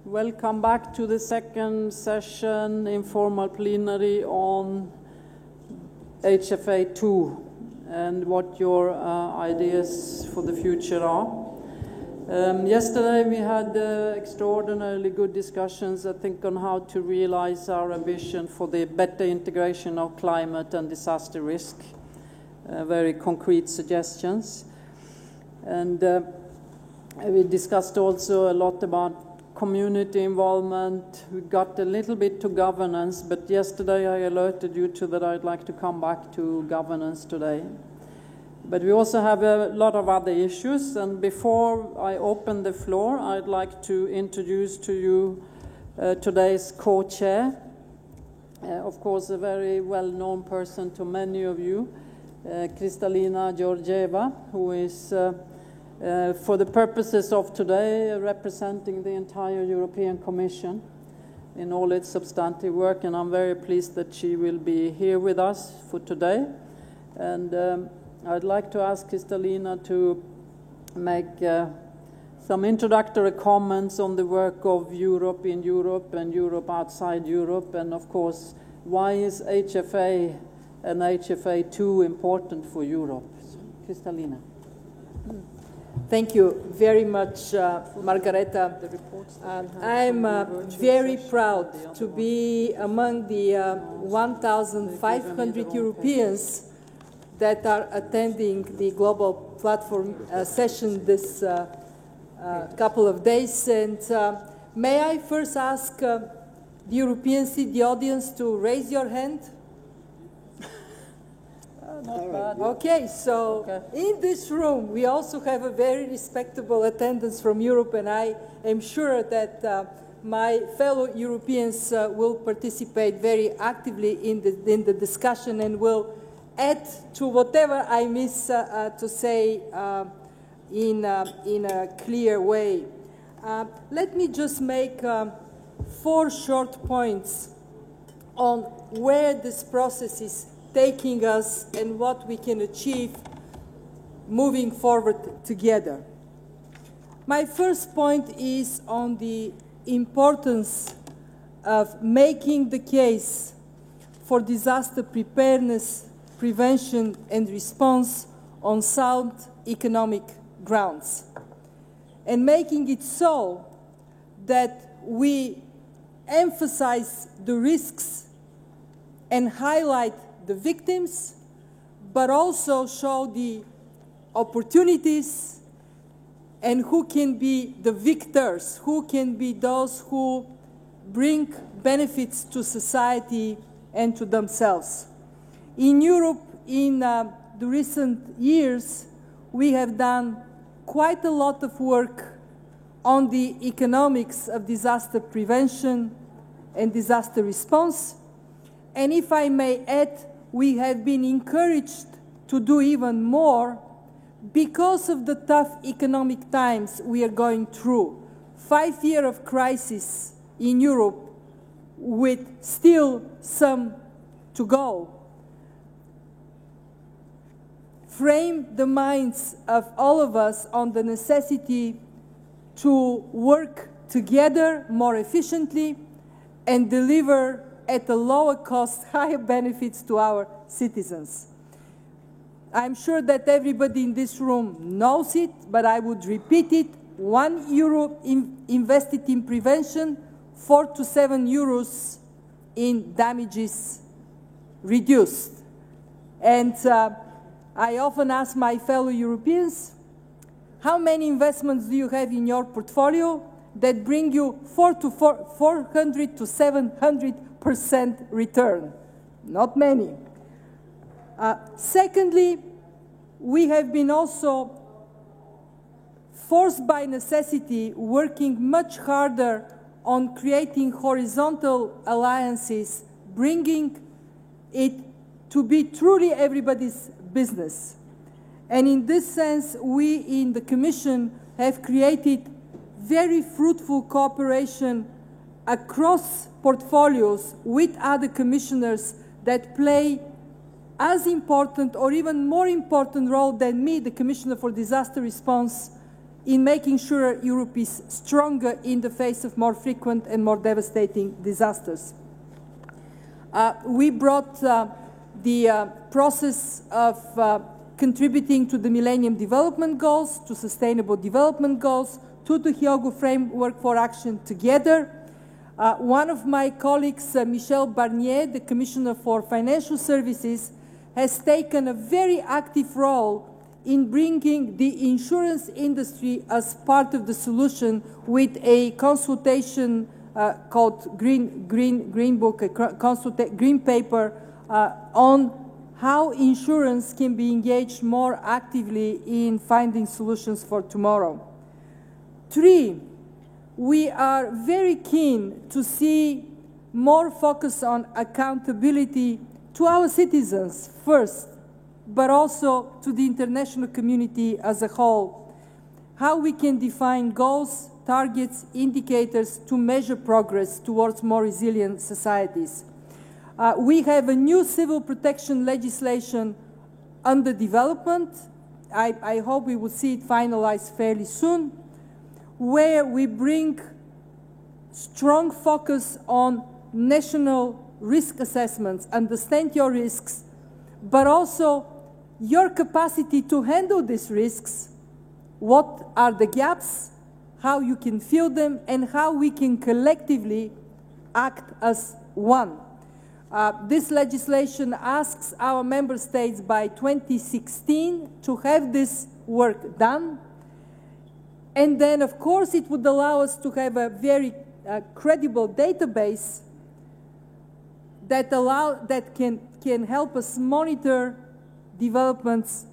Welcome back to the second session, informal plenary on HFA2 and what your ideas for the future are. Yesterday we had extraordinarily good discussions, I think, on how to realize our ambition for the better integration of climate and disaster risk. Very concrete suggestions. And we discussed also a lot about community involvement. We got a little bit to governance, but yesterday I alerted you to that I'd like to come back to governance today. But we also have a lot of other issues, and before I open the floor, I'd like to introduce to you today's co-chair. Of course, a very well-known person to many of you, Kristalina Georgieva, who is for the purposes of today, representing the entire European Commission in all its substantive work, and I'm very pleased that she will be here with us for today. And I'd like to ask Kristalina to make some introductory comments on the work of Europe in Europe and Europe outside Europe, and of course, why is HFA and HFA2 important for Europe? So, Kristalina. Thank you very much, Margareta. I'm very proud to be among the 1,500 Europeans that are attending the Global Platform session this couple of days. And may I first ask the Europeans in the audience to raise your hand? Not bad. Okay, so in this room we also have a very respectable attendance from Europe, and I am sure that my fellow Europeans will participate very actively in the discussion and will add to whatever I miss to say in a clear way. Let me just make 4 short points on where this process is taking us and what we can achieve moving forward together. My first point is on the importance of making the case for disaster preparedness, prevention and response on sound economic grounds, and making it so that we emphasize the risks and highlight the victims, but also show the opportunities and who can be the victors, who can be those who bring benefits to society and to themselves. In Europe, in the recent years, we have done quite a lot of work on the economics of disaster prevention and disaster response. And if I may add, we have been encouraged to do even more because of the tough economic times we are going through. 5 years of crisis in Europe with still some to go. Frame the minds of all of us on the necessity to work together more efficiently and deliver at a lower cost, higher benefits to our citizens. I'm sure that everybody in this room knows it, but I would repeat it. €1 invested in prevention, 4 to 7 euros in damages reduced. And I often ask my fellow Europeans, how many investments do you have in your portfolio that bring you 400 to 700% return? Not many. Secondly, we have been also forced by necessity working much harder on creating horizontal alliances, bringing it to be truly everybody's business. And in this sense, we in the Commission have created very fruitful cooperation across portfolios with other commissioners that play as important or even more important role than me, the Commissioner for Disaster Response, in making sure Europe is stronger in the face of more frequent and more devastating disasters. We brought the process of contributing to the Millennium Development Goals, to Sustainable Development Goals, to the Hyogo Framework for Action together. One of my colleagues, Michel Barnier, the Commissioner for Financial Services, has taken a very active role in bringing the insurance industry as part of the solution with a consultation called Green Book, a green paper on how insurance can be engaged more actively in finding solutions for tomorrow. 3, we are very keen to see more focus on accountability to our citizens first, but also to the international community as a whole. How we can define goals, targets, indicators to measure progress towards more resilient societies. We have a new civil protection legislation under development. I hope we will see it finalized fairly soon, where we bring strong focus on national risk assessments, understand your risks, but also your capacity to handle these risks, what are the gaps, how you can fill them, and how we can collectively act as one. This legislation asks our member states by 2016 to have this work done. And then, of course, it would allow us to have a very credible database that can help us monitor developments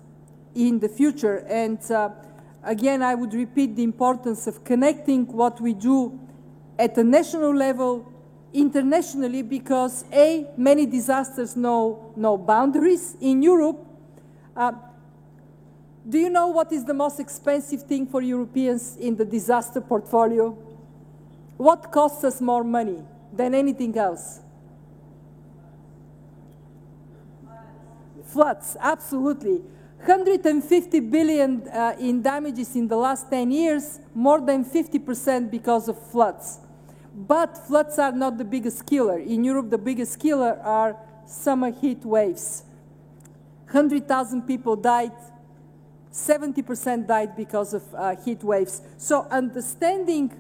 in the future. And again, I would repeat the importance of connecting what we do at the national level internationally, because many disasters know no boundaries. In Europe, do you know what is the most expensive thing for Europeans in the disaster portfolio? What costs us more money than anything else? Floods, absolutely. 150 billion in damages in the last 10 years, more than 50% because of floods. But floods are not the biggest killer. In Europe, the biggest killer are summer heat waves. 100,000 people died, 70% died because of heat waves. So understanding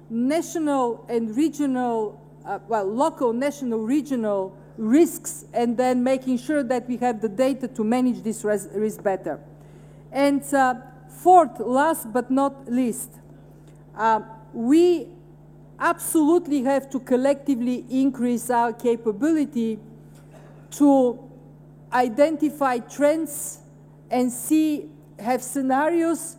national and regional, local, national, regional risks, and then making sure that we have the data to manage this risk better. And fourth, last but not least, we absolutely have to collectively increase our capability to identify trends and have scenarios,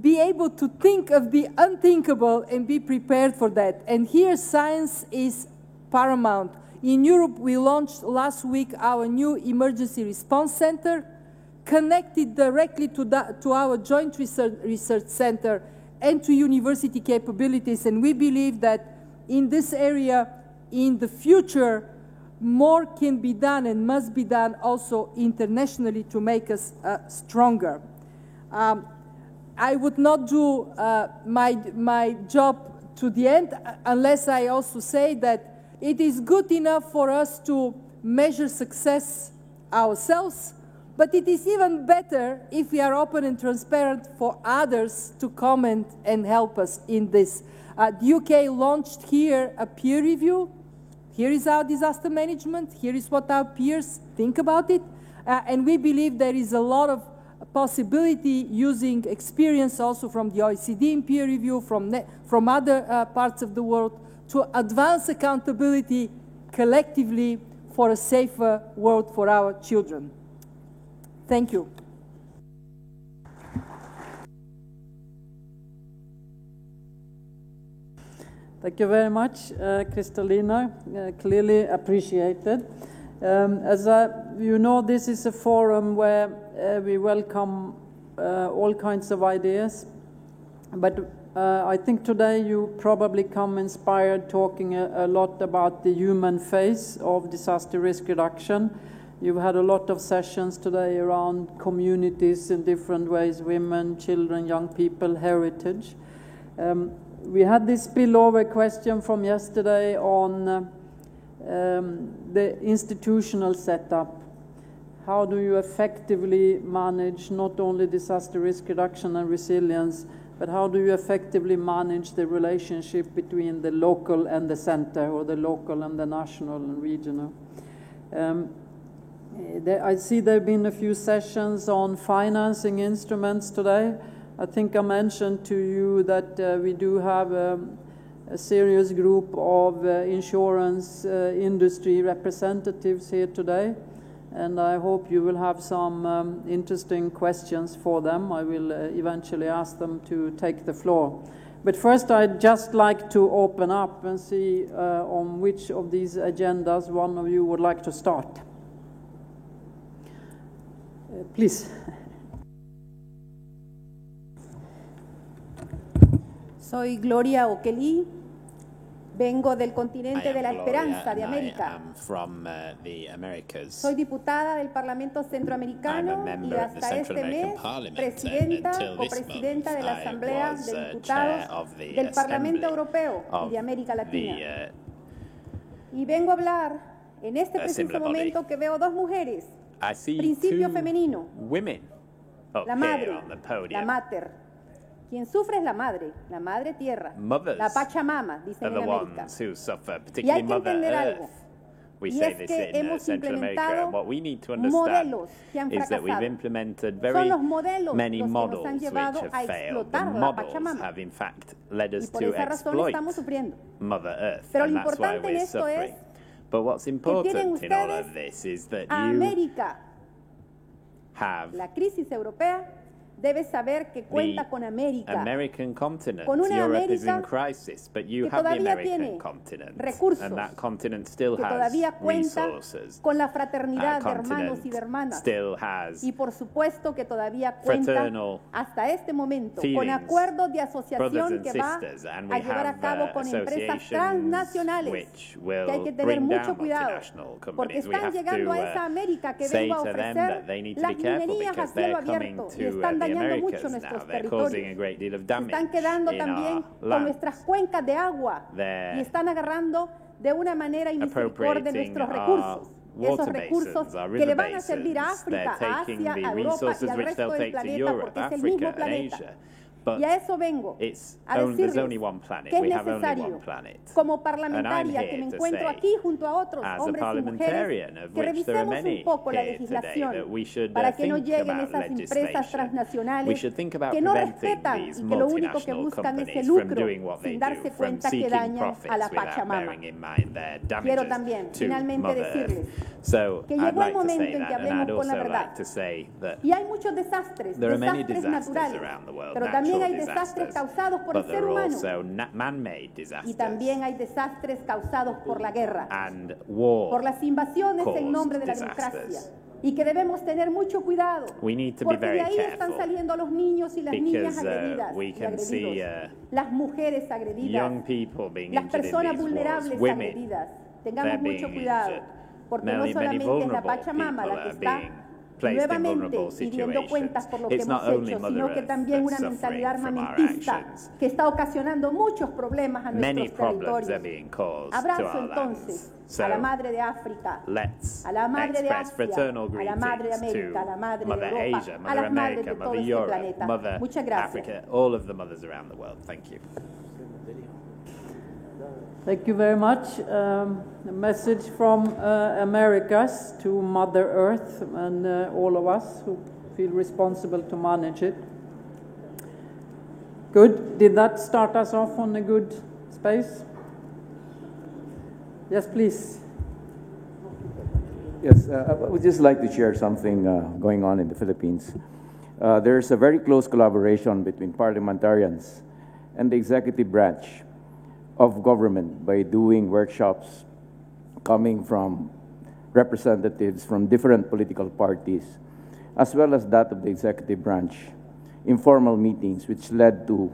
be able to think of the unthinkable and be prepared for that. And here science is paramount. In Europe, we launched last week our new Emergency Response Center, connected directly to our Joint Research Center and to university capabilities. And we believe that in this area, in the future, more can be done and must be done also internationally to make us stronger. I would not do my job to the end unless I also say that it is good enough for us to measure success ourselves, but it is even better if we are open and transparent for others to comment and help us in this. The UK launched here a peer review. Here is our disaster management. Here is what our peers think about it. And we believe there is a lot of possibility using experience also from the OECD in peer review, from other parts of the world, to advance accountability collectively for a safer world for our children. Thank you. Thank you very much, Kristalina. Clearly appreciated. As you know, this is a forum where we welcome all kinds of ideas, but I think today you probably come inspired talking a lot about the human face of disaster risk reduction, You've had a lot of sessions today around communities in different ways, women, children, young people, heritage. We had this spillover question from yesterday on the institutional setup. How do you effectively manage not only disaster risk reduction and resilience, but how do you effectively manage the relationship between the local and the center, or the local and the national and regional? I see there have been a few sessions on financing instruments today. I think I mentioned to you that we do have a serious group of insurance industry representatives here today, and I hope you will have some interesting questions for them. I will eventually ask them to take the floor. But first, I'd just like to open up and see on which of these agendas one of you would like to start. Please. Soy Gloria O'Kelly, vengo del continente de la esperanza de América. Soy diputada del Parlamento Centroamericano y hasta este mes presidenta o presidenta de la Asamblea de Diputados del Parlamento Europeo y de América Latina. Y vengo a hablar en este preciso momento que veo dos mujeres. Principio femenino. La madre, la mater. Quien sufre es la madre tierra, la Pachamama, dicen en América. Y hay que entender algo. Y es que hemos implementado modelos que han fracasado. Son los modelos los que nos han llevado a explotar la Pachamama. Y por esa razón estamos sufriendo. Pero lo importante en esto es que tienen ustedes a América. La crisis europea debe saber que cuenta con América, con una América que todavía tiene recursos, que todavía cuenta con la fraternidad de hermanos y de hermanas, y por supuesto que todavía cuenta hasta este momento con acuerdos de asociación que va a llevar a cabo con empresas transnacionales, que hay que tener mucho cuidado, porque están llegando a esa América que vengo a ofrecer las minerías a cielo abierto y están dañando mucho nuestros territorios. Se están quedando también con nuestras cuencas de agua y están agarrando de una manera inmisericordia nuestros recursos. Esos recursos que le van a servir a África, a Asia, a Europa y al resto del planeta, porque es el mismo planeta. Y a eso vengo, a decirles que es necesario, como parlamentaria que me encuentro aquí junto a otros hombres y mujeres, que revisemos un poco la legislación para que no lleguen esas empresas transnacionales que no respetan y que lo único que buscan es el lucro sin darse cuenta que dañan a la Pachamama. Quiero también finalmente decirles que llegó el momento en que hablemos con la verdad. Y hay muchos desastres naturales, pero también hay desastres causados por el ser humano. Y también hay desastres causados por la guerra, por las invasiones en nombre de la democracia. Y que debemos tener mucho cuidado, porque de ahí están saliendo los niños y las niñas agredidas y agredidos, las mujeres agredidas, las personas vulnerables agredidas. Tengamos mucho cuidado, porque no solamente es la Pachamama la que está nuevamente pidiendo cuentas por lo que hemos hecho, sino que también una mentalidad armamentista que está ocasionando muchos problemas a nuestros territorios. Abrazo entonces a la madre de África, a la madre de Asia, a la madre de América, a la madre de Europa, a las madres de todo este planeta. Muchas gracias. Thank you very much. A message from Americas to Mother Earth and all of us who feel responsible to manage it. Good. Did that start us off on a good space? Yes, please. Yes, I would just like to share something going on in the Philippines. There's a very close collaboration between parliamentarians and the executive branch of government by doing workshops coming from representatives from different political parties, as well as that of the executive branch, informal meetings which led to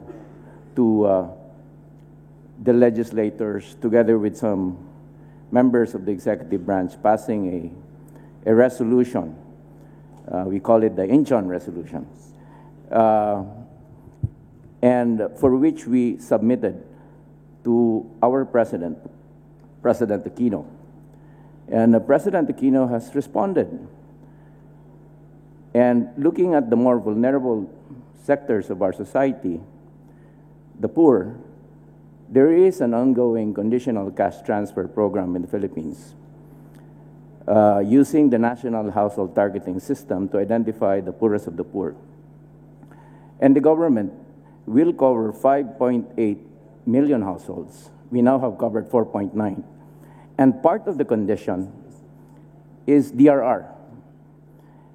the legislators, together with some members of the executive branch, passing a resolution. We call it the Incheon Resolution, and for which we submitted to our President, President Aquino. And President Aquino has responded. And looking at the more vulnerable sectors of our society, the poor, there is an ongoing conditional cash transfer program in the Philippines using the National Household Targeting System to identify the poorest of the poor. And the government will cover 5.8 million households. We now have covered 4.9. And part of the condition is DRR.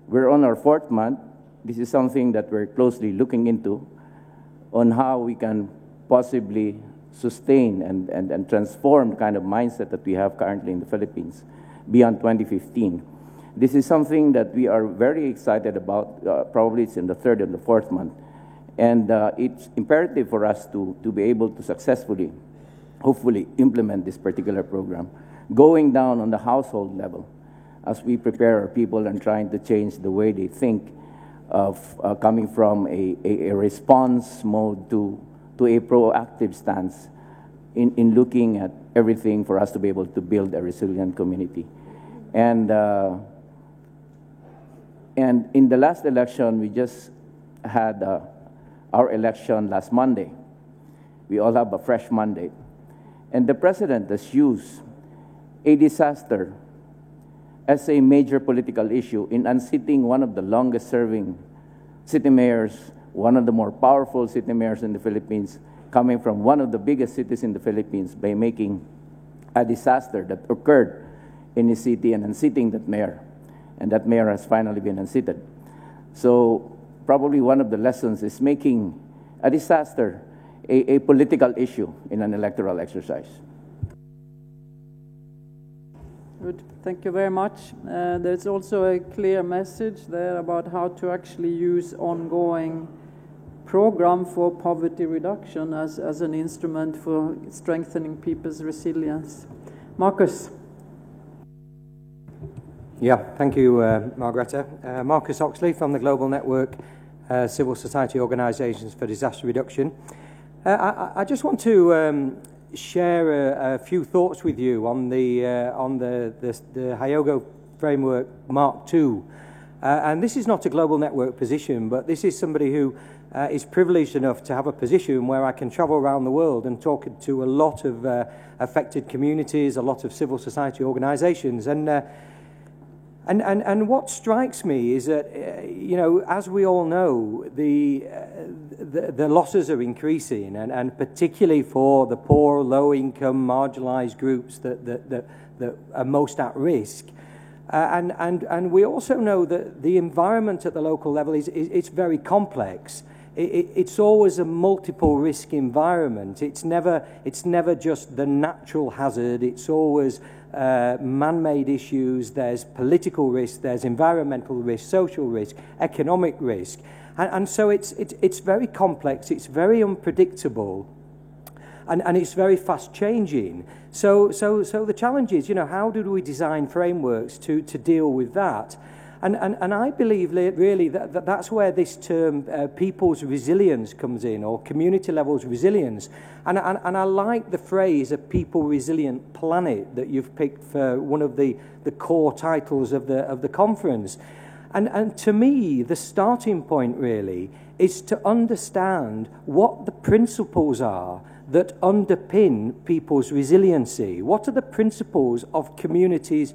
We're on our 4th month. This is something that we're closely looking into on how we can possibly sustain and transform the kind of mindset that we have currently in the Philippines beyond 2015. This is something that we are very excited about. Probably it's in the 3rd and the 4th month. And it's imperative for us to be able to successfully, hopefully, implement this particular program, going down on the household level as we prepare our people and trying to change the way they think of coming from a response mode to a proactive stance in looking at everything for us to be able to build a resilient community. And in the last election, we just had our election last Monday. We all have a fresh mandate. And the president has used a disaster as a major political issue in unseating one of the longest-serving city mayors, one of the more powerful city mayors in the Philippines, coming from one of the biggest cities in the Philippines, by making a disaster that occurred in his city and unseating that mayor. And that mayor has finally been unseated. So probably one of the lessons is making a disaster a political issue in an electoral exercise. Good. Thank you very much. There's also a clear message there about how to actually use ongoing program for poverty reduction as an instrument for strengthening people's resilience. Marcus. Yeah, thank you, Margareta. Marcus Oxley from the Global Network Civil Society Organisations for Disaster Reduction. I just want to share a few thoughts with you on the Hyogo Framework Mark II. And this is not a Global Network position, but this is somebody who is privileged enough to have a position where I can travel around the world and talk to a lot of affected communities, a lot of civil society organisations. And what strikes me is that, you know, as we all know, the losses are increasing, and particularly for the poor, low-income, marginalised groups that are most at risk. And we also know that the environment at the local level it's very complex. It's always a multiple risk environment. It's never just the natural hazard. It's always man-made issues. There's political risk. There's environmental risk, social risk, economic risk, and so it's very complex. It's very unpredictable, and it's very fast changing. So the challenge is, you know, how do we design frameworks to deal with that? And I believe really that's where this term people's resilience comes in, or community levels resilience. And I like the phrase a people resilient planet that you've picked for one of the core titles of the conference. And to me, the starting point really is to understand what the principles are that underpin people's resiliency. What are the principles of community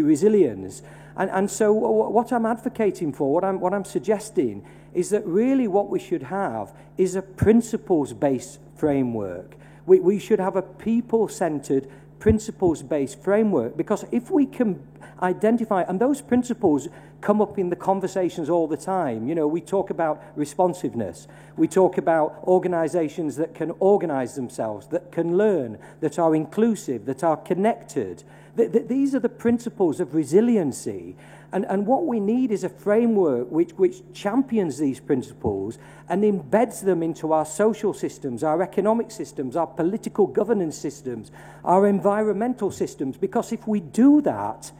resilience? And so what I'm advocating for, what I'm suggesting, is that really what we should have is a principles-based framework. We should have a people-centered, principles-based framework, because if we can identify, and those principles come up in the conversations all the time. You know, we talk about responsiveness. We talk about organizations that can organize themselves, that can learn, that are inclusive, that are connected. These are the principles of resiliency. And what we need is a framework which champions these principles and embeds them into our social systems, our economic systems, our political governance systems, our environmental systems. Because if we do that,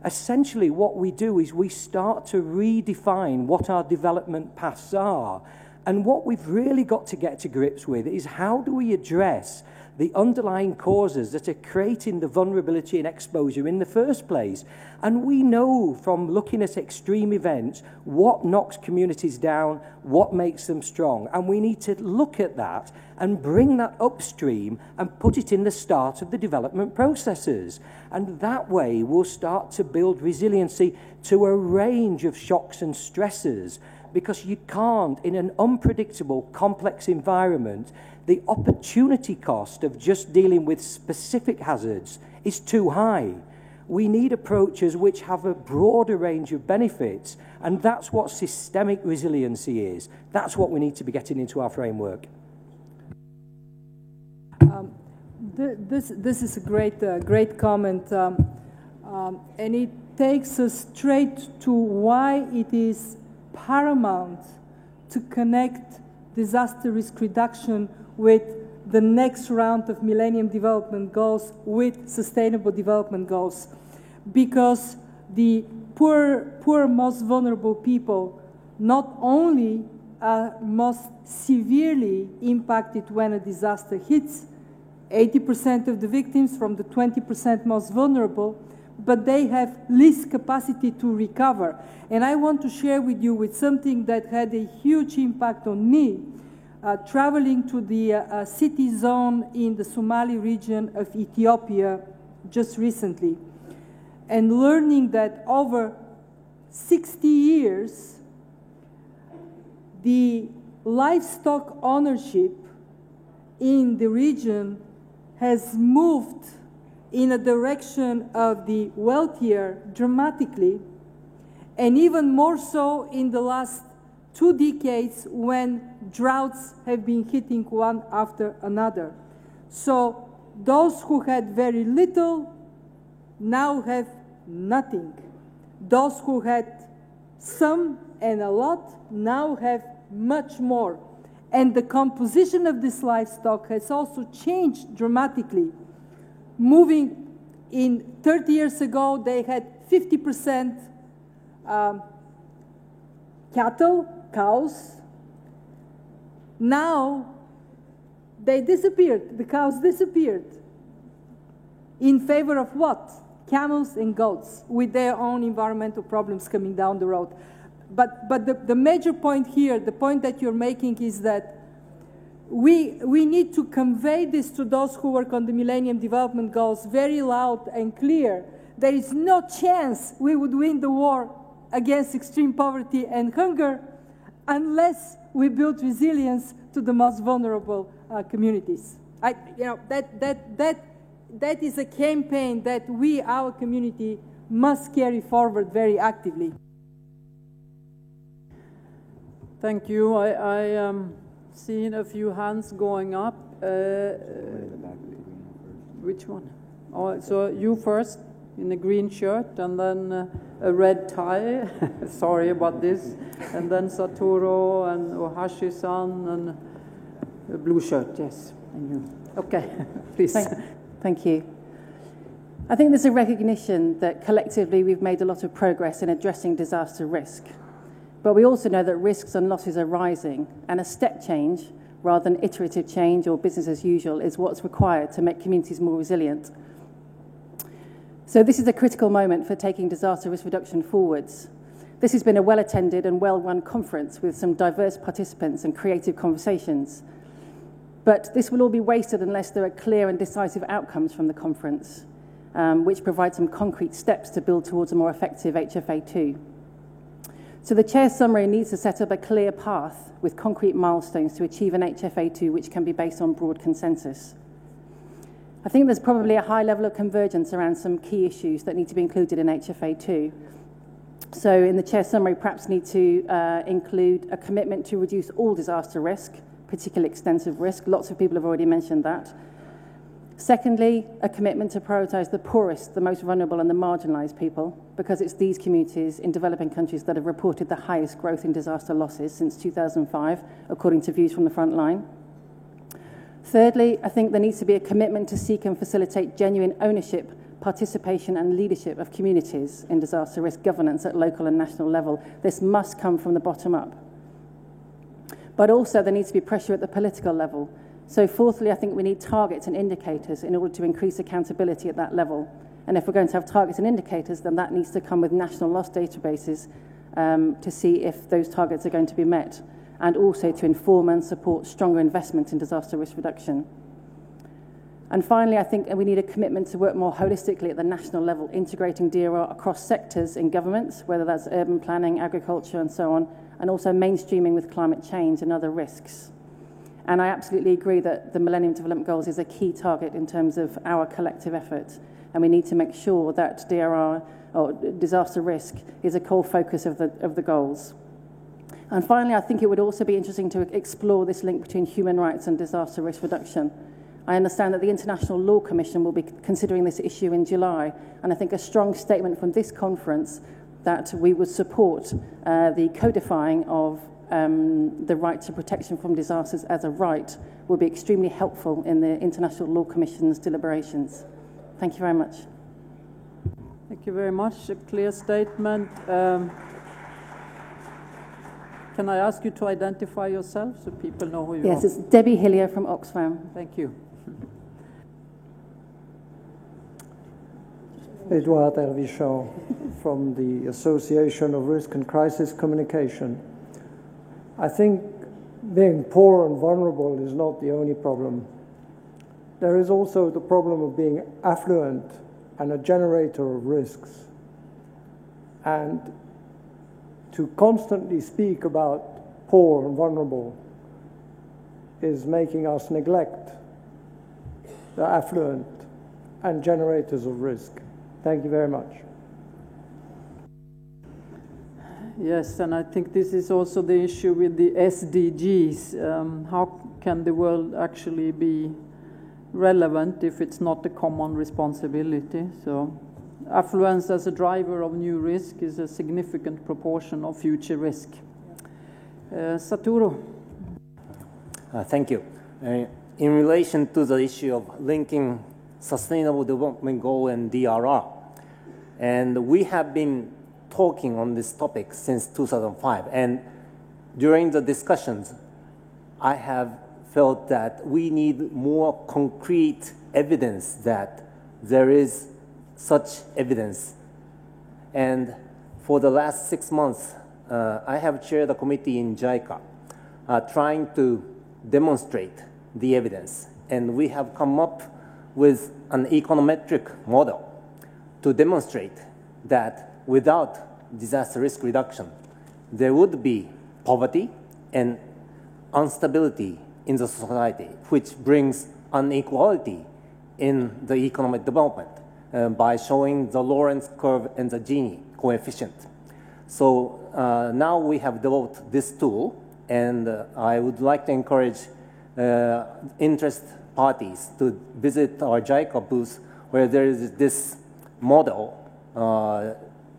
essentially what we do is we start to redefine what our development paths are. And what we've really got to get to grips with is how do we address the underlying causes that are creating the vulnerability and exposure in the first place. And we know from looking at extreme events what knocks communities down, what makes them strong. And we need to look at that and bring that upstream and put it in the start of the development processes. And that way we'll start to build resiliency to a range of shocks and stresses, because you can't, in an unpredictable, complex environment, the opportunity cost of just dealing with specific hazards is too high. We need approaches which have a broader range of benefits, and that's what systemic resiliency is. That's what we need to be getting into our framework. This is a great comment, and it takes us straight to why it is paramount to connect disaster risk reduction with the next round of Millennium Development Goals, with Sustainable Development Goals. Because the poor, most vulnerable people not only are most severely impacted when a disaster hits, 80% of the victims from the 20% most vulnerable, but they have least capacity to recover. And I want to share with you with something that had a huge impact on me, traveling to the city zone in the Somali region of Ethiopia just recently, and learning that over 60 years, the livestock ownership in the region has moved in a direction of the wealthier dramatically, and even more so in the last 2 decades when droughts have been hitting one after another. So those who had very little now have nothing. Those who had some and a lot now have much more. And the composition of this livestock has also changed dramatically. Moving in 30 years ago, they had 50% cows. Now, they disappeared. The cows disappeared. In favor of what? Camels and goats, with their own environmental problems coming down the road. But the major point here, the point that you're making, is that we need to convey this to those who work on the Millennium Development Goals very loud and clear. There is no chance we would win the war against extreme poverty and hunger unless we build resilience to the most vulnerable communities. That is a campaign that we, our community, must carry forward very actively. Thank you. I seen a few hands going up. Which one? Oh, so you first in a green shirt, and then a red tie. Sorry about this. And then Satoru and Ohashi-san and a blue shirt. Yes. And you. Okay, please. Thank you. I think there's a recognition that collectively we've made a lot of progress in addressing disaster risk. But we also know that risks and losses are rising, and a step change, rather than iterative change or business as usual, is what's required to make communities more resilient. So this is a critical moment for taking disaster risk reduction forwards. This has been a well-attended and well-run conference with some diverse participants and creative conversations. But this will all be wasted unless there are clear and decisive outcomes from the conference, which provide some concrete steps to build towards a more effective HFA2. So the Chair's summary needs to set up a clear path with concrete milestones to achieve an HFA2 which can be based on broad consensus. I think there's probably a high level of convergence around some key issues that need to be included in HFA2. So in the Chair's summary, perhaps need to include a commitment to reduce all disaster risk, particularly extensive risk. Lots of people have already mentioned that. Secondly, a commitment to prioritise the poorest, the most vulnerable and the marginalised people, because it's these communities in developing countries that have reported the highest growth in disaster losses since 2005, according to views from the front line. Thirdly, I think there needs to be a commitment to seek and facilitate genuine ownership participation and leadership of communities in disaster risk governance at local and national level. This must come from the bottom up. But also there needs to be pressure at the political level. So fourthly, I think we need targets and indicators in order to increase accountability at that level. And if we're going to have targets and indicators, then that needs to come with national loss databases to see if those targets are going to be met, and also to inform and support stronger investment in disaster risk reduction. And finally, I think we need a commitment to work more holistically at the national level, integrating DRR across sectors in governments, whether that's urban planning, agriculture, and so on, and also mainstreaming with climate change and other risks. And I absolutely agree that the Millennium Development Goals is a key target in terms of our collective effort, and we need to make sure that DRR, or disaster risk, is a core focus of the goals. And finally, I think it would also be interesting to explore this link between human rights and disaster risk reduction. I understand that the International Law Commission will be considering this issue in July, and I think a strong statement from this conference that we would support the codifying of the right to protection from disasters as a right will be extremely helpful in the International Law Commission's deliberations. Thank you very much. Thank you very much. A clear statement. Can I ask you to identify yourself so people know who you are? Yes, it's Debbie Hillier from Oxfam. Thank you. Edouard Hervichon from the Association of Risk and Crisis Communication. I think being poor and vulnerable is not the only problem. There is also the problem of being affluent and a generator of risks. And to constantly speak about poor and vulnerable is making us neglect the affluent and generators of risk. Thank you very much. Yes, and I think this is also the issue with the SDGs. How can the world actually be relevant if it's not a common responsibility? So affluence as a driver of new risk is a significant proportion of future risk. Satoru. Thank you. In relation to the issue of linking Sustainable Development Goal and DRR, and we have been talking on this topic since 2005, and during the discussions, I have felt that we need more concrete evidence that there is such evidence. And for the last 6 months, I have chaired a committee in JICA trying to demonstrate the evidence. And we have come up with an econometric model to demonstrate that without disaster risk reduction, there would be poverty and instability in the society, which brings inequality in the economic development by showing the Lorentz curve and the Gini coefficient. So now we have developed this tool, and I would like to encourage interest parties to visit our JICA booth, where there is this model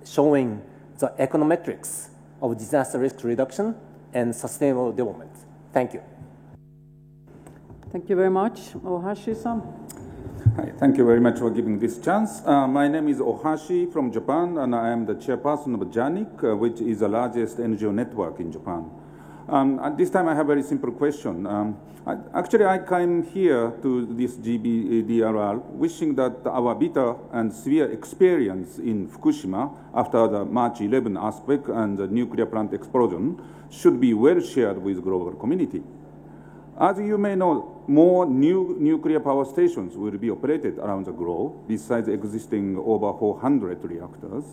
showing the econometrics of disaster risk reduction and sustainable development. Thank you. Thank you very much. Ohashi-san. Hi, thank you very much for giving this chance. My name is Ohashi from Japan, and I am the chairperson of JANIC, which is the largest NGO network in Japan. At this time, I have a very simple question. Actually, I came here to this GBDRR wishing that our bitter and severe experience in Fukushima after the March 11 earthquake and the nuclear plant explosion should be well shared with the global community. As you may know, more new nuclear power stations will be operated around the globe, besides existing over 400 reactors.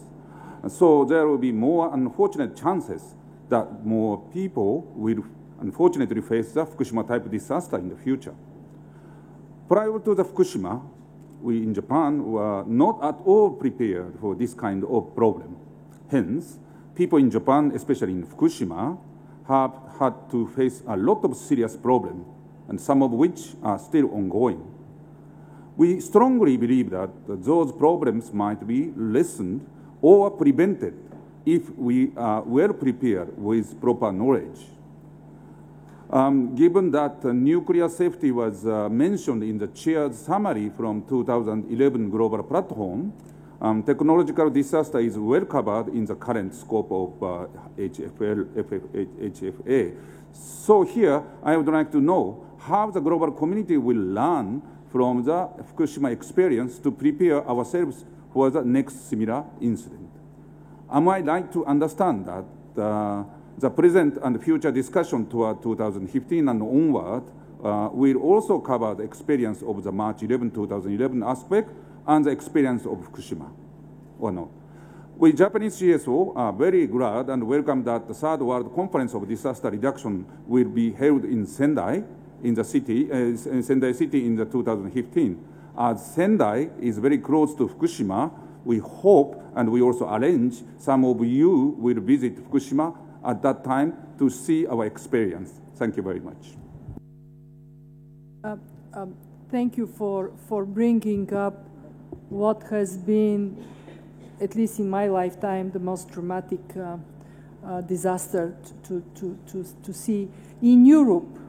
So there will be more unfortunate chances that more people will unfortunately face the Fukushima-type disaster in the future. Prior to the Fukushima, we in Japan were not at all prepared for this kind of problem. Hence, people in Japan, especially in Fukushima, have had to face a lot of serious problems, and some of which are still ongoing. We strongly believe that those problems might be lessened or prevented if we are well prepared with proper knowledge. Given that nuclear safety was mentioned in the chair's summary from 2011 Global Platform, technological disaster is well covered in the current scope of HFA. So here, I would like to know how the global community will learn from the Fukushima experience to prepare ourselves for the next similar incident. Am I right to understand that the present and future discussion toward 2015 and onward will also cover the experience of the March 11, 2011 aspect and the experience of Fukushima, or not? We Japanese CSO are very glad and welcome that the Third World Conference of Disaster Reduction will be held in Sendai, in Sendai City in the 2015. As Sendai is very close to Fukushima, we hope and we also arrange some of you will visit Fukushima at that time to see our experience. Thank you very much. Thank you for bringing up what has been, at least in my lifetime, the most dramatic disaster to see. In Europe,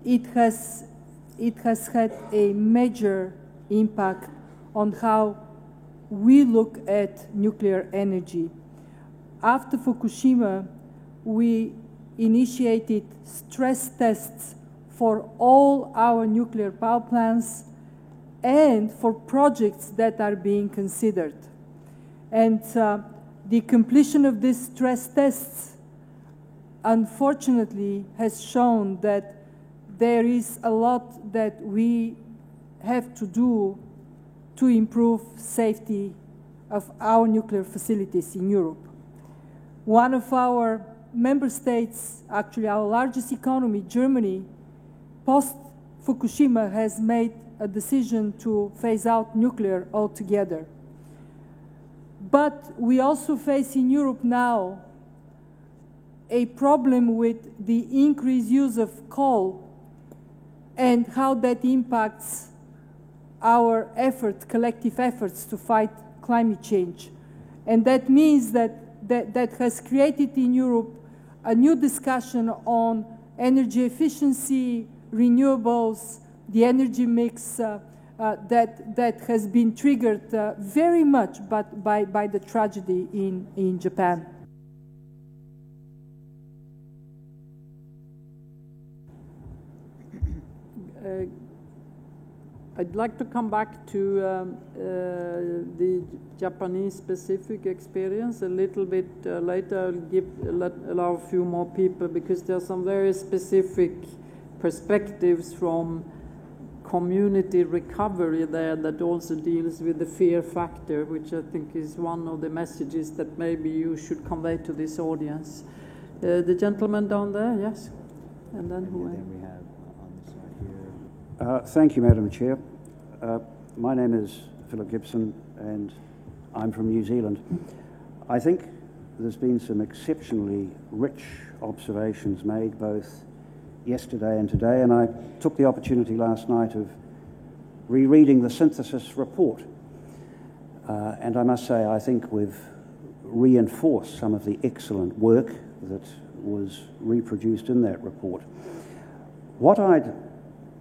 it has had a major impact on how we look at nuclear energy. After Fukushima, we initiated stress tests for all our nuclear power plants and for projects that are being considered. And the completion of these stress tests, unfortunately, has shown that there is a lot that we have to do to improve safety of our nuclear facilities in Europe. One of our member states, actually our largest economy, Germany, post-Fukushima has made a decision to phase out nuclear altogether. But we also face in Europe now a problem with the increased use of coal and how that impacts our efforts, collective efforts to fight climate change. And that means that has created in Europe a new discussion on energy efficiency, renewables, the energy mix that has been triggered very much by the tragedy in Japan. I'd like to come back to the Japanese specific experience a little bit later. I'll allow a few more people because there are some very specific perspectives from community recovery there that also deals with the fear factor, which I think is one of the messages that maybe you should convey to this audience. The gentleman down there, yes? And then who? Then we have on the side here. Thank you, Madam Chair. My name is Philip Gibson, and I'm from New Zealand. I think there's been some exceptionally rich observations made both yesterday and today, and I took the opportunity last night of rereading the synthesis report. And I must say, I think we've reinforced some of the excellent work that was reproduced in that report. What I'd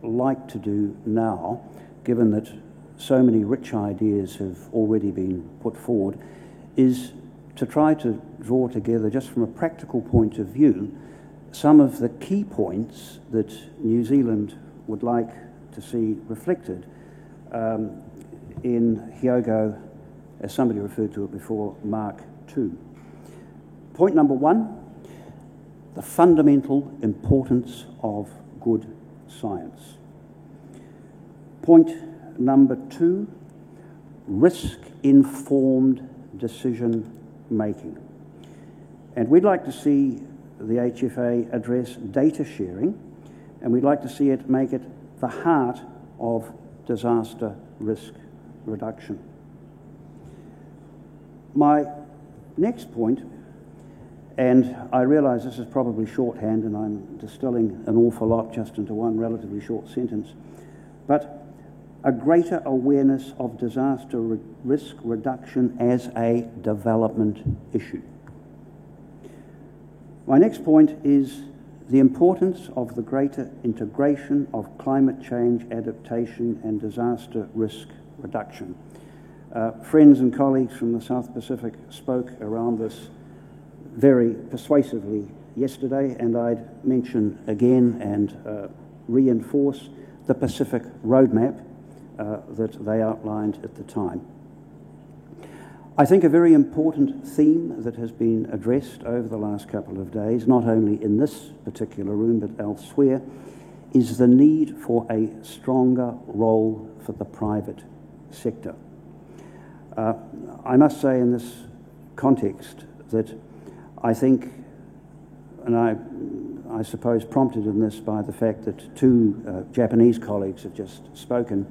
like to do now, given that so many rich ideas have already been put forward, is to try to draw together, just from a practical point of view, some of the key points that New Zealand would like to see reflected in Hyogo, as somebody referred to it before, Mark II. Point number one, the fundamental importance of good science. Point number two, risk-informed decision-making. And we'd like to see the HFA address data sharing, and we'd like to see it make it the heart of disaster risk reduction. My next point, and I realise this is probably shorthand and I'm distilling an awful lot just into one relatively short sentence, but a greater awareness of disaster risk reduction as a development issue. My next point is the importance of the greater integration of climate change adaptation and disaster risk reduction. Friends and colleagues from the South Pacific spoke around this very persuasively yesterday, and I'd mention again and reinforce the Pacific Roadmap that they outlined at the time. I think a very important theme that has been addressed over the last couple of days, not only in this particular room but elsewhere, is the need for a stronger role for the private sector. I must say in this context that I think, and I suppose prompted in this by the fact that two Japanese colleagues have just spoken,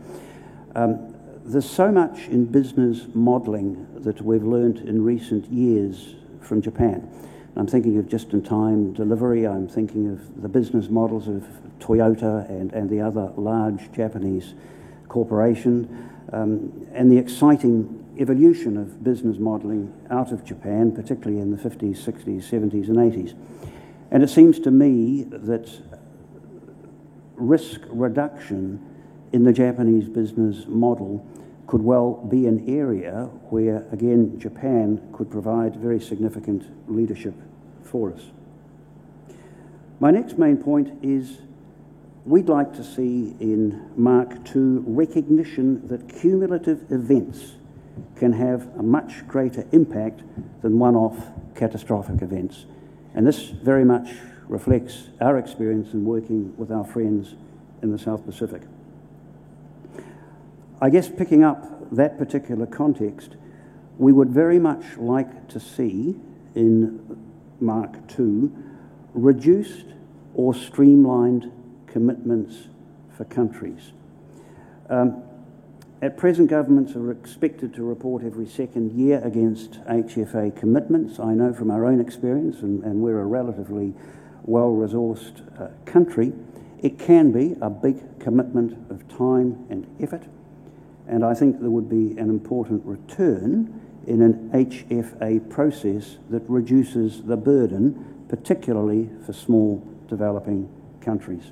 there's so much in business modelling that we've learnt in recent years from Japan. I'm thinking of just-in-time delivery, I'm thinking of the business models of Toyota and the other large Japanese corporation, and the exciting evolution of business modelling out of Japan, particularly in the 50s, 60s, 70s and 80s. And it seems to me that risk reduction in the Japanese business model could well be an area where, again, Japan could provide very significant leadership for us. My next main point is we'd like to see in Mark II recognition that cumulative events can have a much greater impact than one-off catastrophic events. And this very much reflects our experience in working with our friends in the South Pacific. I guess picking up that particular context, we would very much like to see in Mark II reduced or streamlined commitments for countries. At present, governments are expected to report every second year against HFA commitments. I know from our own experience, and we're a relatively well-resourced country, it can be a big commitment of time and effort, and I think there would be an important return in an HFA process that reduces the burden, particularly for small developing countries.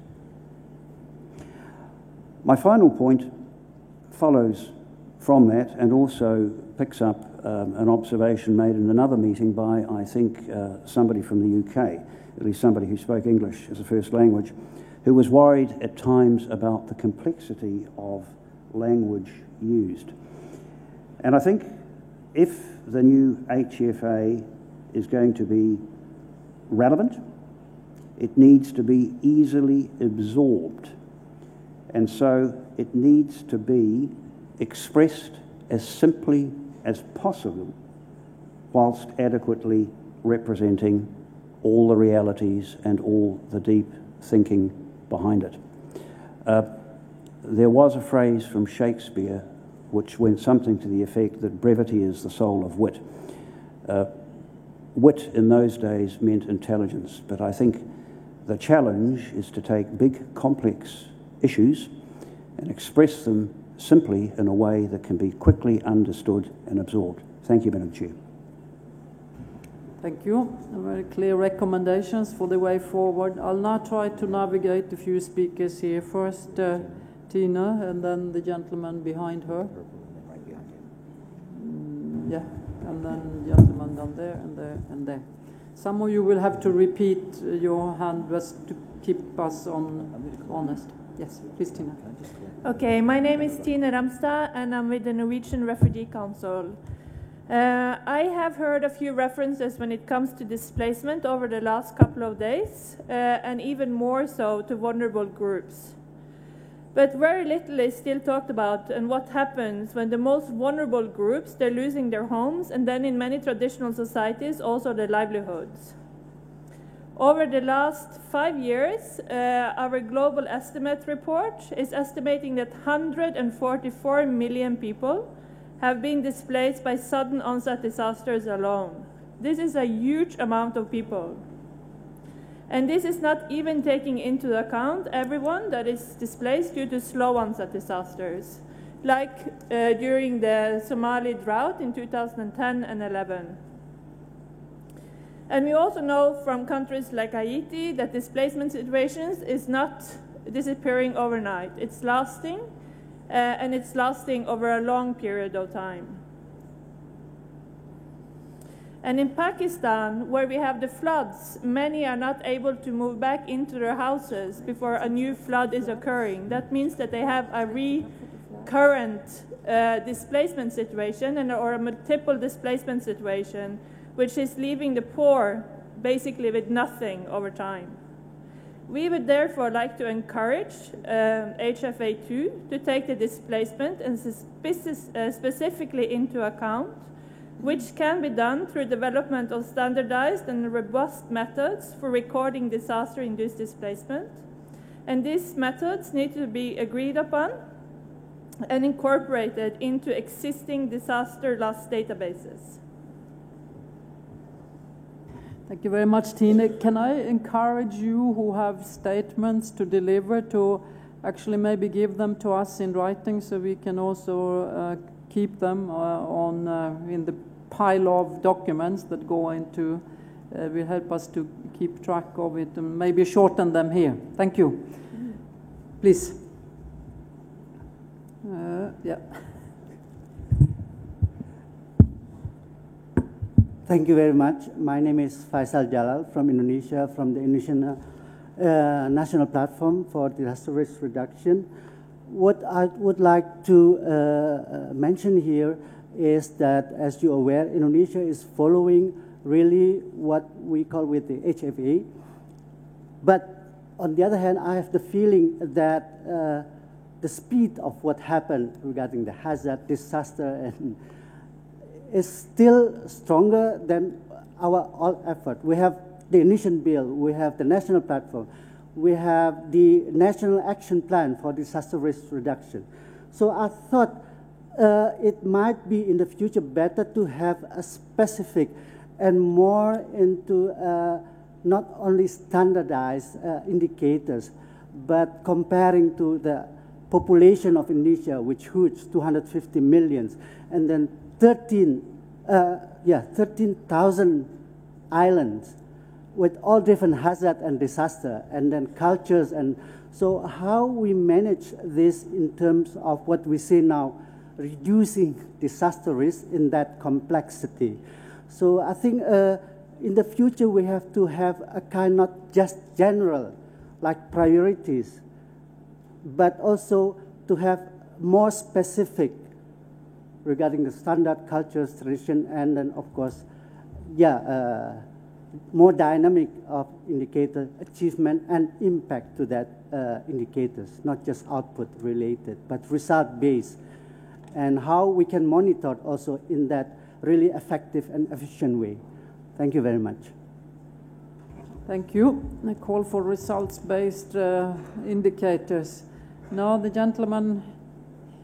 My final point follows from that and also picks up an observation made in another meeting by, I think, somebody from the UK, at least somebody who spoke English as a first language, who was worried at times about the complexity of language used. And I think if the new HFA is going to be relevant, it needs to be easily absorbed. And so it needs to be expressed as simply as possible whilst adequately representing all the realities and all the deep thinking behind it. There was a phrase from Shakespeare which went something to the effect that brevity is the soul of wit. Wit in those days meant intelligence, but I think the challenge is to take big, complex issues and express them simply in a way that can be quickly understood and absorbed. Thank you, Madam Chair. Thank you. Very clear recommendations for the way forward. I'll now try to navigate a few speakers here. First, Tina, and then the gentleman behind her. Yeah, and then the gentleman down there, and there, and there. Some of you will have to repeat your hand just to keep us honest. Yes, please, Tina. Okay, my name is Tina Ramstad, and I'm with the Norwegian Refugee Council. I have heard a few references when it comes to displacement over the last couple of days, and even more so to vulnerable groups. But very little is still talked about and what happens when the most vulnerable groups, they're losing their homes, and then in many traditional societies also their livelihoods. Over the last 5 years, our global estimate report is estimating that 144 million people have been displaced by sudden onset disasters alone. This is a huge amount of people. And this is not even taking into account everyone that is displaced due to slow onset disasters, like during the Somali drought in 2010 and 11. And we also know from countries like Haiti that displacement situations is not disappearing overnight. It's lasting, and it's lasting over a long period of time. And in Pakistan, where we have the floods, many are not able to move back into their houses before a new flood is occurring. That means that they have a recurrent displacement situation or a multiple displacement situation, which is leaving the poor basically with nothing over time. We would therefore like to encourage HFA2 to take the displacement and specifically into account, which can be done through development of standardized and robust methods for recording disaster-induced displacement. And these methods need to be agreed upon and incorporated into existing disaster loss databases. Thank you very much, Tine. Can I encourage you who have statements to deliver to actually maybe give them to us in writing so we can also keep them in the pile of documents that go into, will help us to keep track of it and maybe shorten them here. Thank you. Please. Yeah. Thank you very much. My name is Faisal Jalal from Indonesia, from the Indonesian National Platform for Disaster Risk Reduction. What I would like to mention here is that, as you're aware, Indonesia is following really what we call with the HFA. But on the other hand, I have the feeling that the speed of what happened regarding the hazard, disaster, and is still stronger than our all effort. We have the Indonesian bill, we have the national platform, we have the National Action Plan for Disaster Risk Reduction. So I thought it might be in the future better to have a specific and more into not only standardized indicators, but comparing to the population of Indonesia, which huge, 250 million, and then 13,000 islands with all different hazard and disaster, and then cultures. And so how we manage this in terms of what we see now, reducing disaster risk in that complexity. So I think in the future we have to have a kind not just general, like priorities, but also to have more specific regarding the standard, cultures, tradition, and then, of course, more dynamic of indicator achievement and impact to that indicators, not just output related, but result based, and how we can monitor also in that really effective and efficient way. Thank you very much. Thank you. I call for results-based indicators. Now the gentleman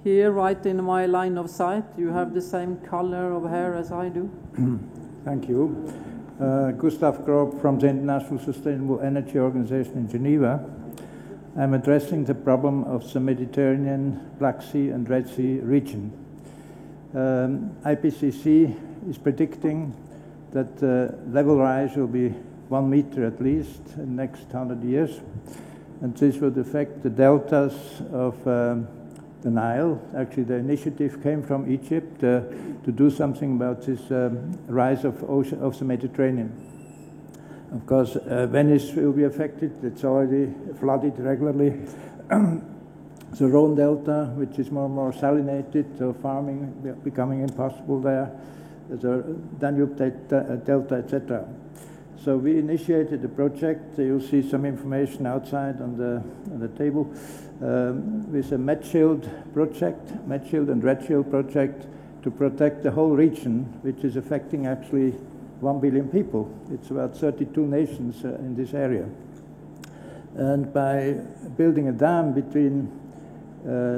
here, right in my line of sight, you have the same color of hair as I do. Thank you. Gustav Grob from the International Sustainable Energy Organization in Geneva. I'm addressing the problem of the Mediterranean, Black Sea and Red Sea region. IPCC is predicting that level rise will be 1 meter at least in the next 100 years. And this would affect the deltas of the Nile. Actually, the initiative came from Egypt to do something about this rise of the Mediterranean. Of course, Venice will be affected. It's already flooded regularly. The Rhone Delta, which is more and more salinated, so farming becoming impossible there. The Danube Delta, etc. So we initiated a project. You'll see some information outside on the table with a MedShield project, MedShield and RedShield project, to protect the whole region, which is affecting actually 1 billion people. It's about 32 nations in this area. And by building a dam between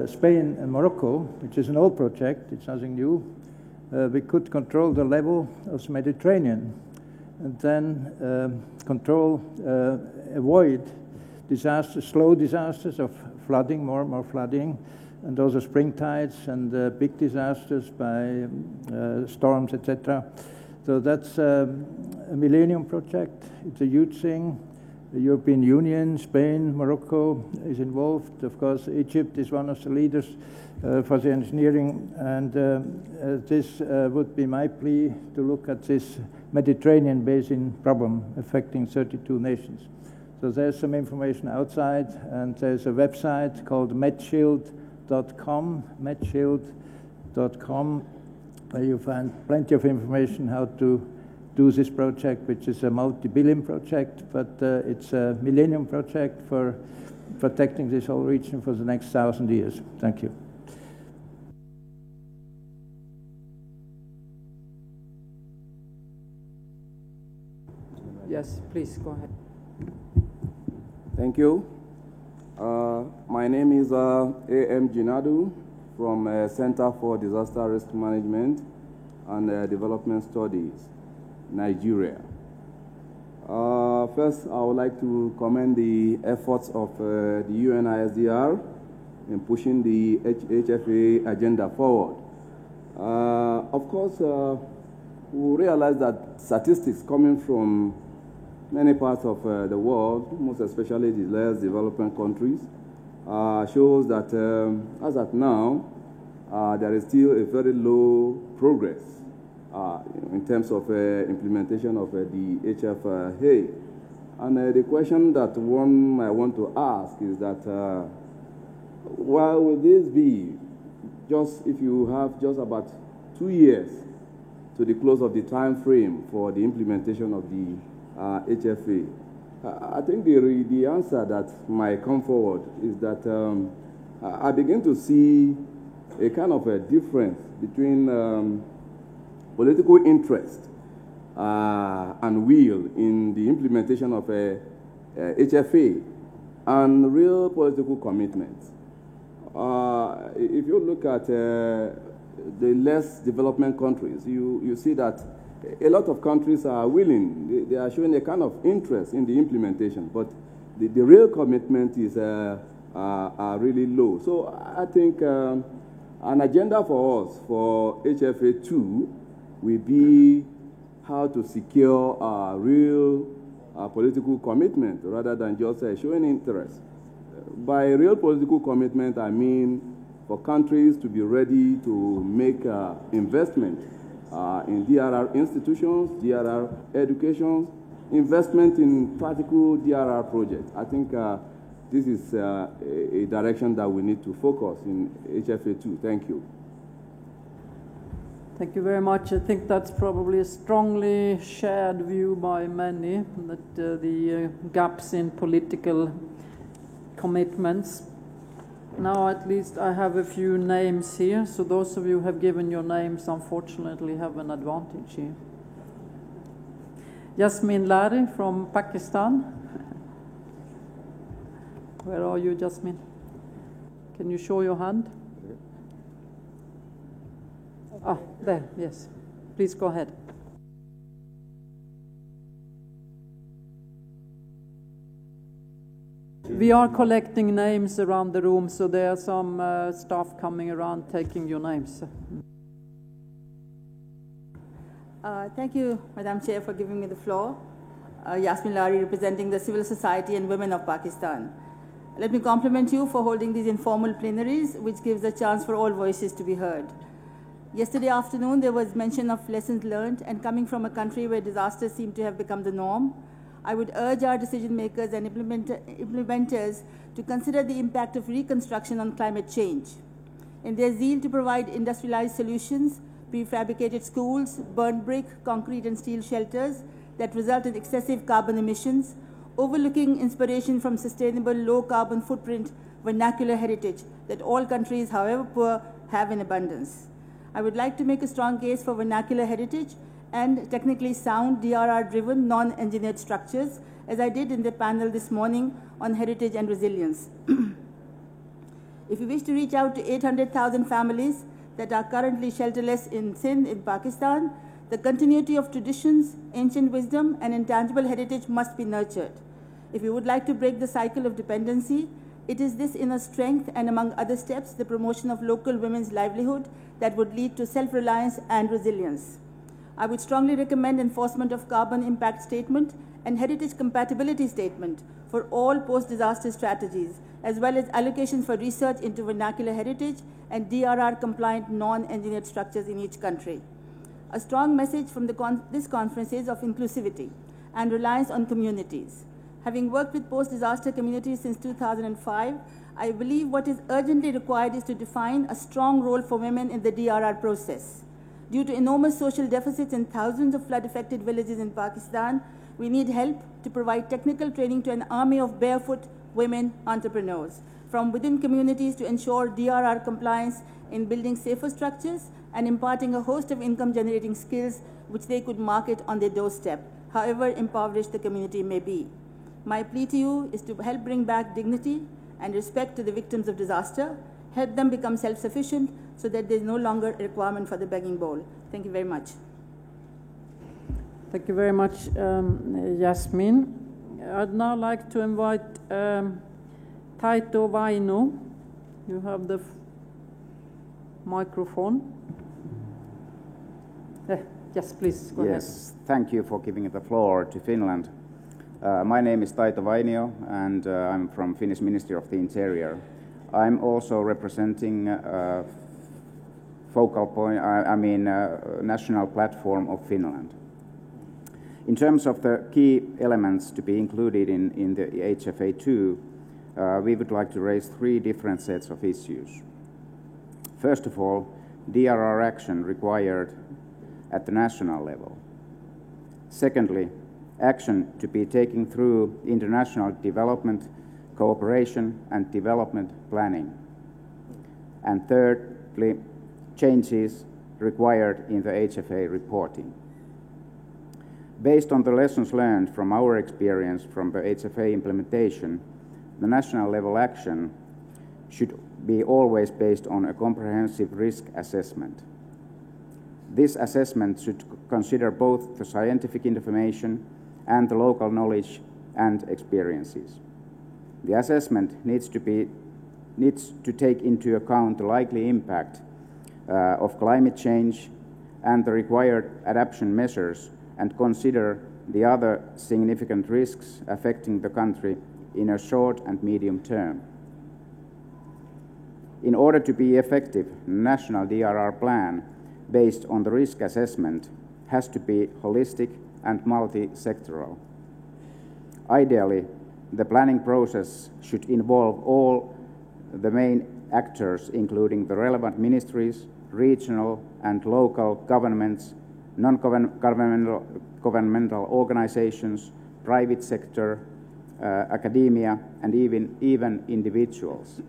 Spain and Morocco, which is an old project, it's nothing new, we could control the level of the Mediterranean, and then avoid disasters, slow disasters of flooding, more and more flooding, and those are spring tides and big disasters by storms, etc. So that's a Millennium Project. It's a huge thing. The European Union, Spain, Morocco is involved. Of course, Egypt is one of the leaders for the engineering. And this would be my plea to look at this Mediterranean basin problem affecting 32 nations. So there's some information outside, and there's a website called medshield.com, medshield.com, where you find plenty of information how to do this project, which is a multi-billion project, but it's a Millennium Project for protecting this whole region for the next 1,000 years. Thank you. Yes, please, go ahead. Thank you. My name is A.M. Jinadu from Center for Disaster Risk Management and Development Studies, Nigeria. First, I would like to commend the efforts of the UNISDR in pushing the HFA agenda forward. Of course, we realize that statistics coming from many parts of the world, most especially the less developing countries, shows that as at now, there is still a very low progress in terms of implementation of the HFA. And the question that one I want to ask is that, why will this be just if you have just about 2 years to the close of the time frame for the implementation of the HFA? I think the answer that might come forward is that I begin to see a kind of a difference between political interest and will in the implementation of a HFA and real political commitment. If you look at the less development countries, you see that a lot of countries are willing, they are showing a kind of interest in the implementation, but the real commitment is are really low. So I think an agenda for us for HFA2 will be how to secure real political commitment rather than just showing interest. By real political commitment, I mean for countries to be ready to make investment in DRR institutions, DRR education, investment in practical DRR projects. I think this is a direction that we need to focus in HFA2. Thank you. Thank you very much. I think that's probably a strongly shared view by many, that the gaps in political commitments. Now at least I have a few names here, so those of you who have given your names unfortunately have an advantage here. Yasmin Lari from Pakistan. Where are you, Yasmin? Can you show your hand? Ah, there, yes. Please go ahead. We are collecting names around the room, so there are some staff coming around taking your names. Thank you, Madam Chair, for giving me the floor. Yasmin Lari, representing the civil society and women of Pakistan. Let me compliment you for holding these informal plenaries, which gives a chance for all voices to be heard. Yesterday afternoon, there was mention of lessons learned, and coming from a country where disasters seem to have become the norm, I would urge our decision makers and implementers to consider the impact of reconstruction on climate change. In their zeal to provide industrialized solutions, prefabricated schools, burnt brick, concrete and steel shelters that result in excessive carbon emissions, overlooking inspiration from sustainable low carbon footprint vernacular heritage that all countries, however poor, have in abundance. I would like to make a strong case for vernacular heritage and technically sound DRR-driven non-engineered structures, as I did in the panel this morning on heritage and resilience. If you wish to reach out to 800,000 families that are currently shelterless in Sindh in Pakistan, the continuity of traditions, ancient wisdom, and intangible heritage must be nurtured. If you would like to break the cycle of dependency, it is this inner strength and, among other steps, the promotion of local women's livelihood that would lead to self-reliance and resilience. I would strongly recommend enforcement of carbon impact statement and heritage compatibility statement for all post-disaster strategies, as well as allocations for research into vernacular heritage and DRR-compliant non-engineered structures in each country. A strong message from this conference is of inclusivity and reliance on communities. Having worked with post-disaster communities since 2005, I believe what is urgently required is to define a strong role for women in the DRR process. Due to enormous social deficits in thousands of flood-affected villages in Pakistan, we need help to provide technical training to an army of barefoot women entrepreneurs from within communities to ensure DRR compliance in building safer structures and imparting a host of income-generating skills which they could market on their doorstep, however impoverished the community may be. My plea to you is to help bring back dignity and respect to the victims of disaster, help them become self-sufficient so that there is no longer a requirement for the begging bowl. Thank you very much. Thank you very much, Yasmin. I'd now like to invite Taito Vaino. You have the microphone. Yes, please, go ahead. Yes, thank you for giving the floor to Finland. My name is Taito Vainio, and I'm from Finnish Ministry of the Interior. I'm also representing focal point, national platform of Finland. In terms of the key elements to be included in the HFA2, we would like to raise three different sets of issues. First of all, DRR action required at the national level. Secondly, action to be taken through international development, cooperation and development planning. And thirdly, changes required in the HFA reporting. Based on the lessons learned from our experience from the HFA implementation, the national level action should be always based on a comprehensive risk assessment. This assessment should consider both the scientific information and the local knowledge and experiences. The assessment needs to take into account the likely impact of climate change and the required adaptation measures, and consider the other significant risks affecting the country in a short and medium term. In order to be effective, the national DRR plan based on the risk assessment has to be holistic and multi-sectoral. Ideally, the planning process should involve all the main actors, including the relevant ministries, regional and local governments, non-governmental organizations, private sector, academia, and even individuals.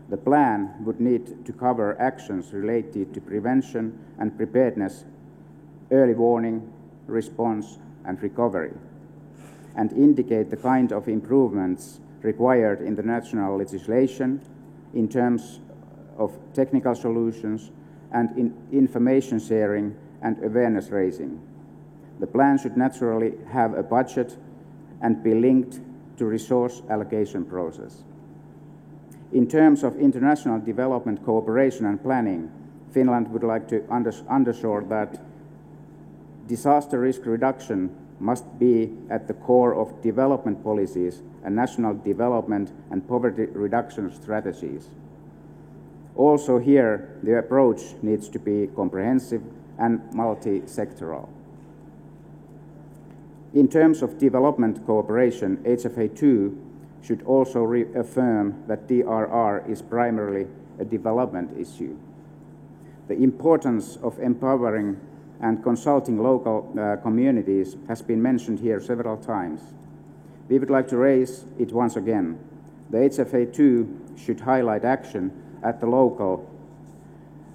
The plan would need to cover actions related to prevention and preparedness, early warning, response, and recovery, and indicate the kind of improvements required in the national legislation in terms of technical solutions and in information sharing and awareness raising. The plan should naturally have a budget and be linked to resource allocation process. In terms of international development cooperation and planning, Finland would like to underscore that disaster risk reduction must be at the core of development policies and national development and poverty reduction strategies. Also here, the approach needs to be comprehensive and multi-sectoral. In terms of development cooperation, HFA2 should also reaffirm that DRR is primarily a development issue. The importance of empowering and consulting local communities has been mentioned here several times. We would like to raise it once again. The HFA2 should highlight action at the local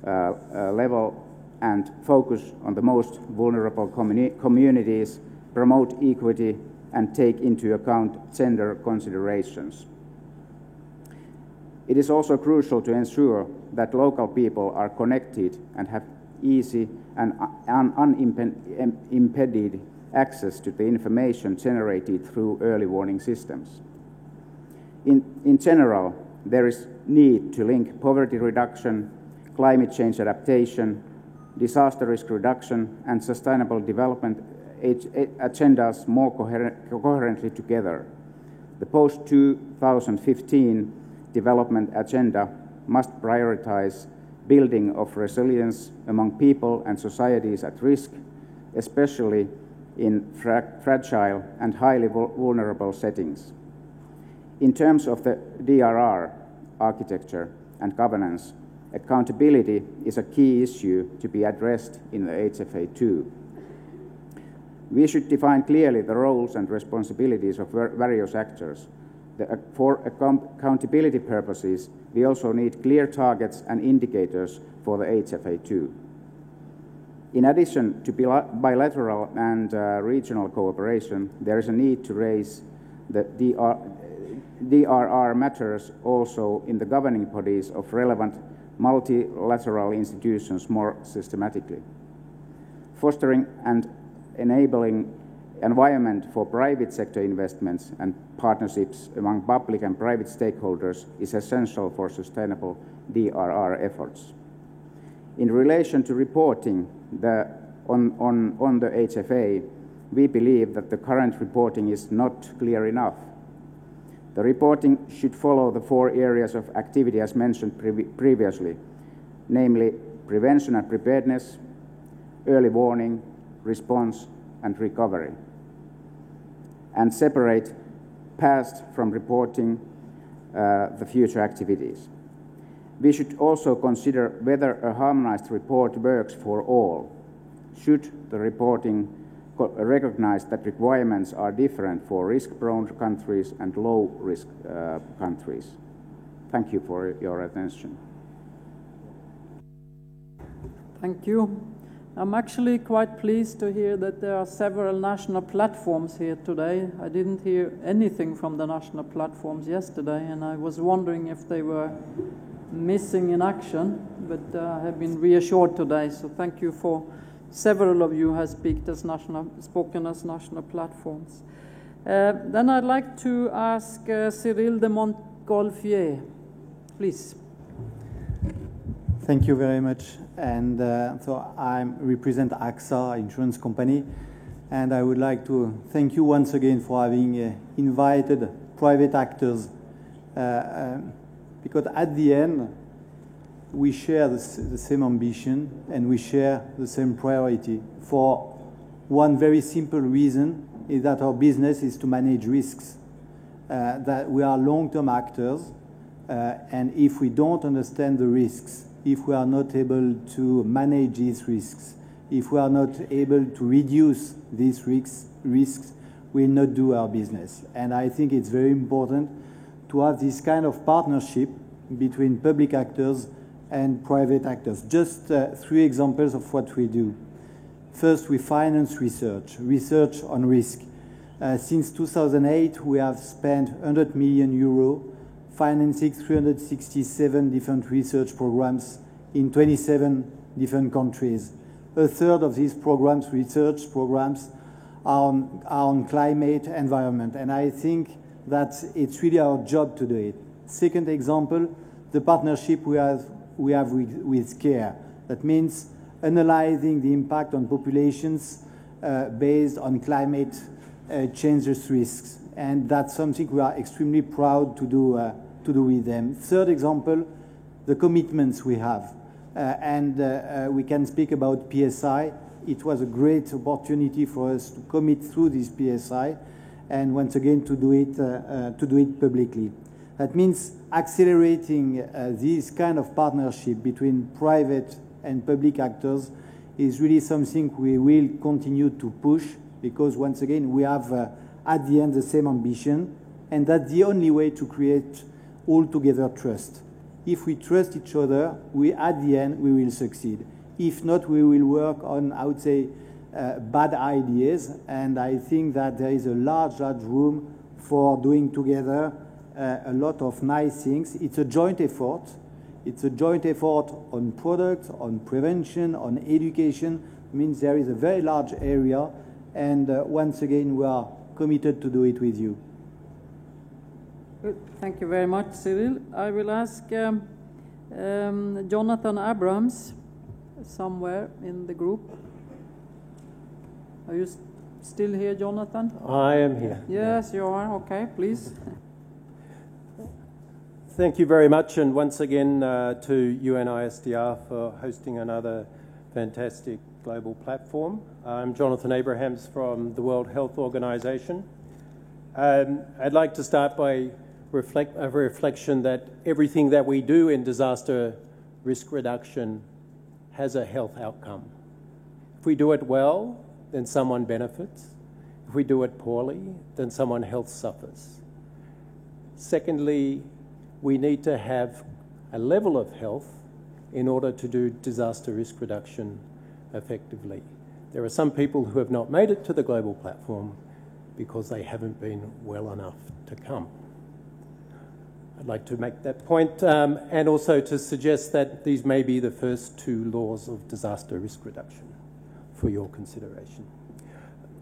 level and focus on the most vulnerable communities, promote equity, and take into account gender considerations. It is also crucial to ensure that local people are connected and have easy and unimpeded access to the information generated through early warning systems. In general, there is need to link poverty reduction, climate change adaptation, disaster risk reduction, and sustainable development agendas more coherently together. The post-2015 development agenda must prioritize building of resilience among people and societies at risk, especially in fragile and highly vulnerable settings. In terms of the DRR architecture and governance, accountability is a key issue to be addressed in the HFA2. We should define clearly the roles and responsibilities of various actors. For accountability purposes, we also need clear targets and indicators for the HFA2. In addition to bilateral and regional cooperation, there is a need to raise the DRR matters also in the governing bodies of relevant multilateral institutions more systematically. Fostering and enabling environment for private sector investments and partnerships among public and private stakeholders is essential for sustainable DRR efforts. In relation to reporting on the HFA, we believe that the current reporting is not clear enough. The reporting should follow the 4 areas of activity as mentioned previously, namely prevention and preparedness, early warning, response, and recovery, and separate past from reporting the future activities. We should also consider whether a harmonized report works for all. Should the reporting recognize that requirements are different for risk-prone countries and low-risk countries? Thank you for your attention. Thank you. I'm actually quite pleased to hear that there are several national platforms here today. I didn't hear anything from the national platforms yesterday, and I was wondering if they were missing in action, but I have been reassured today, so thank you for several of you have spoken as national platforms. Then I'd like to ask Cyril de Montgolfier, please. Thank you very much. And so I represent AXA Insurance Company, and I would like to thank you once again for having invited private actors, because at the end, we share the same ambition and we share the same priority for one very simple reason, is that our business is to manage risks, that we are long-term actors, and if we don't understand the risks, if we are not able to manage these risks, if we are not able to reduce these risks, we'll not do our business. And I think it's very important to have this kind of partnership between public actors and private actors. Just 3 examples of what we do. First, we finance research on risk. Since 2008, we have spent 100 million euro financing 367 different research programs in 27 different countries. A third of these programs, research programs, are on climate environment, and I think that it's really our job to do it. Second example, the partnership we have with CARE. That means analyzing the impact on populations based on climate changes risks, and that's something we are extremely proud to do with them. Third example, the commitments we have, and we can speak about PSI. It was a great opportunity for us to commit through this PSI, and once again to do it publicly. That means accelerating this kind of partnership between private and public actors is really something we will continue to push, because once again we have at the end the same ambition, and that's the only way to create altogether trust. If we trust each other, at the end we will succeed. If not, we will work on, I would say, bad ideas, and I think that there is a large room for doing together a lot of nice things. It's a joint effort. It's a joint effort on products, on prevention, on education. It means there is a very large area, and once again we are committed to do it with you. Good. Thank you very much, Cyril. I will ask Jonathan Abrams somewhere in the group? Are you still here, Jonathan? I am here. Yes, you are. Okay, please. Thank you very much, and once again to UNISDR for hosting another fantastic global platform. I'm Jonathan Abrahams from the World Health Organization. I'd like to start by a reflection that everything that we do in disaster risk reduction has a health outcome. If we do it well, then someone benefits. If we do it poorly, then someone health suffers. Secondly, we need to have a level of health in order to do disaster risk reduction effectively. There are some people who have not made it to the global platform because they haven't been well enough to come. I'd like to make that point, and also to suggest that these may be the first two laws of disaster risk reduction for your consideration.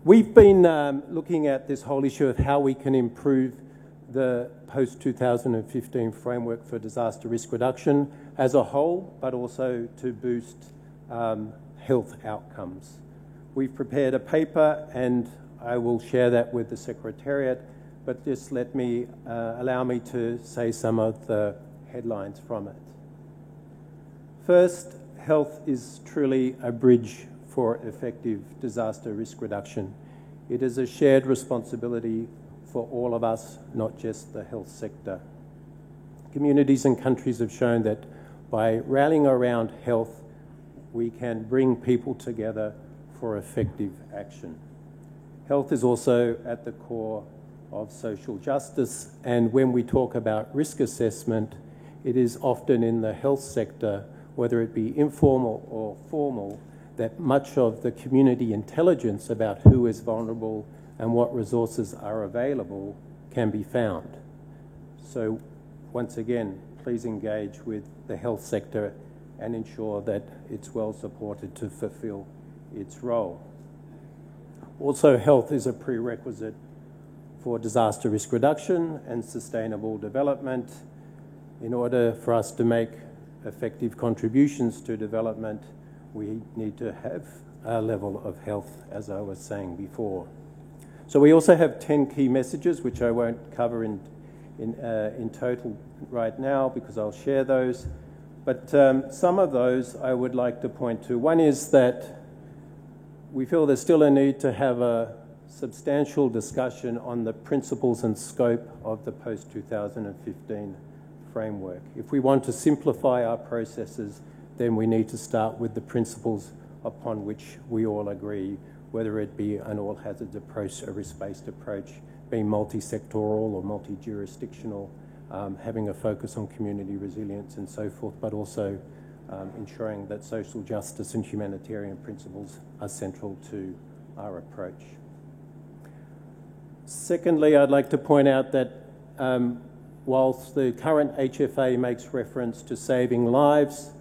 We've been looking at this whole issue of how we can improve the post-2015 framework for disaster risk reduction as a whole, but also to boost health outcomes. We've prepared a paper, and I will share that with the Secretariat, but just allow me to say some of the headlines from it. First, health is truly a bridge for effective disaster risk reduction. It is a shared responsibility for all of us, not just the health sector. Communities and countries have shown that by rallying around health, we can bring people together for effective action. Health is also at the core of social justice, and when we talk about risk assessment, it is often in the health sector, whether it be informal or formal, that much of the community intelligence about who is vulnerable and what resources are available can be found. So once again, please engage with the health sector and ensure that it's well supported to fulfill its role. Also, health is a prerequisite for disaster risk reduction and sustainable development. In order for us to make effective contributions to development, we need to have a level of health, as I was saying before. So we also have 10 key messages, which I won't cover in total right now because I'll share those. But some of those I would like to point to. One is that we feel there's still a need to have a substantial discussion on the principles and scope of the post-2015 framework. If we want to simplify our processes, then we need to start with the principles upon which we all agree, whether it be an all-hazards approach, a risk-based approach, being multi-sectoral or multi-jurisdictional, having a focus on community resilience and so forth, but also ensuring that social justice and humanitarian principles are central to our approach. Secondly, I'd like to point out that whilst the current HFA makes reference to saving lives,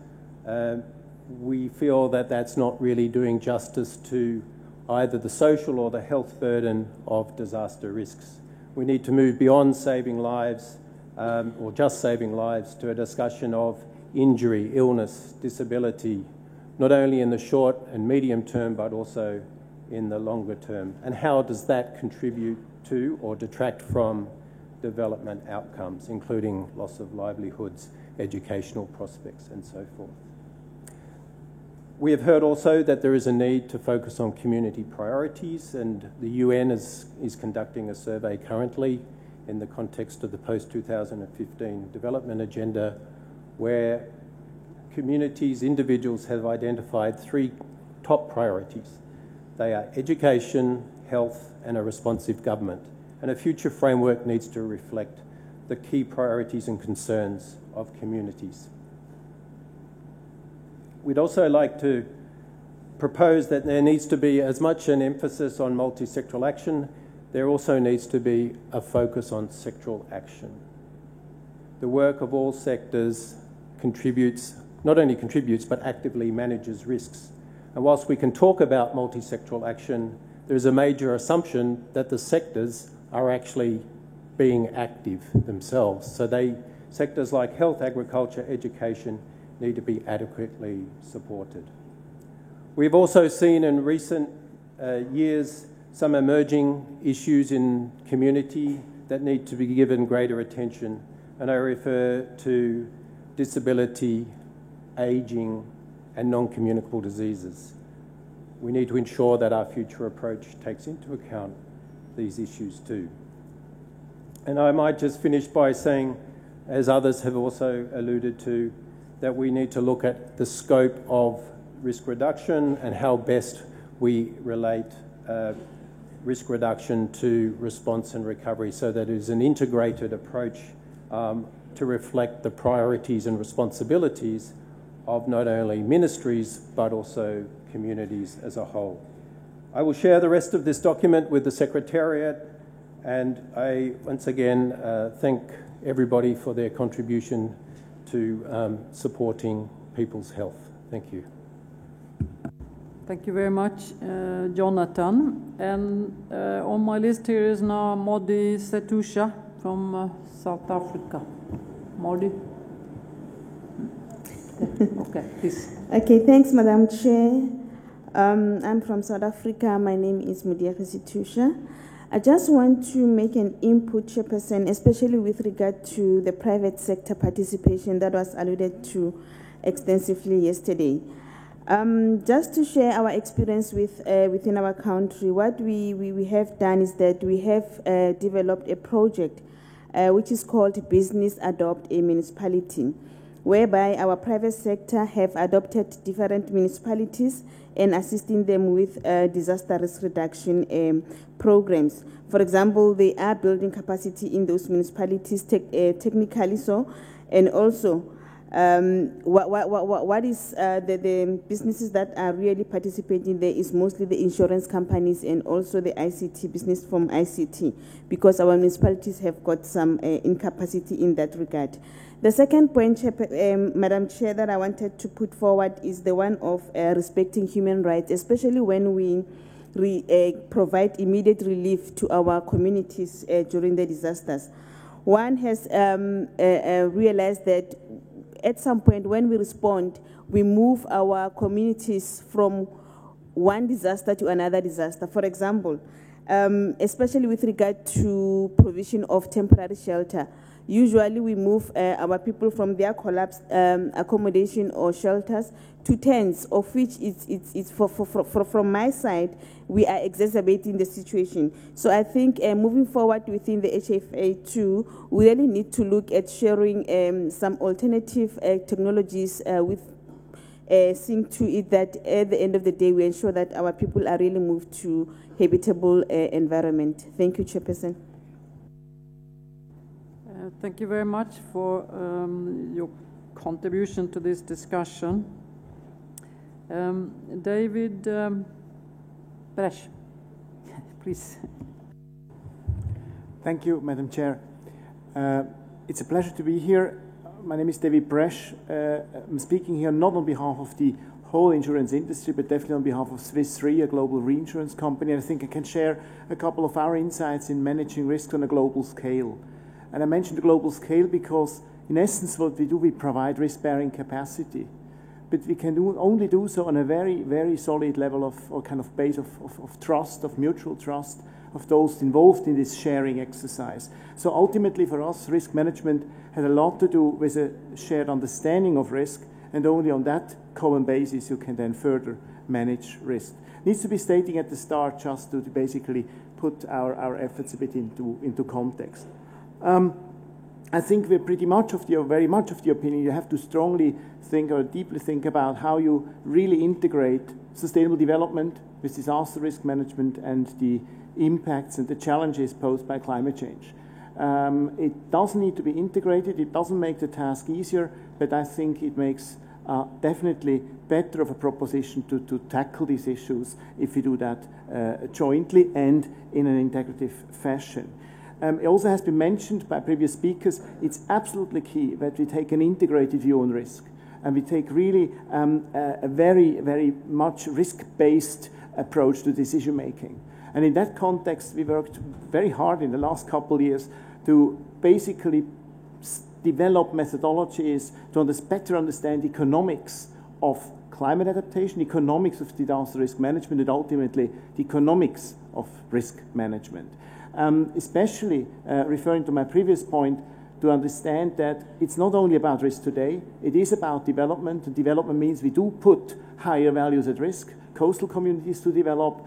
we feel that that's not really doing justice to either the social or the health burden of disaster risks. We need to move beyond saving lives or just saving lives to a discussion of injury, illness, disability, not only in the short and medium term, but also in the longer term. And how does that contribute to or detract from development outcomes, including loss of livelihoods, educational prospects, and so forth. We have heard also that there is a need to focus on community priorities, and the UN is conducting a survey currently in the context of the post-2015 development agenda, where communities, individuals have identified 3 top priorities. They are education, health, and a responsive government. And a future framework needs to reflect the key priorities and concerns of communities. We'd also like to propose that there needs to be as much an emphasis on multi-sectoral action, there also needs to be a focus on sectoral action. The work of all sectors not only contributes, but actively manages risks. And whilst we can talk about multi-sectoral action, there is a major assumption that the sectors are actually being active themselves. So sectors like health, agriculture, education need to be adequately supported. We've also seen in recent years some emerging issues in community that need to be given greater attention, and I refer to disability, ageing, and non-communicable diseases. We need to ensure that our future approach takes into account these issues too. And I might just finish by saying, as others have also alluded to, that we need to look at the scope of risk reduction and how best we relate risk reduction to response and recovery, so that it is an integrated approach to reflect the priorities and responsibilities of not only ministries but also communities as a whole. I will share the rest of this document with the Secretariat, and I once again thank everybody for their contribution to supporting people's health. Thank you. Thank you very much, Jonathan. And on my list here is now Modi Setusha from South Africa. Modi? Okay, please. Okay, thanks, Madam Chair. I'm from South Africa. My name is Mudiaka Setusha. I just want to make an input, Chairperson, especially with regard to the private sector participation that was alluded to extensively yesterday. Just to share our experience within our country, what we have done is that we have developed a project which is called Business Adopt a Municipality, whereby our private sector have adopted different municipalities and assisting them with disaster risk reduction programs. For example, they are building capacity in those municipalities technically so, and also what is the businesses that are really participating there is mostly the insurance companies and also the ICT business from ICT, because our municipalities have got some incapacity in that regard. The second point, Madam Chair, that I wanted to put forward is the one of respecting human rights, especially when we provide immediate relief to our communities during the disasters. One has realized that at some point when we respond, we move our communities from one disaster to another disaster. For example, especially with regard to provision of temporary shelter, usually we move our people from their collapsed accommodation or shelters to tents, of which it's from my side, we are exacerbating the situation. So I think moving forward within the HFA2, we really need to look at sharing some alternative technologies with seeing to it that at the end of the day, we ensure that our people are really moved to habitable environment. Thank you, Chairperson. Thank you very much for your contribution to this discussion. David Presch, please. Thank you, Madam Chair. It's a pleasure to be here. My name is David Presch. I'm speaking here not on behalf of the whole insurance industry, but definitely on behalf of Swiss Re, a global reinsurance company. And I think I can share a couple of our insights in managing risk on a global scale. And I mentioned the global scale because, in essence, what we do, we provide risk-bearing capacity. But we can only do so on a very, very solid level of, or kind of base of trust, of mutual trust, of those involved in this sharing exercise. So ultimately for us, risk management has a lot to do with a shared understanding of risk, and only on that common basis you can then further manage risk. It needs to be stating at the start just to basically put our efforts a bit into context. I think we're very much of the opinion you have to strongly think or deeply think about how you really integrate sustainable development with disaster risk management and the impacts and the challenges posed by climate change. It doesn't need to be integrated, it doesn't make the task easier, but I think it makes definitely better of a proposition to tackle these issues if we do that jointly and in an integrative fashion. It also has been mentioned by previous speakers, it's absolutely key that we take an integrated view on risk. And we take really a very, very much risk-based approach to decision making. And in that context, we worked very hard in the last couple of years to basically develop methodologies to better understand economics of climate adaptation, economics of disaster risk management, and ultimately the economics of risk management. Especially referring to my previous point, to understand that it's not only about risk today, it is about development, and development means we do put higher values at risk, coastal communities to develop,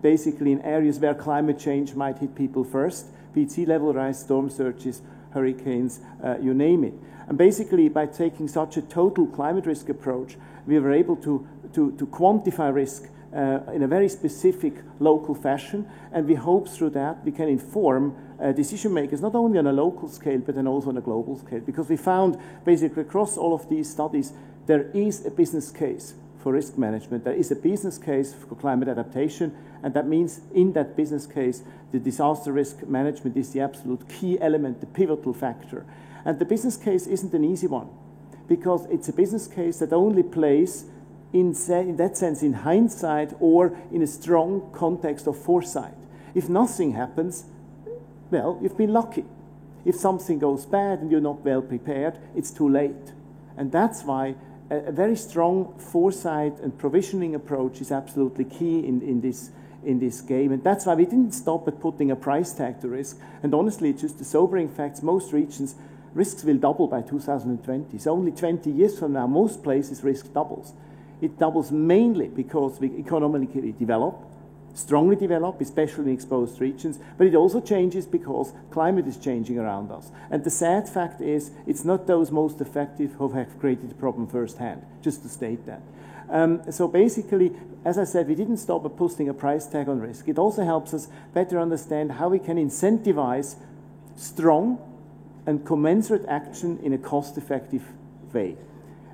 basically in areas where climate change might hit people first, be it sea level rise, storm surges, hurricanes, you name it. And basically, by taking such a total climate risk approach, we were able to quantify risk in a very specific local fashion, and we hope through that we can inform decision makers not only on a local scale but then also on a global scale, because we found basically across all of these studies there is a business case for risk management, there is a business case for climate adaptation, and that means in that business case the disaster risk management is the absolute key element, the pivotal factor. And the business case isn't an easy one, because it's a business case that only plays in that sense in hindsight or in a strong context of foresight. If nothing happens, well, you've been lucky. If something goes bad and you're not well prepared, it's too late. And that's why a very strong foresight and provisioning approach is absolutely key in this game. And that's why we didn't stop at putting a price tag to risk. And honestly, it's just the sobering facts, most regions, risks will double by 2020. So only 20 years from now, most places risk doubles. It doubles mainly because we economically develop, strongly develop, especially in exposed regions, but it also changes because climate is changing around us. And the sad fact is, it's not those most effective who have created the problem firsthand, just to state that. So basically, as I said, we didn't stop at putting a price tag on risk. It also helps us better understand how we can incentivize strong and commensurate action in a cost-effective way.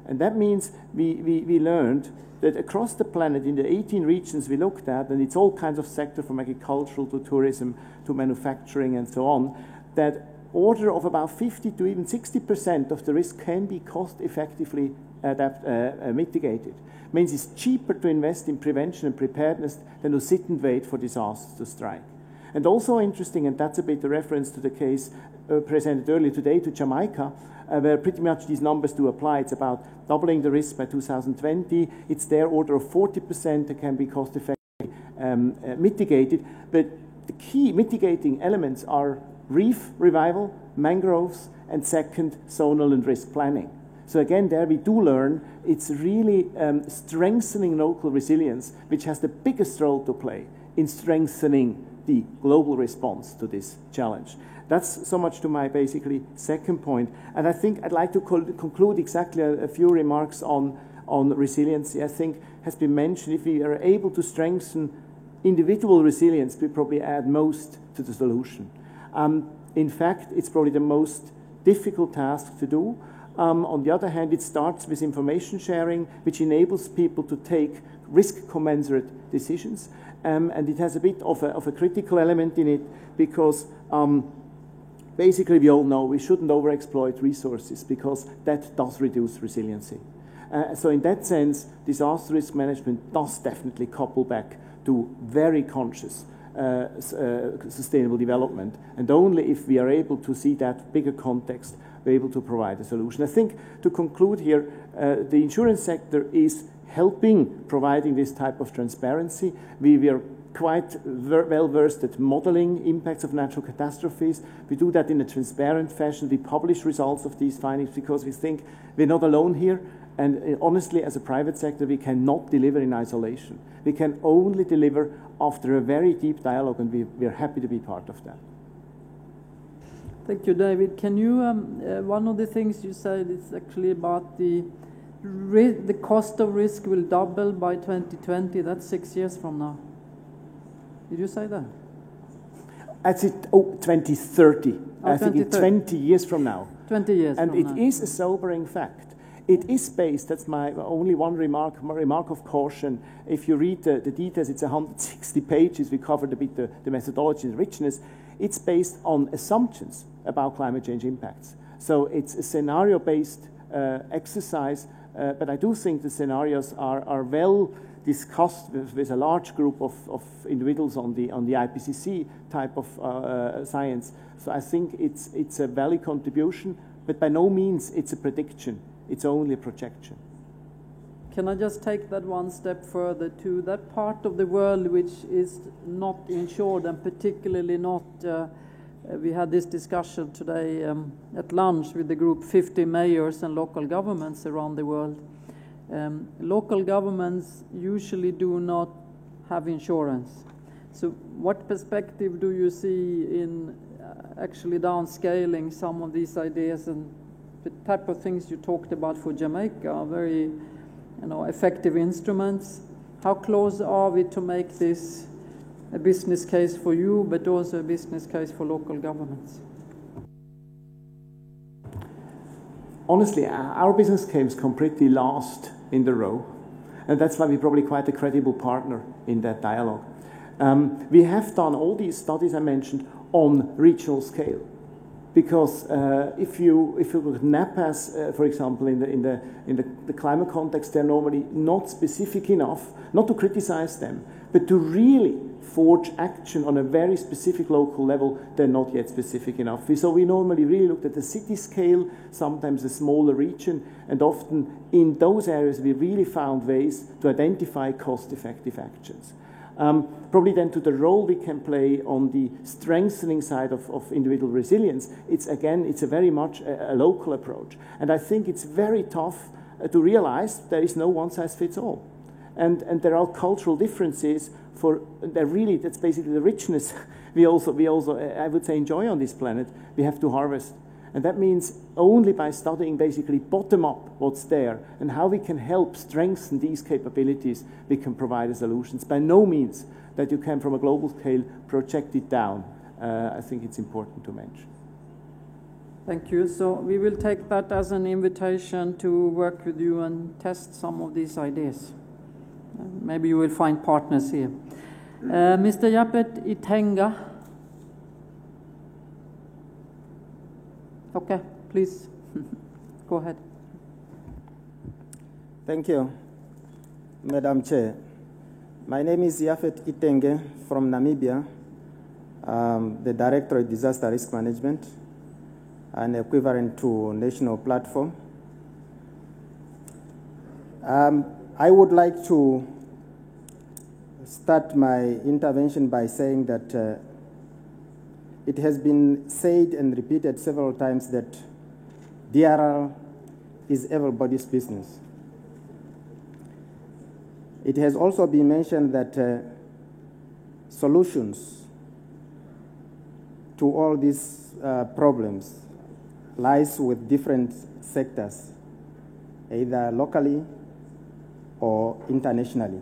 And that means we learned that across the planet, in the 18 regions we looked at, and it's all kinds of sectors from agricultural to tourism to manufacturing and so on, that order of about 50 to even 60% of the risk can be cost-effectively mitigated. It means it's cheaper to invest in prevention and preparedness than to sit and wait for disasters to strike. And also interesting, and that's a bit a reference to the case presented earlier today to Jamaica, where pretty much these numbers do apply. It's about doubling the risk by 2020. It's their order of 40% that can be cost-effectively mitigated. But the key mitigating elements are reef revival, mangroves, and second, zonal and risk planning. So again, there we do learn it's really strengthening local resilience, which has the biggest role to play in strengthening the global response to this challenge. That's so much to my basically second point. And I think I'd like to conclude exactly a few remarks on resiliency. I think has been mentioned, if we are able to strengthen individual resilience, we probably add most to the solution. In fact, it's probably the most difficult task to do. On the other hand, it starts with information sharing, which enables people to take risk-commensurate decisions. And it has a bit of a critical element in it, because basically we all know we shouldn't overexploit resources, because that does reduce resiliency. So in that sense, disaster risk management does definitely couple back to very conscious sustainable development. And only if we are able to see that bigger context, we're able to provide a solution. I think to conclude here, the insurance sector is helping providing this type of transparency. We are quite well versed at modeling impacts of natural catastrophes. We do that in a transparent fashion. We publish results of these findings because we think we're not alone here. And honestly, as a private sector, we cannot deliver in isolation. We can only deliver after a very deep dialogue, and we're happy to be part of that. Thank you, David. Can you, one of the things you said is actually about the cost of risk will double by 2020. That's 6 years from now. Did you say that? That's it. Oh, 2030. I think it's 20 years from now. 20 years and from now. And it is a sobering fact. It is based, that's my only one remark of caution. If you read the details, it's 160 pages. We covered a bit the methodology and richness. It's based on assumptions about climate change impacts. So it's a scenario-based exercise, but I do think the scenarios are well discussed with a large group of individuals on the IPCC type of science. So I think it's a valid contribution, but by no means it's a prediction. It's only a projection. can I just take that one step further to that part of the world which is not insured, and particularly not, we had this discussion today at lunch with the group 50 mayors and local governments around the world. Local governments usually do not have insurance. So what perspective do you see in actually downscaling some of these ideas? And the type of things you talked about for Jamaica are very effective instruments. How close are we to make this a business case for you, but also a business case for local governments? Honestly, our business case come pretty last in the row, and that's why we're probably quite a credible partner in that dialogue. We have done all these studies I mentioned on regional scale. Because if you look at NAPAs, for example, in the climate context, they're normally not specific enough, not to criticize them, but to really forge action on a very specific local level. They're not yet specific enough. So we normally really looked at the city scale, sometimes a smaller region, and often in those areas we really found ways to identify cost-effective actions. Probably then to the role we can play on the strengthening side of individual resilience, it's a very much a local approach. And I think it's very tough to realize there is no one-size-fits-all. And there are cultural differences that's basically the richness we also, I would say, enjoy on this planet, we have to harvest. And that means only by studying basically bottom-up what's there and how we can help strengthen these capabilities, we can provide solutions. By no means that you can, from a global scale, project it down. I think it's important to mention. Thank you. So we will take that as an invitation to work with you and test some of these ideas. Maybe you will find partners here. Mr. Japhet Itenga. Okay, please, go ahead. Thank you, Madam Chair. My name is Japhet Itenga from Namibia, the Director of Disaster Risk Management, and equivalent to National Platform. I would like to start my intervention by saying that it has been said and repeated several times that DRR is everybody's business. It has also been mentioned that solutions to all these problems lies with different sectors, either locally or internationally.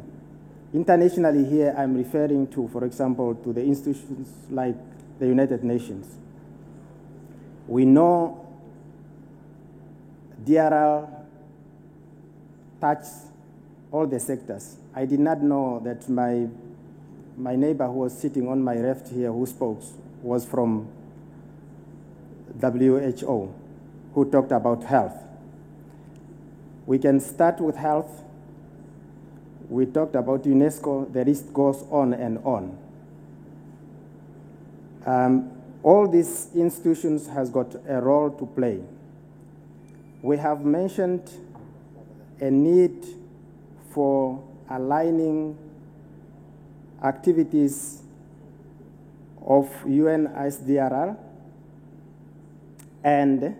Internationally here, I'm referring to, for example, to the institutions like the United Nations. We know DRR touches all the sectors. I did not know that my neighbor who was sitting on my left here who spoke was from WHO, who talked about health. We can start with health. We talked about UNESCO. The list goes on and on. All these institutions has got a role to play. We have mentioned a need for aligning activities of UNISDRR and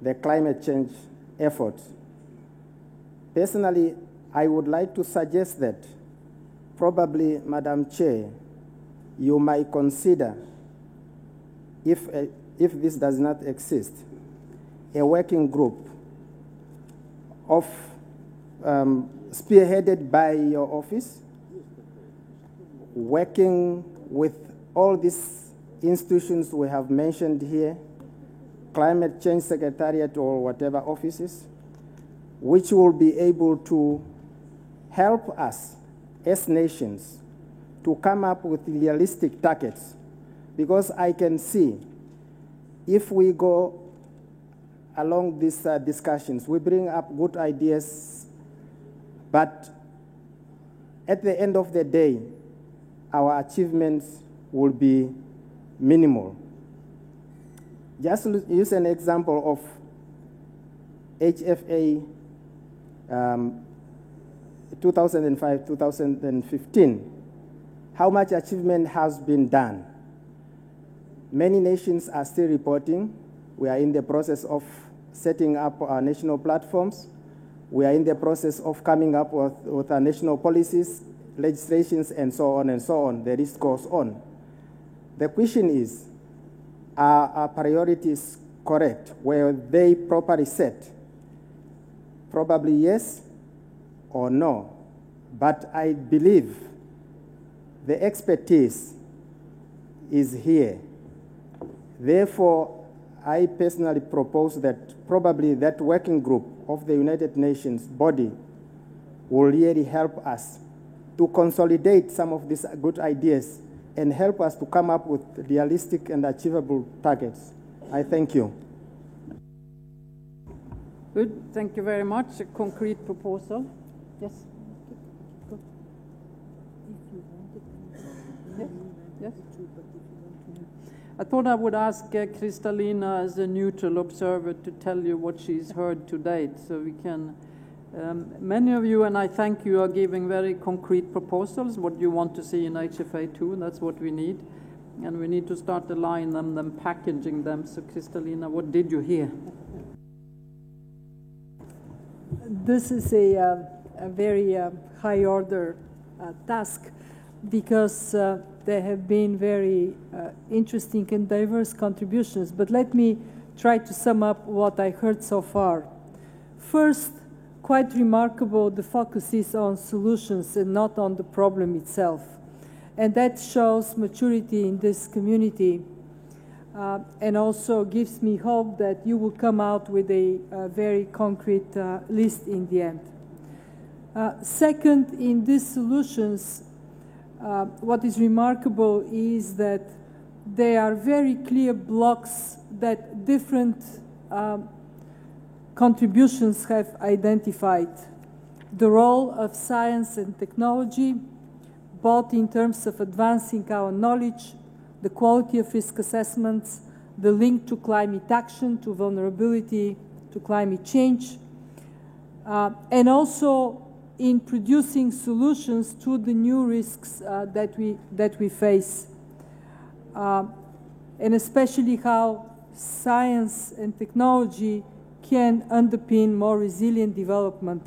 the climate change efforts. Personally, I would like to suggest that probably, Madam Chair, you might consider, if this does not exist, a working group of spearheaded by your office, working with all these institutions we have mentioned here, Climate Change Secretariat or whatever offices, which will be able to help us as nations to come up with realistic targets. Because I can see if we go along these discussions, we bring up good ideas, but at the end of the day, our achievements will be minimal. Just use an example of HFA 2005-2015, how much achievement has been done? Many nations are still reporting. We are in the process of setting up our national platforms. We are in the process of coming up with our national policies, legislations, and so on and so on. The list goes on. The question is, are our priorities correct? Were they properly set? Probably yes or no. But I believe the expertise is here. Therefore, I personally propose that probably that working group of the United Nations body will really help us to consolidate some of these good ideas and help us to come up with realistic and achievable targets. I thank you. Good, thank you very much. A concrete proposal. Yes? Go. Yes? Yes? I thought I would ask Kristalina as a neutral observer to tell you what she's heard to date, so we can, many of you, and I thank you, are giving very concrete proposals, what you want to see in HFA2, and that's what we need. And we need to start aligning them, then packaging them. So Kristalina, what did you hear? This is a very high order task, because there have been very interesting and diverse contributions. But let me try to sum up what I heard so far. First, quite remarkable, the focus is on solutions and not on the problem itself. And that shows maturity in this community, and also gives me hope that you will come out with a very concrete list in the end. Second, in these solutions, what is remarkable is that there are very clear blocks that different contributions have identified. The role of science and technology, both in terms of advancing our knowledge, the quality of risk assessments, the link to climate action, to vulnerability, to climate change, and also in producing solutions to the new risks that we face, and especially how science and technology can underpin more resilient development.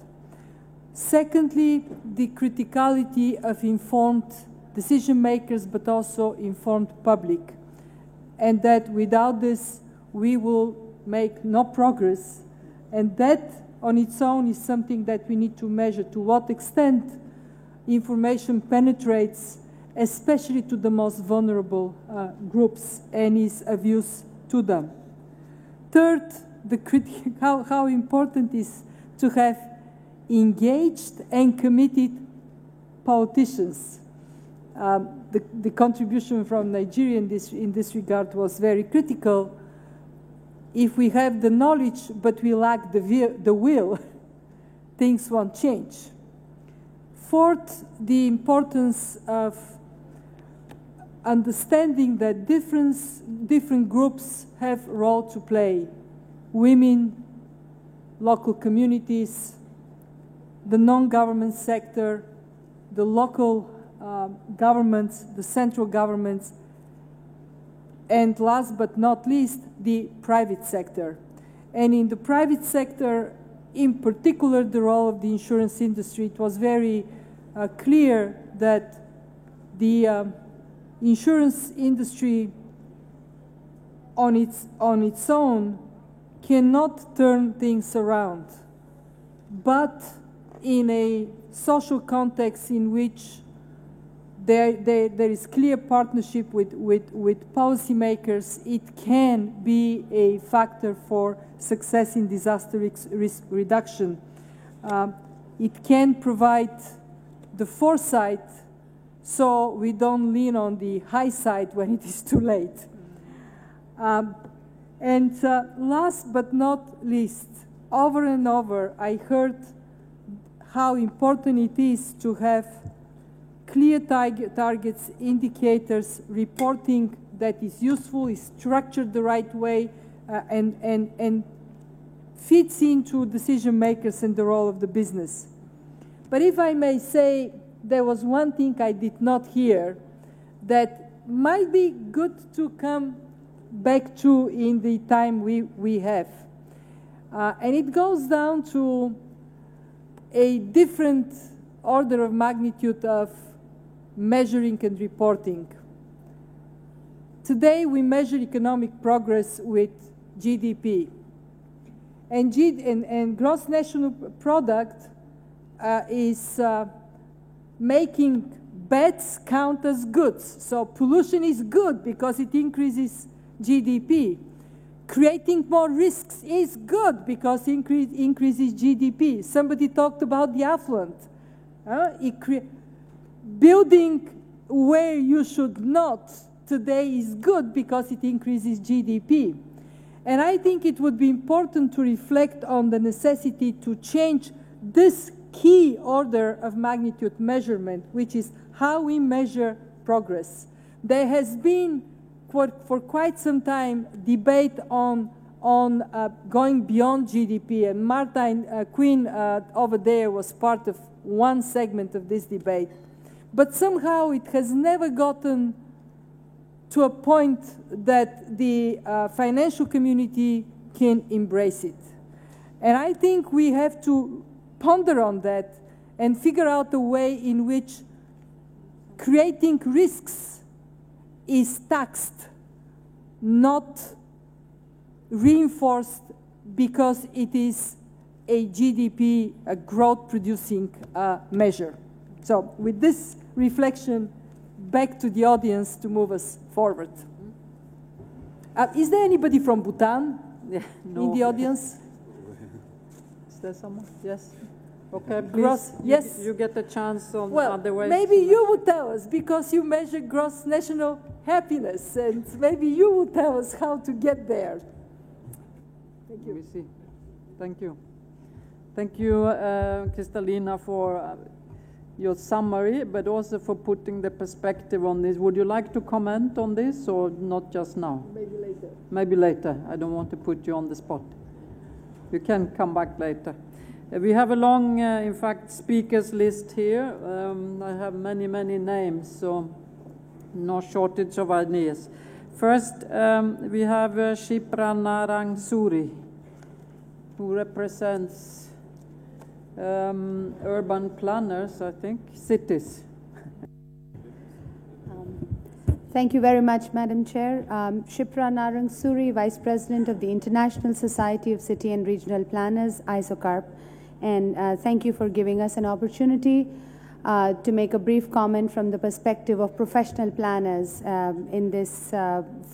Secondly, the criticality of informed decision makers, but also informed public, and that without this we will make no progress, and that on its own is something that we need to measure, to what extent information penetrates, especially to the most vulnerable groups, and is of use to them. Third, how important it is to have engaged and committed politicians. The contribution from Nigeria in this regard was very critical. If we have the knowledge but we lack the will, things won't change. Fourth, the importance of understanding that different groups have a role to play. Women, local communities, the non-government sector, the local governments, the central governments, and last but not least, the private sector. And in the private sector, in particular, the role of the insurance industry, it was very clear that the insurance industry on its own cannot turn things around, but in a social context in which there is clear partnership with policymakers, it can be a factor for success in disaster risk reduction. It can provide the foresight so we don't lean on the high side when it is too late. And last but not least, over and over, I heard how important it is to have clear targets, indicators, reporting that is useful, is structured the right way, and fits into decision makers and the role of the business. But if I may say, there was one thing I did not hear that might be good to come back to in the time we have. And it goes down to a different order of magnitude of measuring and reporting. Today, we measure economic progress with GDP. And gross national product is making bads count as goods. So pollution is good because it increases GDP. Creating more risks is good because it increases GDP. Somebody talked about the affluent. Building where you should not today is good because it increases GDP. And I think it would be important to reflect on the necessity to change this key order of magnitude measurement, which is how we measure progress. There has been, for quite some time, debate on going beyond GDP, and Martijn Quinn over there was part of one segment of this debate. But somehow it has never gotten to a point that the financial community can embrace it. And I think we have to ponder on that and figure out a way in which creating risks is taxed, not reinforced because it is a GDP, a growth-producing measure. So with this reflection, back to the audience to move us forward. Is there anybody from Bhutan in the audience? Is there someone? Yes. Okay, gross, yes. You get a chance on well, other ways. Maybe you would tell us, because you measure gross national happiness, and maybe you would tell us how to get there. Thank you. We see. Thank you. Thank you, Kristalina, for your summary, but also for putting the perspective on this. Would you like to comment on this, or not just now? Maybe later. Maybe later. I don't want to put you on the spot. You can come back later. We have a long, in fact, speakers list here. I have many, many names, so no shortage of ideas. First, we have Shipra Narang Suri, who represents urban planners, I think, cities. Thank you very much, Madam Chair. Shipra Narang Suri, Vice President of the International Society of City and Regional Planners, ISOCARP. And thank you for giving us an opportunity to make a brief comment from the perspective of professional planners in this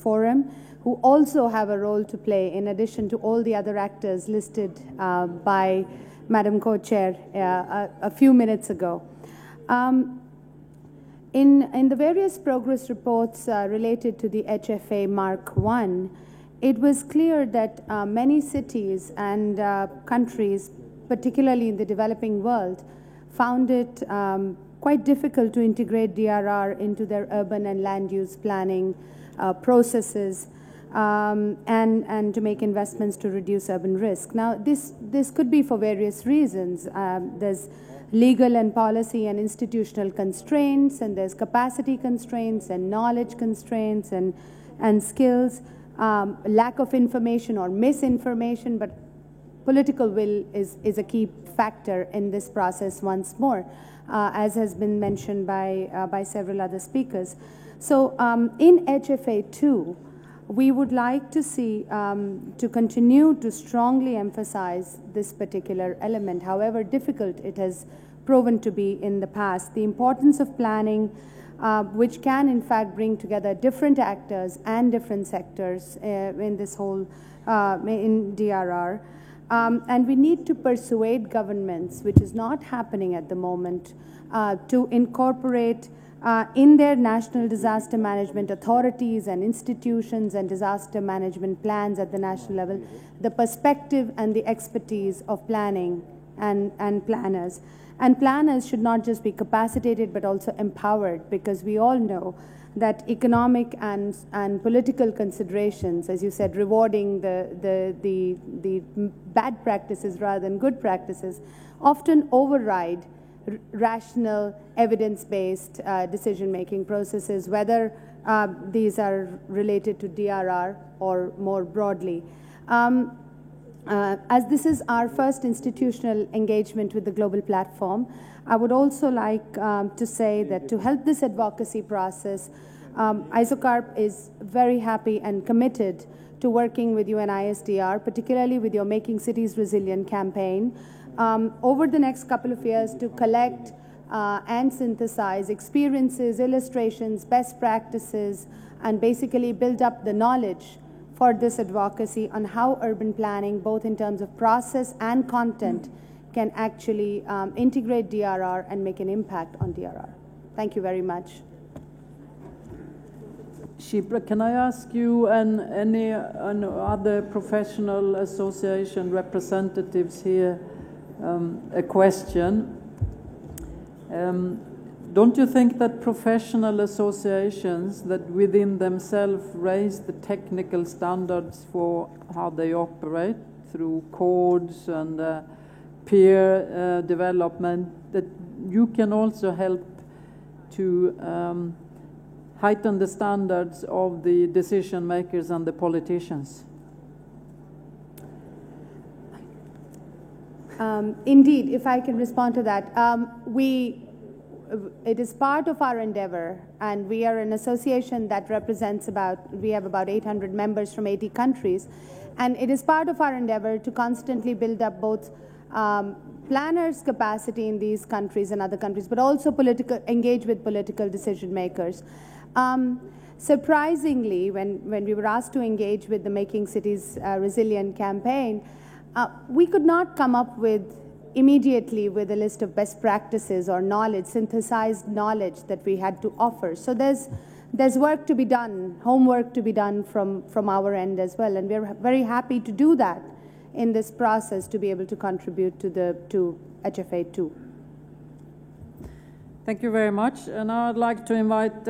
forum, who also have a role to play in addition to all the other actors listed by Madam Co-Chair a few minutes ago. In the various progress reports related to the HFA Mark I, it was clear that many cities and countries, particularly in the developing world, found it quite difficult to integrate DRR into their urban and land use planning processes and to make investments to reduce urban risk. Now, this could be for various reasons. There's legal and policy and institutional constraints, and there's capacity constraints and knowledge constraints and skills, lack of information or misinformation, but political will is a key factor in this process once more, as has been mentioned by several other speakers. So in HFA 2, we would like to see to continue to strongly emphasize this particular element, however difficult it has proven to be in the past. The importance of planning, which can in fact bring together different actors and different sectors in this whole, in DRR. And we need to persuade governments, which is not happening at the moment, to incorporate in their national disaster management authorities and institutions and disaster management plans at the national level, the perspective and the expertise of planning and planners. And planners should not just be capacitated, but also empowered, because we all know that economic and political considerations, as you said, rewarding the bad practices rather than good practices, often override rational, evidence-based decision-making processes, whether these are related to DRR or more broadly. As this is our first institutional engagement with the global platform, I would also like to say that to help this advocacy process, ISOCARP is very happy and committed to working with UNISDR, particularly with your Making Cities Resilient campaign, over the next couple of years to collect and synthesize experiences, illustrations, best practices, and basically build up the knowledge for this advocacy on how urban planning, both in terms of process and content, can actually integrate DRR and make an impact on DRR. Thank you very much. Shipra, can I ask you and any other professional association representatives here a question? Don't you think that professional associations that within themselves raise the technical standards for how they operate through codes and peer development, that you can also help to heighten the standards of the decision makers and the politicians? Indeed, if I can respond to that. It is part of our endeavor, and we are an association that represents we have about 800 members from 80 countries, and it is part of our endeavor to constantly build up both planners' capacity in these countries and other countries, but also engage with political decision makers. Surprisingly, when we were asked to engage with the Making Cities Resilient campaign, we could not come up immediately with a list of best practices or knowledge, synthesized knowledge that we had to offer. So there's work to be done, homework to be done from our end as well, and we're very happy to do that in this process to be able to contribute to HFA2. Thank you very much, and I'd like to invite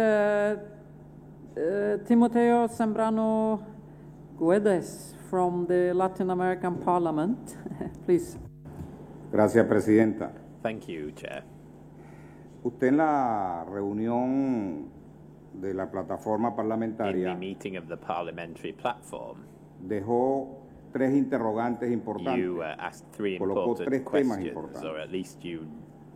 Timoteo Zambrano Guedes from the Latin American Parliament. Please. Gracias, Presidenta. Thank you, Chair. Usted en la reunión de la plataforma parlamentaria in the meeting of the parliamentary platform, dejó tres interrogantes importantes. You asked three Colocó important tres temas questions, importantes. or at least you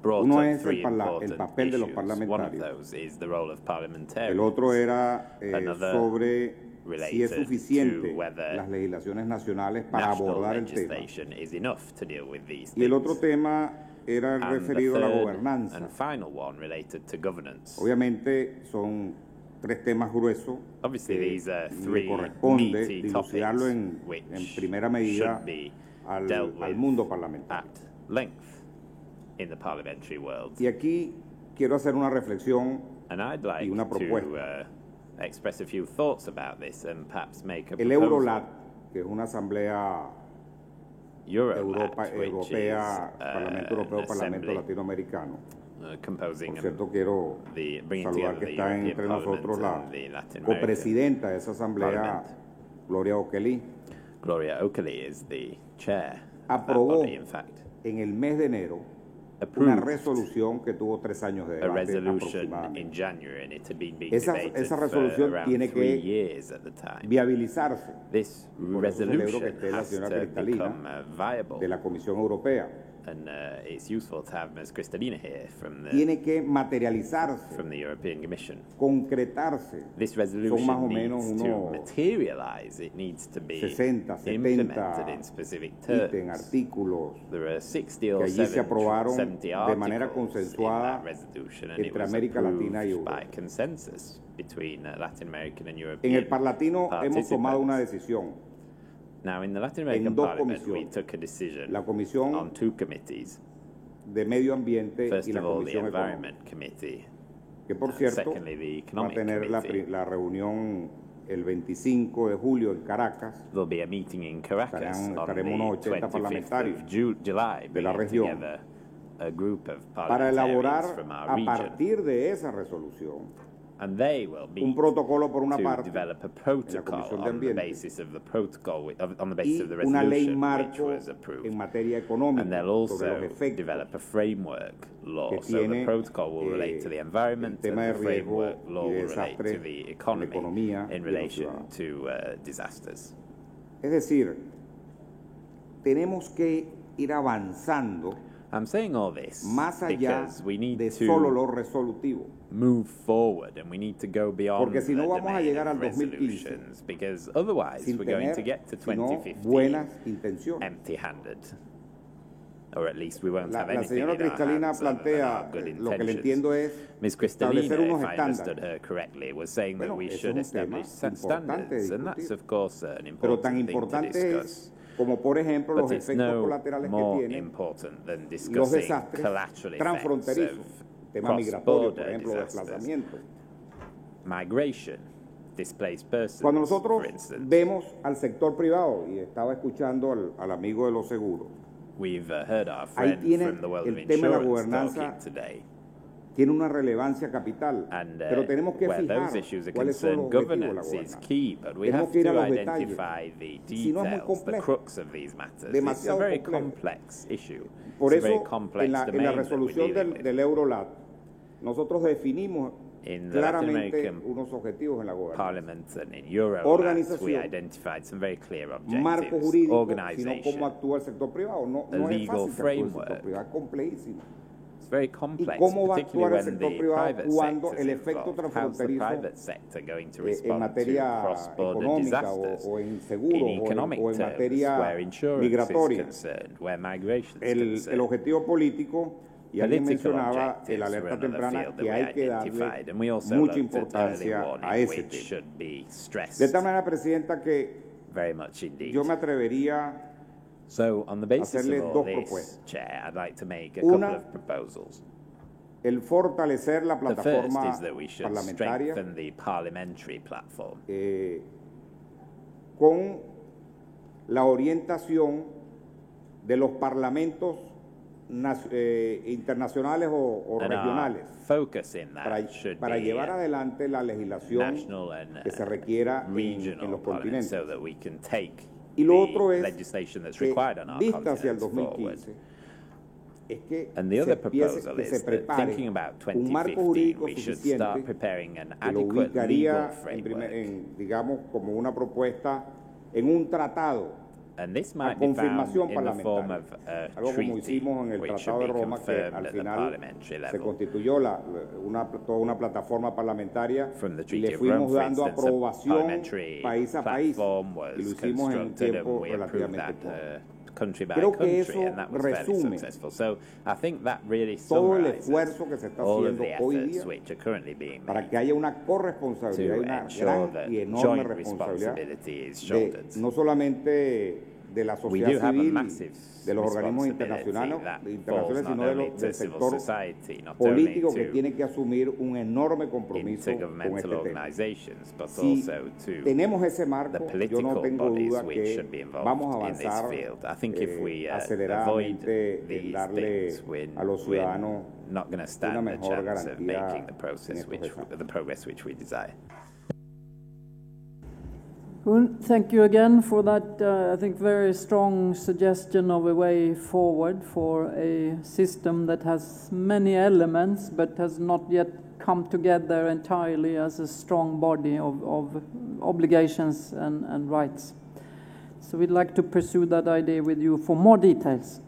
brought Uno up es three el important papel de los issues. One of parlamentarios. those is the role of parliamentarians. El otro era Another sobre si es related suficiente to whether las legislaciones nacionales para national abordar el tema. legislation is enough to deal with these Y el things. otro tema era el And referido the a la third gobernanza. and final one related to governance. Obviamente son tres temas gruesos. Obviously, these are Me three corresponde meaty dilucidarlo topics en primera medida should be al dealt with mundo parlamentario. at length in the parliamentary world. Y aquí quiero hacer una reflexión And I'd like y una to propuesta. express a few thoughts about this and perhaps make a El proposal. Eurolat, que es una asamblea Europea, Parlamento Europeo, Parlamento Latinoamericano. Composing Por cierto, quiero saludar que está entre nosotros la copresidenta de esa asamblea, Gloria Okelly. Gloria Okelly is the chair of that Aprobó body, in fact. En el mes de enero una resolución que tuvo 3 años de A debate resolution aproximadamente. in January, and it had been being Esa debated for resolución around tiene 3 que years at the time. viabilizarse. This Por eso celebro que resolution esté la has señora to Cristalina become viable, de la Comisión Europea. and it's useful to have Ms. Kristalina here from Tiene que materializarse, the European Commission. concretarse. This Son más o resolution menos needs to unos materialize. It needs to be 60, 70 implemented in specific terms. ítems, artículos There are 60 que or allí se aprobaron 70 de manera articles in consensuada that resolution, and it entre was América Latina y approved Europa. by consensus between Latin American and En European el Parlatino hemos tomado una participants. decisión. Now, in the Latin American dos Parliament, we comisiones. took a decision La Comisión on 2 committees. de Medio Ambiente First y la of all, the Comisión Económica, Environment Committee, que por and cierto secondly, the va a Economic tener Committee. la reunión el 25 de julio en Caracas. There'll be a meeting in Caracas on Estaremos unos the 80 25th parlamentarios of July, de la bringing región together a group of para parliamentarians elaborar from our a region partir de esa resolución And they will be un protocolo por una to parte develop a en la protocol Comisión de on the Ambiente basis of the protocol, on the basis y of the una ley resolution which marco was approved. en materia económica And they'll sobre also los efectos develop a framework law. que So the tiene, protocol will relate to the environment, el tema and de the riesgo framework law y de will relate desastre to the en la economy economía in y en los relation ciudadanos. to disasters. Es decir, tenemos que ir avanzando I'm saying all this más allá because we need de to solo lo resolutivo. move forward, and we need to go beyond Porque si no the vamos a domain llegar of al 2015 resolutions, because otherwise sin we're going tener to get to sino 2015 buenas intenciones. empty-handed, or at least we won't have La anything señora in our Cristalina hands other than plantea, our good lo que le intentions. entiendo es Ms. establecer Cristalina, unos if I understood estándares. her correctly, was saying that Bueno, we eso should es un tema establish importante de standards, and that's discutir. of course an Pero tan important thing to importante discuss. es como por ejemplo los But it's efectos no colaterales que more tienen important than los discussing desastres collateral effects transfronterizos, of tema migratorio, por cross-border ejemplo, disasters. desplazamiento. Migration, displaced persons, Cuando nosotros for instance. vemos al sector privado, y estaba escuchando al amigo de los seguros, We've heard our ahí friend tiene from the world of el tema de la insurance gobernanza, talking today. tiene una relevancia capital, pero tenemos que Where fijar those issues are cuáles son los concerned, objetivos de la governance is gobernanza. key, but we Tenemos have que ir a to los identify detalles. the Si no es muy details, the complejo, crux of these matters. It's a demasiado very complejo. complex issue. Por It's a very eso, complex en la domain that we're resolución dealing with. del Eurolat, nosotros definimos In the Latin claramente American unos objetivos en la gobernanza. Parliament and in Eurolat, we Organización, identified some very clear marco objectives. jurídico, sino Organization, cómo actúa el sector privado. No, a no es legal fácil que actúe el framework. sector privado, es complejísimo. it's very Y complex, cómo va a actuar particularly el when sector the privado private cuando sector el is efecto involved. How's the transfronterizo private sector going to en respond to materia cross-border económica disasters? o en seguros in economic o en terms, materia where insurance migratoria. is concerned, where migration is El concerned. objetivo político, y alguien Political mencionaba objectives el were alerta another temprana, field that que we hay que identified, darle and we also mucha looked at early importancia warning, a ese which tema. should be stressed De tal manera, Presidenta, que very much indeed. yo me atrevería So, on the basis hacerle of all dos this, propuestas. Chair, I'd like to make a Una, couple of proposals. el fortalecer la The first plataforma is that we should parlamentaria strengthen the parliamentary platform con la orientación de los parlamentos internacionales o And our regionales focus in that should para be llevar adelante la legislación national and que se requiera en regional los parliaments, continentes. so that we can take Y lo the otro es legislation that's que required on our vista hacia el continents forward. 2015 es que And the se other empiece, proposal que se is that prepare thinking about un marco 2015, jurídico we should suficiente start preparing an que lo adequate legal ubicaría framework. digamos como una propuesta en un tratado And this a might be found confirmación in the form parlamentaria, of a algo como treaty, hicimos en el which Tratado should de be Roma, que confirmed al at the final parliamentary se level. constituyó toda una plataforma parlamentaria From the y Treaty le of Rome, fuimos for dando instance, a aprobación parliamentary país a país platform y lo was hicimos en constructed tiempo and we approved relativamente that corto. country by Creo que country, eso and that was fairly resume successful. So I think that really todo el summarizes esfuerzo que se está all of haciendo the hoy efforts día which are currently being para made que haya una corresponsabilidad y to una ensure gran that y enorme joint responsabilidad responsibility is de, shouldered. no solamente de la We sociedad do have a civil, massive de los organismos responsibility that internacionales, falls sino not only del to civil sector society, not político only que to tiene que asumir un enorme compromiso con intergovernmental este tema. organizations, but Si also to tenemos ese the marco, yo political no tengo bodies duda which que should be vamos a involved in this avanzar field. I think if we avoid aceleradamente en these darle things, a los we're ciudadanos not going to una stand the mejor chance of garantía making the en process estos exámenes. the progress which we desire. Well, thank you again for that, I think, very strong suggestion of a way forward for a system that has many elements but has not yet come together entirely as a strong body of obligations and rights. So we'd like to pursue that idea with you for more details.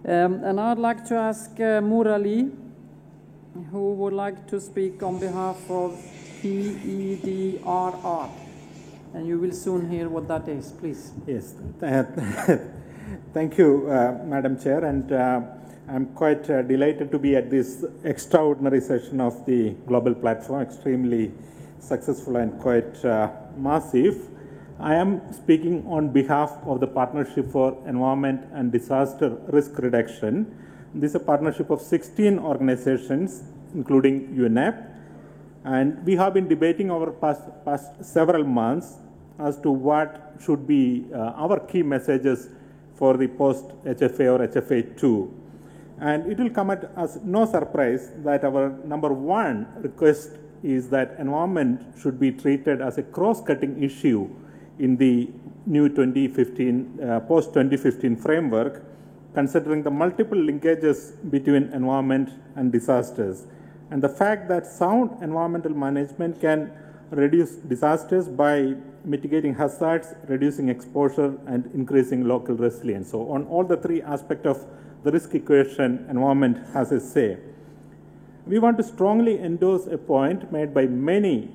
And I'd like to ask Murali, who would like to speak on behalf of PEDRR. And you will soon hear what that is, please. Yes, thank you, Madam Chair, and I'm quite delighted to be at this extraordinary session of the Global Platform, extremely successful and quite massive. I am speaking on behalf of the Partnership for Environment and Disaster Risk Reduction. This is a partnership of 16 organizations, including UNEP, and we have been debating over past several months as to what should be our key messages for the post-HFA or HFA2. And it will come as no surprise that our number one request is that environment should be treated as a cross-cutting issue in the new post-2015 framework, considering the multiple linkages between environment and disasters, and the fact that sound environmental management can reduce disasters by mitigating hazards, reducing exposure, and increasing local resilience. So on all the three aspects of the risk equation, environment has a say. We want to strongly endorse a point made by many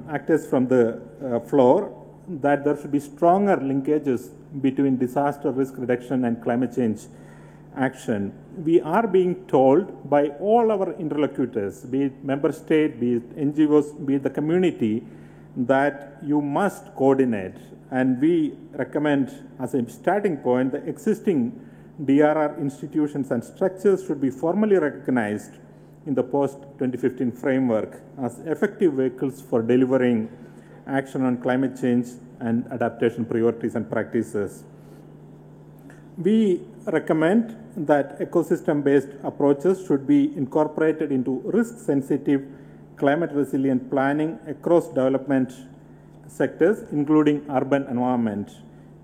actors from the floor, that there should be stronger linkages between disaster risk reduction and climate change action. We are being told by all our interlocutors, be it member state, be it NGOs, be it the community, that you must coordinate. And we recommend, as a starting point, the existing DRR institutions and structures should be formally recognized in the post-2015 framework as effective vehicles for delivering action on climate change and adaptation priorities and practices. We recommend that ecosystem-based approaches should be incorporated into risk-sensitive, climate-resilient planning across development sectors, including urban environment.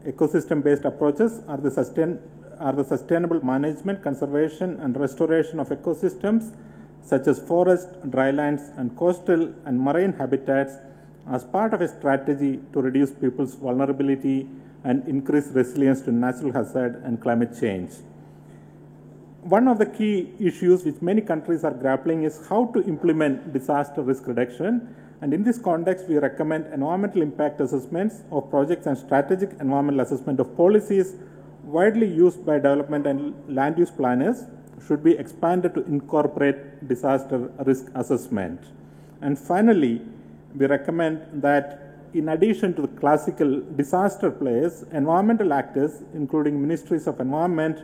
Ecosystem-based approaches are the sustainable management, conservation, and restoration of ecosystems such as forest, drylands, and coastal and marine habitats as part of a strategy to reduce people's vulnerability and increase resilience to natural hazard and climate change. One of the key issues which many countries are grappling is how to implement disaster risk reduction. And in this context, we recommend environmental impact assessments of projects and strategic environmental assessment of policies widely used by development and land use planners should be expanded to incorporate disaster risk assessment. And finally, we recommend that in addition to the classical disaster players, environmental actors, including ministries of environment,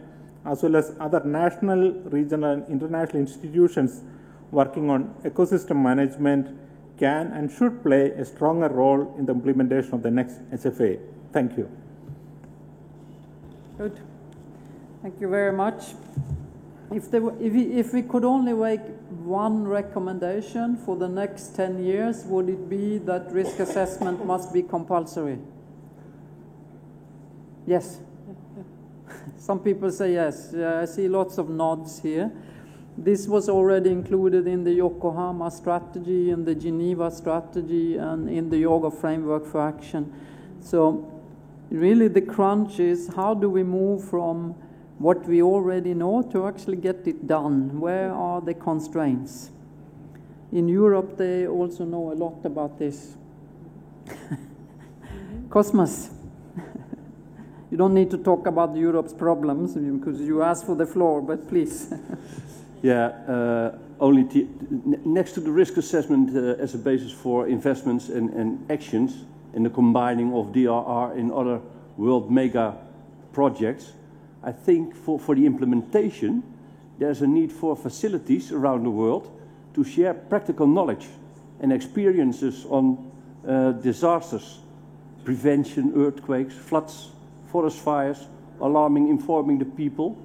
as well as other national, regional, and international institutions working on ecosystem management, can and should play a stronger role in the implementation of the next HFA. Thank you. Good. Thank you very much. If we could only make one recommendation for the next 10 years, would it be that risk assessment must be compulsory? Yes. Some people say yes. I see lots of nods here. This was already included in the Yokohama strategy, in the Geneva strategy, and in the Yoga framework for action. So really the crunch is, how do we move from what we already know to actually get it done? Where are the constraints? In Europe, they also know a lot about this. Cosmas. You don't need to talk about Europe's problems because you asked for the floor, but please. Yeah, next to the risk assessment as a basis for investments and actions and the combining of DRR in other world mega projects, I think for the implementation, there's a need for facilities around the world to share practical knowledge and experiences on disasters, prevention, earthquakes, floods, forest fires, informing the people,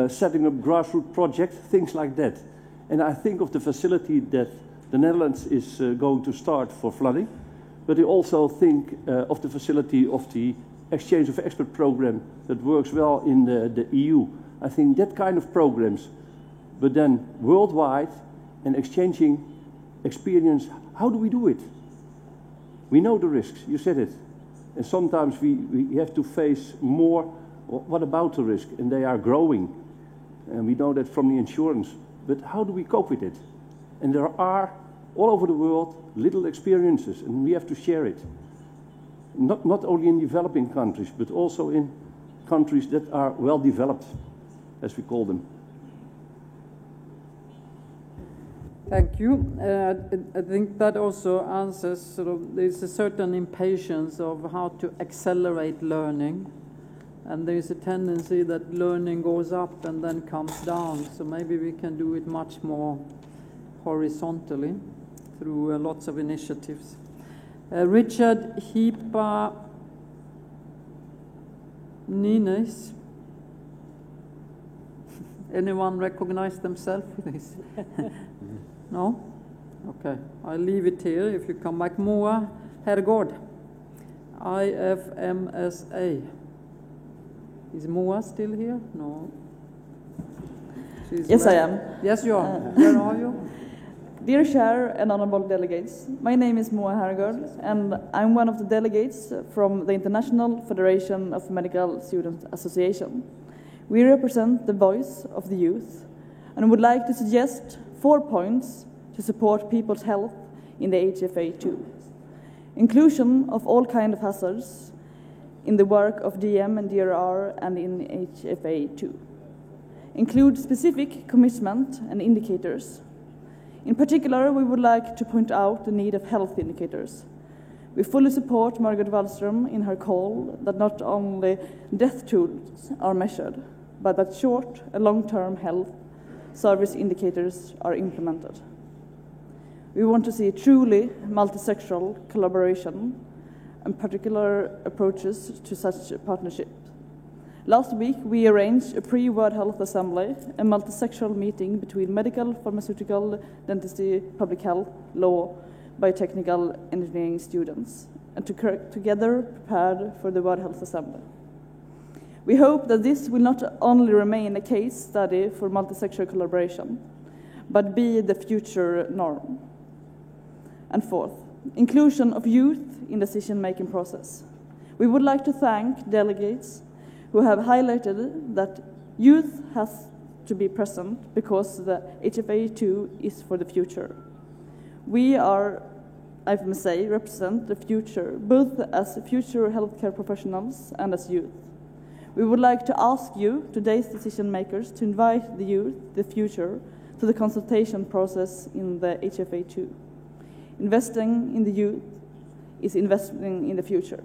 setting up grassroots projects, things like that. And I think of the facility that the Netherlands is going to start for flooding, but I also think of the facility of the exchange of expert program that works well in the EU. I think that kind of programs, but then worldwide and exchanging experience, how do we do it? We know the risks, you said it. And sometimes we have to face more, what about the risk? And they are growing. And we know that from the insurance. But how do we cope with it? And there are, all over the world, little experiences, and we have to share it. Not only in developing countries, but also in countries that are well developed, as we call them. Thank you. I think that also answers there's a certain impatience of how to accelerate learning. And there's a tendency that learning goes up and then comes down. So maybe we can do it much more horizontally through lots of initiatives. Richard Hipa Nines. Anyone recognize themselves with this? No? Okay, I'll leave it here if you come back. Moa Hergård, IFMSA. Is Moa still here? No. Yes, I am. Yes, you are. Where are you? Dear Chair and honorable delegates, my name is Moa Hergård, and I'm one of the delegates from the International Federation of Medical Students Association. We represent the voice of the youth and would like to suggest 4 points to support people's health in the HFA2. Inclusion of all kinds of hazards in the work of DM and DRR and in HFA2. Include specific commitment and indicators. In particular, we would like to point out the need of health indicators. We fully support Margot Wallström in her call that not only death tolls are measured, but that short and long-term health service indicators are implemented. We want to see truly multisectoral collaboration and particular approaches to such a partnership. Last week, we arranged a pre-World Health Assembly, a multisectoral meeting between medical, pharmaceutical, dentistry, public health, law, biotechnical engineering students, and together prepared for the World Health Assembly. We hope that this will not only remain a case study for multisectoral collaboration, but be the future norm. And fourth, inclusion of youth in the decision-making process. We would like to thank delegates who have highlighted that youth has to be present because the HFA2 is for the future. We are, I must say, represent the future, both as future healthcare professionals and as youth. We would like to ask you, today's decision makers, to invite the youth, the future, to the consultation process in the HFA2. Investing in the youth is investing in the future.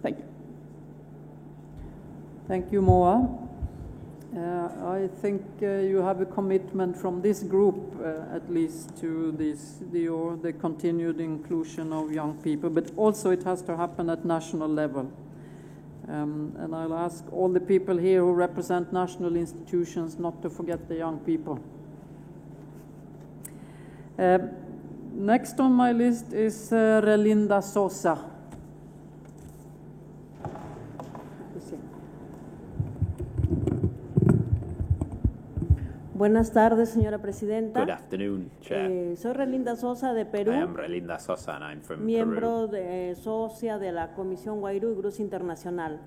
Thank you. Thank you, Moa. I think you have a commitment from this group, at least, to the continued inclusion of young people, but also it has to happen at national level. And I'll ask all the people here who represent national institutions not to forget the young people. Next on my list is Relinda Sosa. Buenas tardes, señora presidenta. Good afternoon, Chair. Soy Relinda Sosa de Perú. I am Relinda Sosa and I'm from miembro Peru. Socia de la Comisión Guairú y Cruz Internacional.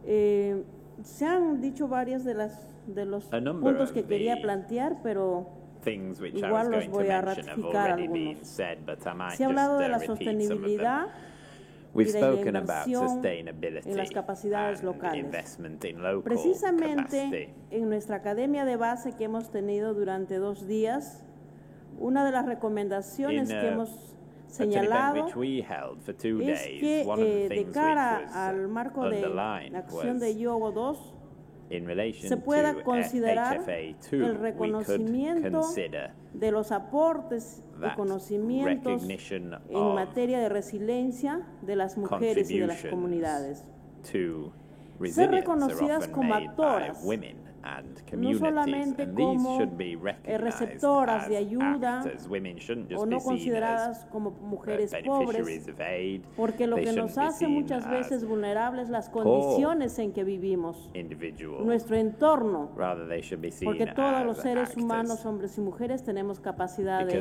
Se han dicho varios de los puntos que quería plantear, pero igual los voy a ratificar algunos. Se ha hablado de la sostenibilidad. We've spoken about sustainability en las capacidades locales. Investment in local Precisamente capacity. En nuestra academia de base que hemos tenido durante 2 días, una de las recomendaciones que hemos señalado es que de cara al marco de la acción de IOGO 2 se pueda considerar el reconocimiento de los aportes y conocimientos en materia de resiliencia de las mujeres y de las comunidades. Ser reconocidas como actoras, no solamente como receptoras de ayuda o no consideradas como mujeres pobres, porque lo que nos hace muchas veces vulnerables las condiciones en que vivimos, nuestro entorno, porque todos los seres humanos, hombres y mujeres, tenemos capacidad de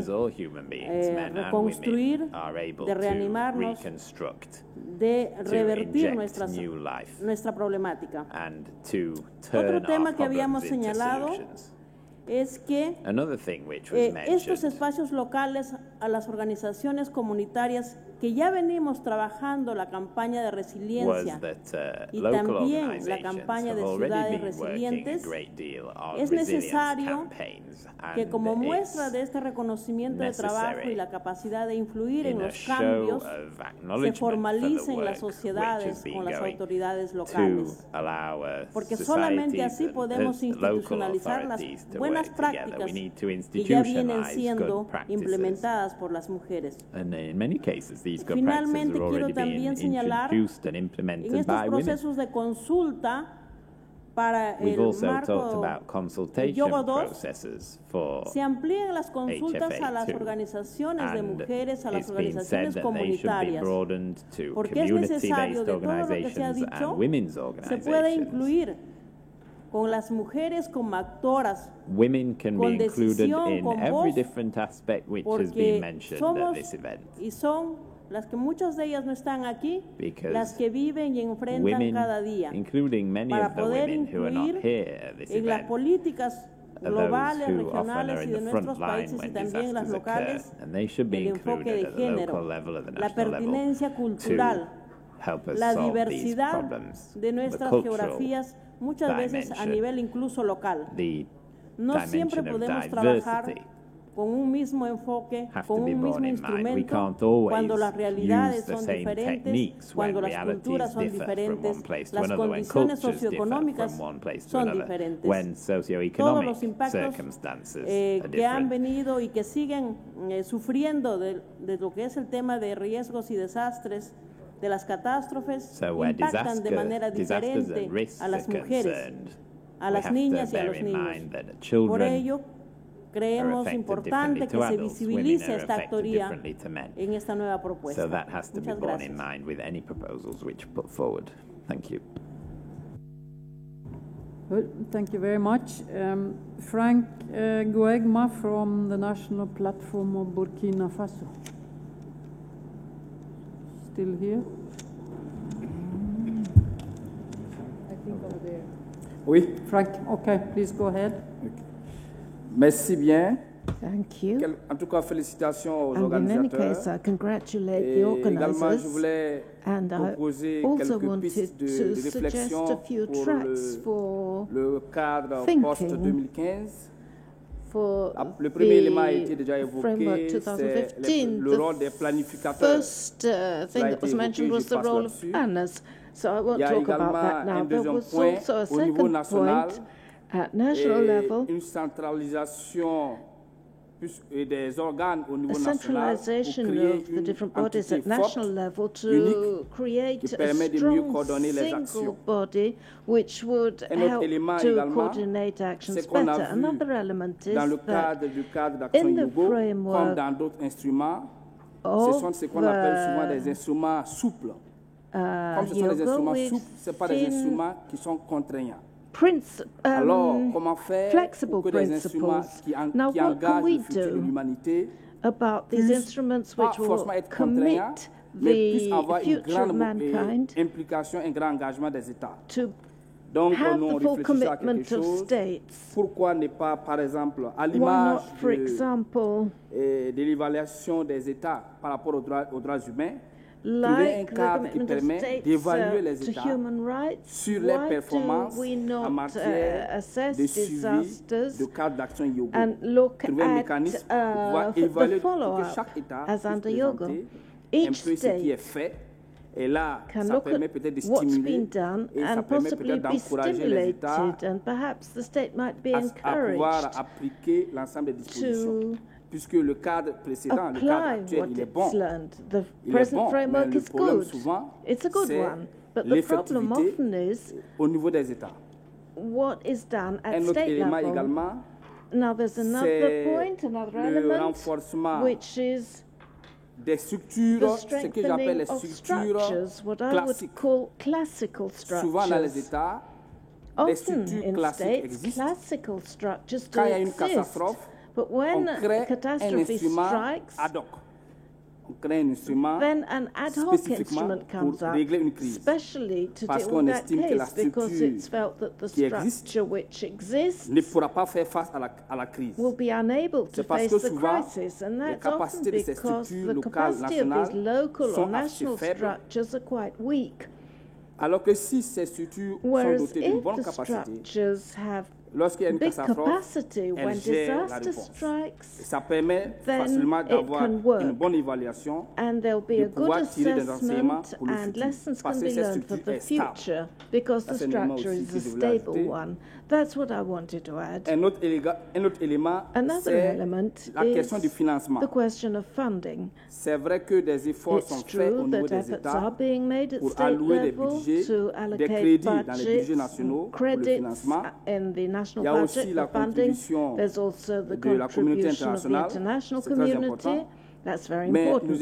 reconstruir, de reanimarnos, de revertir nuestra problemática. Otro tema que habíamos señalado es que estos espacios locales a las organizaciones comunitarias que ya venimos trabajando la campaña de resiliencia y también la campaña de ciudades resilientes, es necesario que como muestra de este reconocimiento de trabajo y la capacidad de influir en los cambios, se formalicen las sociedades con las autoridades locales. Porque solamente así podemos institucionalizar las buenas prácticas que ya vienen siendo implementadas por las mujeres. Finalmente, quiero también señalar en estos procesos de consulta para We've el also talked marco about consultation Yogo II, processes for se amplían las consultas a las HFA2, organizaciones de mujeres, a las it's been said organizaciones that they should be comunitarias, broadened to porque es necesario community-based de todo lo que se ha organizations dicho, and women's se organizations. puede incluir con las mujeres como actoras, Women can be con included decisión, in con every voz, different aspect which has porque been mentioned at somos this event. y son las que muchas de ellas no están aquí, Because las que viven y enfrentan women, cada día, including many para of the poder women who are not incluir here at this en las event, políticas are globales, those who often are regionales y in de the front nuestros line países y when también las disasters locales, occur, and they should be el enfoque included de at the género, local level, at the la national level, pertinencia cultural, to help us la solve these diversidad problems, de the nuestras cultural geografías, muchas veces a dimension, nivel incluso local. the No siempre dimension of podemos trabajar diversity con un mismo enfoque, have con to be un mismo borne in mind. We instrumento, can't always cuando las realidades use the son same diferentes, techniques cuando when las realities culturas son differ from diferentes, one place to las another, when condiciones cultures differ socioeconómicas from one place to son another, diferentes. when Todos socioeconomic los impactos circumstances are que han different. venido y que siguen sufriendo de lo que es el tema de riesgos y desastres, de las catástrofes, So where impactan de manera disasters diferente and risks a las are mujeres, concerned, a we las have to niñas y a bear los in niños. mind that the Por children ello, creemos affected importante differently que to se adults, visibilice women are esta affected autoría differently to men. en esta nueva propuesta. So that has to be Muchas borne in gracias. mind with any proposals which are put forward. Thank you. Good. Thank you very much. Frank Guegma from the National Platform of Burkina Faso. Still here? I think over there. Oui. Frank, okay, please go ahead. Merci bien. Thank you. En tout cas, félicitations aux And in any organisateurs. case, I congratulate Et the également, je organisers. voulais And I proposer also quelques wanted pistes to de suggest réflexion a few pour tracks for le cadre thinking post-2015. for Le premier élément a été the déjà framework évoqué, c'est 2015. le rôle des planificateurs. First thing that was mentioned was the role of planners. So I Il won't y a talk about également that now. un There deuxième was point also a au niveau second national point at national et level. une centralisation des organes au niveau A national pour centralisation créer of the une different bodies entité at national forte, level to unique, create qui a permet de mieux strong coordonner les single actions. body which would Un autre help élément to également, coordinate actions c'est qu'on a better. vu Another element is dans le that cadre d'action in the Yogo, comme framework dans d'autres instruments, ce of sont ce qu'on appelle souvent des instruments souples. Comme ce sont des Yogo, instruments we've souples, ce pas des seen instruments qui sont contraignants. Alors, comment faire flexible pour que des instruments principles. Now, qui what can engagent we le futur de do l'humanité about these instruments which will commit mais puissent the avoir une future of grande mankind implication, un grand engagement des États. to Donc, have nous the full réfléchissons à quelque commitment of chose. states? Pourquoi ne pas, par exemple, à Why l'image not, for example, de l'évaluation des États par rapport aux droits humains, trouver un like the cadre qui commitment of permet states d'évaluer les to États human rights, sur leurs why performances do we en not matière assess de suivi disasters de cadre d'action Yogo. and look Trouver un at mécanisme pour pouvoir the évaluer pour que follow-up chaque État as puisse under Yogo? présenter un Each peu ce qui est state fait. Et là, can ça look permet at peut-être de what's stimuler been done et ça and permet possibly peut-être be d'encourager les États stimulated, and perhaps the state might be à pouvoir encouraged appliquer l'ensemble des dispositions. to Puisque le cadre précédent, le cadre apply actuel, what il est it's bon. learned. The Il est present bon, mais framework le is problème good. souvent, It's a good c'est one. But the problem often is au niveau des États. what is done at Un autre state élément level. également, Now there's another c'est point, another le element, renforcement which is des the structures, ce que j'appelle les strengthening of structures structures, what I classiques. would call classical Souvent dans les structures. États, des Often structures in classiques states, existent. classical structures do Quand il y a une exist. catastrophe, But on when crée a un catastrophe instrument strikes, ad hoc. On crée un instrument then an ad hoc spécifiquement instrument comes pour up, régler une crise. especially to Parce deal qu'on with that estime que la case, because structure it's felt that the qui existe structure which exists ne pourra pas faire face à la crise. will be unable to C'est parce face que the souvent, crisis, and les that's often capacités de ces because structures the locales, capacity of these nationales local or sont assez national faibles. structures are quite weak. Alors que si ces structures sont Whereas dotées d'une if bonne the capacité, structures have big capacity when disaster strikes, then it can work. And there'll be a good assessment and lessons can be learned for the future because the structure is a stable one. That's what I wanted to add. Another element is the question of funding. It's true that efforts are being made at state level to allocate budgets and credits in the national budget for funding. There's also the contribution of the international community. That's very important.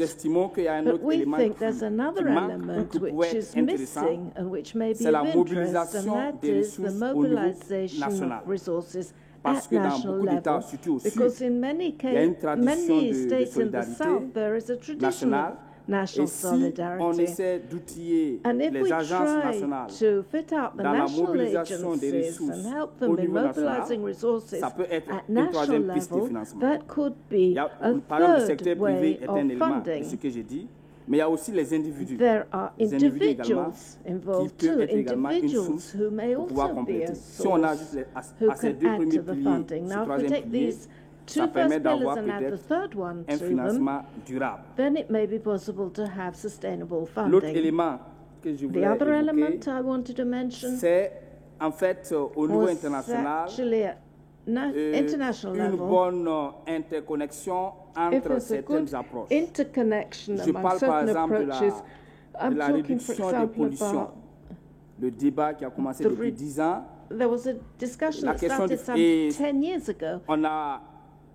But we think there's another element which is missing and which may be of interest, and that is the mobilization of resources at national level. Because in many states in the South, there is a tradition of national solidarity. And if we try to fit out the national agencies and help them in mobilizing resources at national level, that could be a third way of funding. There are individuals involved too, individuals who may also be a source who can add to the funding. Now, if we take these two first pillars and add the third one to them, then it may be possible to have sustainable funding. The other element I wanted to mention was actually at international level. If there's a good interconnection among certain approaches, I'm talking, for example, about there was a discussion that started some 10 years ago.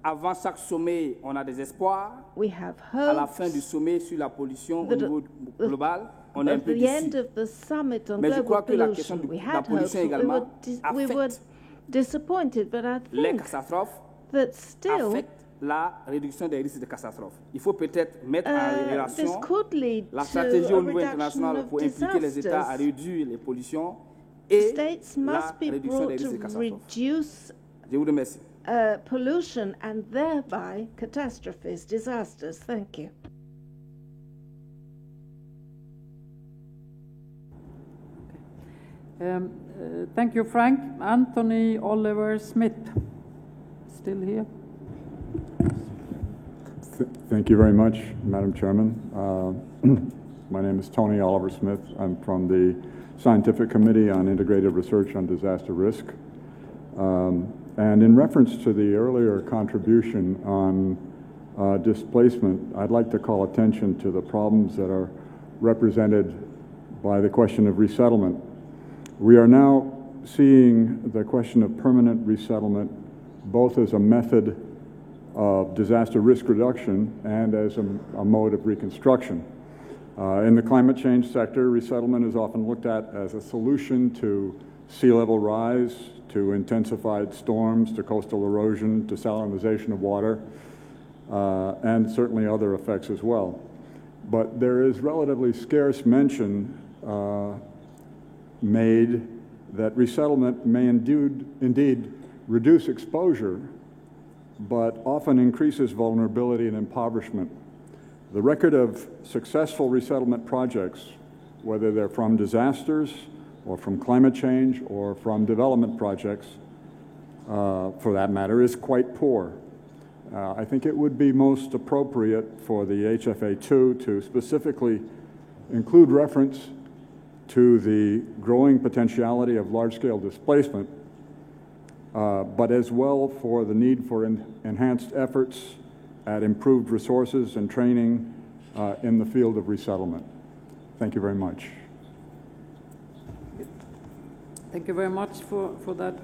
Avant chaque sommet, on a des espoirs. We have hopes. À la fin du sommet sur la pollution au niveau global, on a un peu the end of the summit on global pollution, we had hopes. We were disappointed, but I think that still la réduction des risques de catastrophe. Il faut peut-être mettre en relation la stratégie au niveau international pour impliquer les États à réduire les pollutions et la réduction des risques de catastrophe. Je vous remercie. Pollution and thereby catastrophes, disasters. Thank you. Thank you, Frank. Anthony Oliver Smith, still here. Thank you very much, Madam Chairman. My name is Tony Oliver Smith. I'm from the Scientific Committee on Integrated Research on Disaster Risk. And in reference to the earlier contribution on displacement, I'd like to call attention to the problems that are represented by the question of resettlement. We are now seeing the question of permanent resettlement both as a method of disaster risk reduction and as a mode of reconstruction. In the climate change sector, resettlement is often looked at as a solution to sea level rise, to intensified storms, to coastal erosion, to salinization of water, and certainly other effects as well. But there is relatively scarce mention made that resettlement may indeed reduce exposure, but often increases vulnerability and impoverishment. The record of successful resettlement projects, whether they're from disasters, or from climate change, or from development projects, for that matter, is quite poor. I think it would be most appropriate for the HFA2 to specifically include reference to the growing potentiality of large-scale displacement, but as well for the need for enhanced efforts at improved resources and training in the field of resettlement. Thank you very much. Thank you very much for that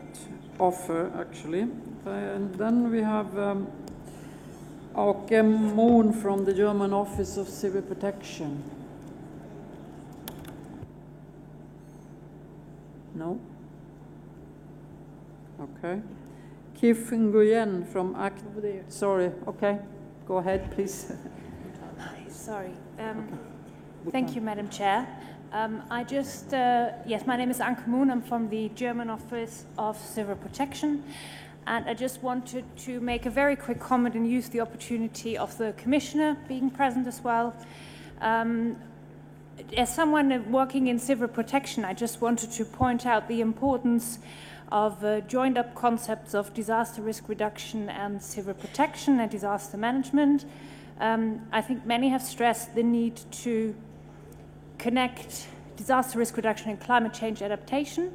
offer, actually. And then we have Auke Moon from the German Office of Civil Protection. No? Okay. Keith Nguyen from ACT. Sorry, okay. Go ahead, please. Sorry. Thank you, Madam Chair. Yes, my name is Anke Moon. I'm from the German Office of Civil Protection. And I just wanted to make a very quick comment and use the opportunity of the Commissioner being present as well. As someone working in civil protection, I just wanted to point out the importance of joined up concepts of disaster risk reduction and civil protection and disaster management. I think many have stressed the need to connect disaster risk reduction and climate change adaptation,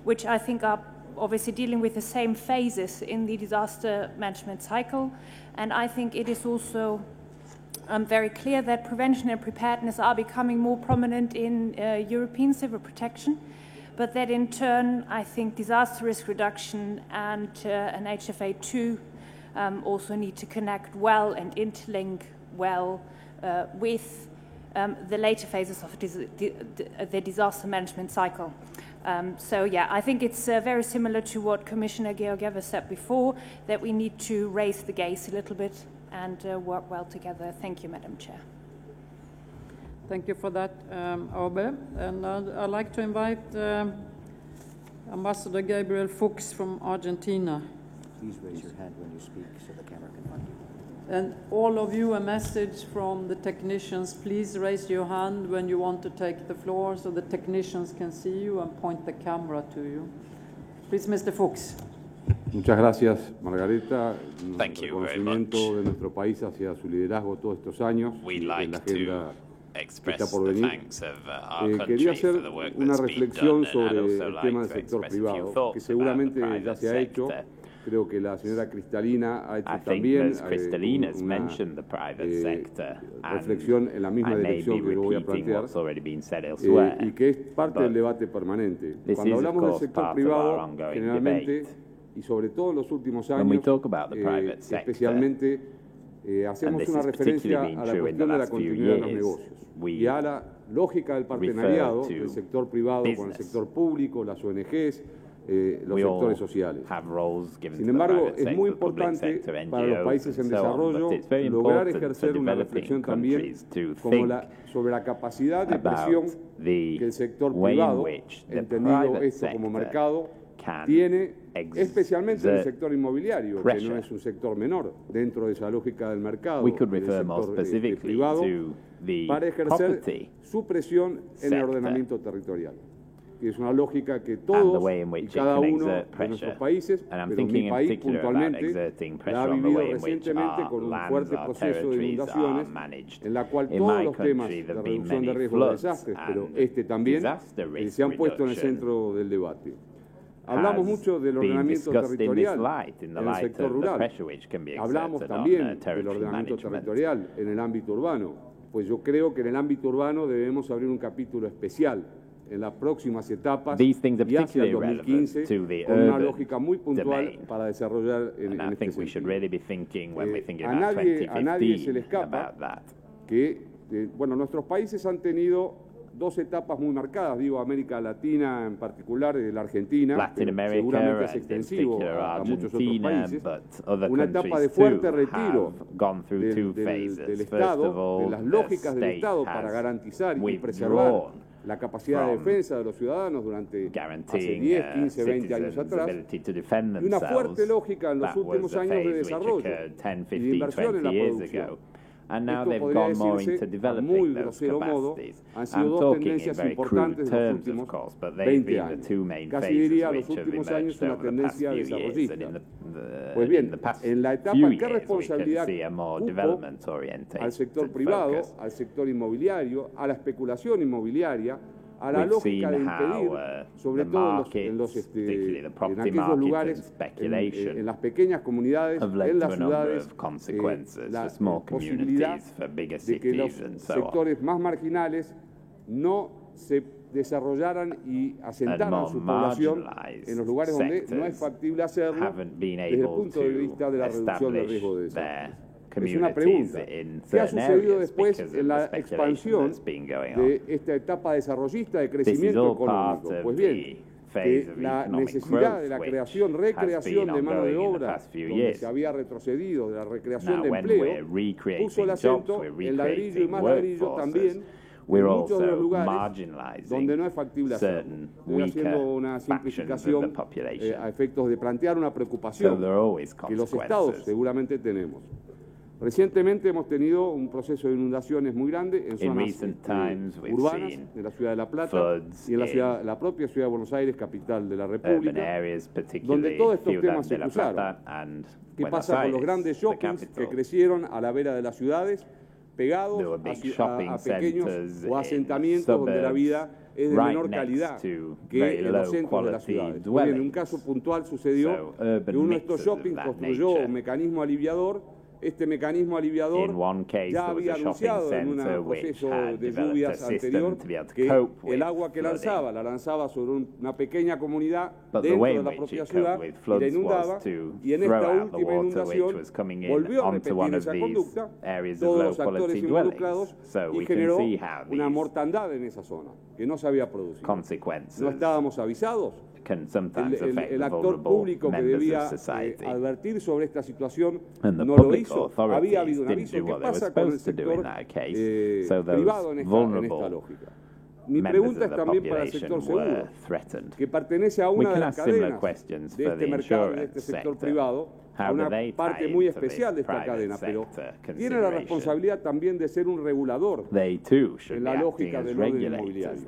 which I think are obviously dealing with the same phases in the disaster management cycle. And I think it is also very clear that prevention and preparedness are becoming more prominent in European civil protection, but that in turn, I think disaster risk reduction and an HFA2 also need to connect well and interlink well with the later phases of the disaster management cycle. So yeah, I think it's very similar to what Commissioner Georgieva said before, that we need to raise the gaze a little bit and work well together. Thank you, Madam Chair. Thank you for that, Arbe. And I'd like to invite Ambassador Gabriel Fuchs from Argentina. Please raise your hand when you speak so the camera can find you. And all of you, a message from the technicians. Please raise your hand when you want to take the floor so the technicians can see you and point the camera to you. Please, Mr. Fuchs. Muchas gracias, Margareta. Reconocimiento de nuestro país hacia su liderazgo todos estos años en la agenda que está por venir. Quería hacer una reflexión sobre el tema del sector privado, que seguramente ya se ha hecho. Creo que la señora Cristalina ha hecho también una reflexión en la misma dirección que yo voy a plantear y que es parte del debate permanente. Cuando hablamos del sector privado, generalmente, y sobre todo en los últimos años, especialmente, hacemos una referencia a la cuestión de la continuidad de los negocios y a la lógica del partenariado del sector privado con el sector público, las ONGs, los sectores sociales. Sin embargo, es muy importante para los países en desarrollo lograr ejercer una reflexión también sobre la capacidad de presión que el sector privado, entendido esto como mercado, tiene, especialmente en el sector inmobiliario, que no es un sector menor dentro de esa lógica del mercado, del sector privado, para ejercer su presión en el ordenamiento territorial. Y es una lógica que todos y cada uno de nuestros países, pero mi país puntualmente, la ha vivido recientemente con un fuerte proceso de inundaciones, en la cual todos los temas de reducción de riesgo de desastres, pero este también, se han puesto en el centro del debate. Hablamos mucho del ordenamiento territorial en el sector rural. Hablamos también del ordenamiento territorial en el ámbito urbano. Pues yo creo que en el ámbito urbano debemos abrir un capítulo especial en las próximas etapas y hacia el 2015 con una lógica muy puntual para desarrollar en este sentido. A nadie se le escapa que bueno, nuestros países han tenido dos etapas muy marcadas, digo América Latina en particular, la Argentina, pero seguramente es extensivo a muchos otros países, una etapa de fuerte retiro del Estado, de las lógicas del Estado para garantizar y preservar la capacidad de defensa de los ciudadanos durante hace 10, 15, 20 años atrás, y una fuerte lógica en los últimos años de desarrollo y de inversión en la producción. Esto podría decirse, a muy grosero modo, han sido dos tendencias importantes de los últimos 20 años. Casi diría los últimos años una tendencia desarrollista. Pues bien, en la etapa, ¿qué responsabilidad cupo al sector privado, al sector inmobiliario, a la especulación inmobiliaria, a la lógica de impedir, sobre todo en aquellos lugares, en las pequeñas comunidades, en las ciudades, la posibilidad de que los sectores más marginales no se desarrollaran y asentaran su población en los lugares donde no es factible hacerlo desde el punto de vista de la reducción del riesgo de desastres. Es una pregunta. ¿Qué ha sucedido después en la expansión de esta etapa desarrollista de crecimiento económico? Pues bien, que la necesidad de la creación, recreación de mano de obra, donde se había retrocedido, de la recreación de empleo, puso el acento en ladrillo y más ladrillo también en muchos de los lugares donde no es factible hacerlo. Estoy haciendo una simplificación a efectos de plantear una preocupación que los estados seguramente tenemos. Recientemente hemos tenido un proceso de inundaciones muy grande en zonas urbanas de la ciudad de La Plata y en la propia ciudad de Buenos Aires, capital de la República, donde todos estos temas se cruzaron. ¿Qué pasa con los grandes shoppings que crecieron a la vera de las ciudades, pegados a pequeños o asentamientos donde la vida es de menor calidad que en los centros de las ciudades? Bien, en un caso puntual sucedió que uno de estos shoppings construyó un mecanismo aliviador. Este mecanismo aliviador ya había anunciado en un proceso de lluvias anterior que el agua que lanzaba, la lanzaba sobre una pequeña comunidad dentro de la propia ciudad y la inundaba, y en esta última inundación volvió a repetir esa conducta, todos los actores involucrados, y generó una mortandad en esa zona que no se había producido. ¿No estábamos avisados? El actor público que debía advertir sobre esta situación no lo hizo. Había habido un aviso. ¿Qué pasa con el sector privado en esta lógica? Mi pregunta es también para el sector seguro, que pertenece a una de las cadenas de este mercado, de este sector privado, a una parte muy especial de esta cadena, pero tiene la responsabilidad también de ser un regulador en la lógica del orden inmobiliario.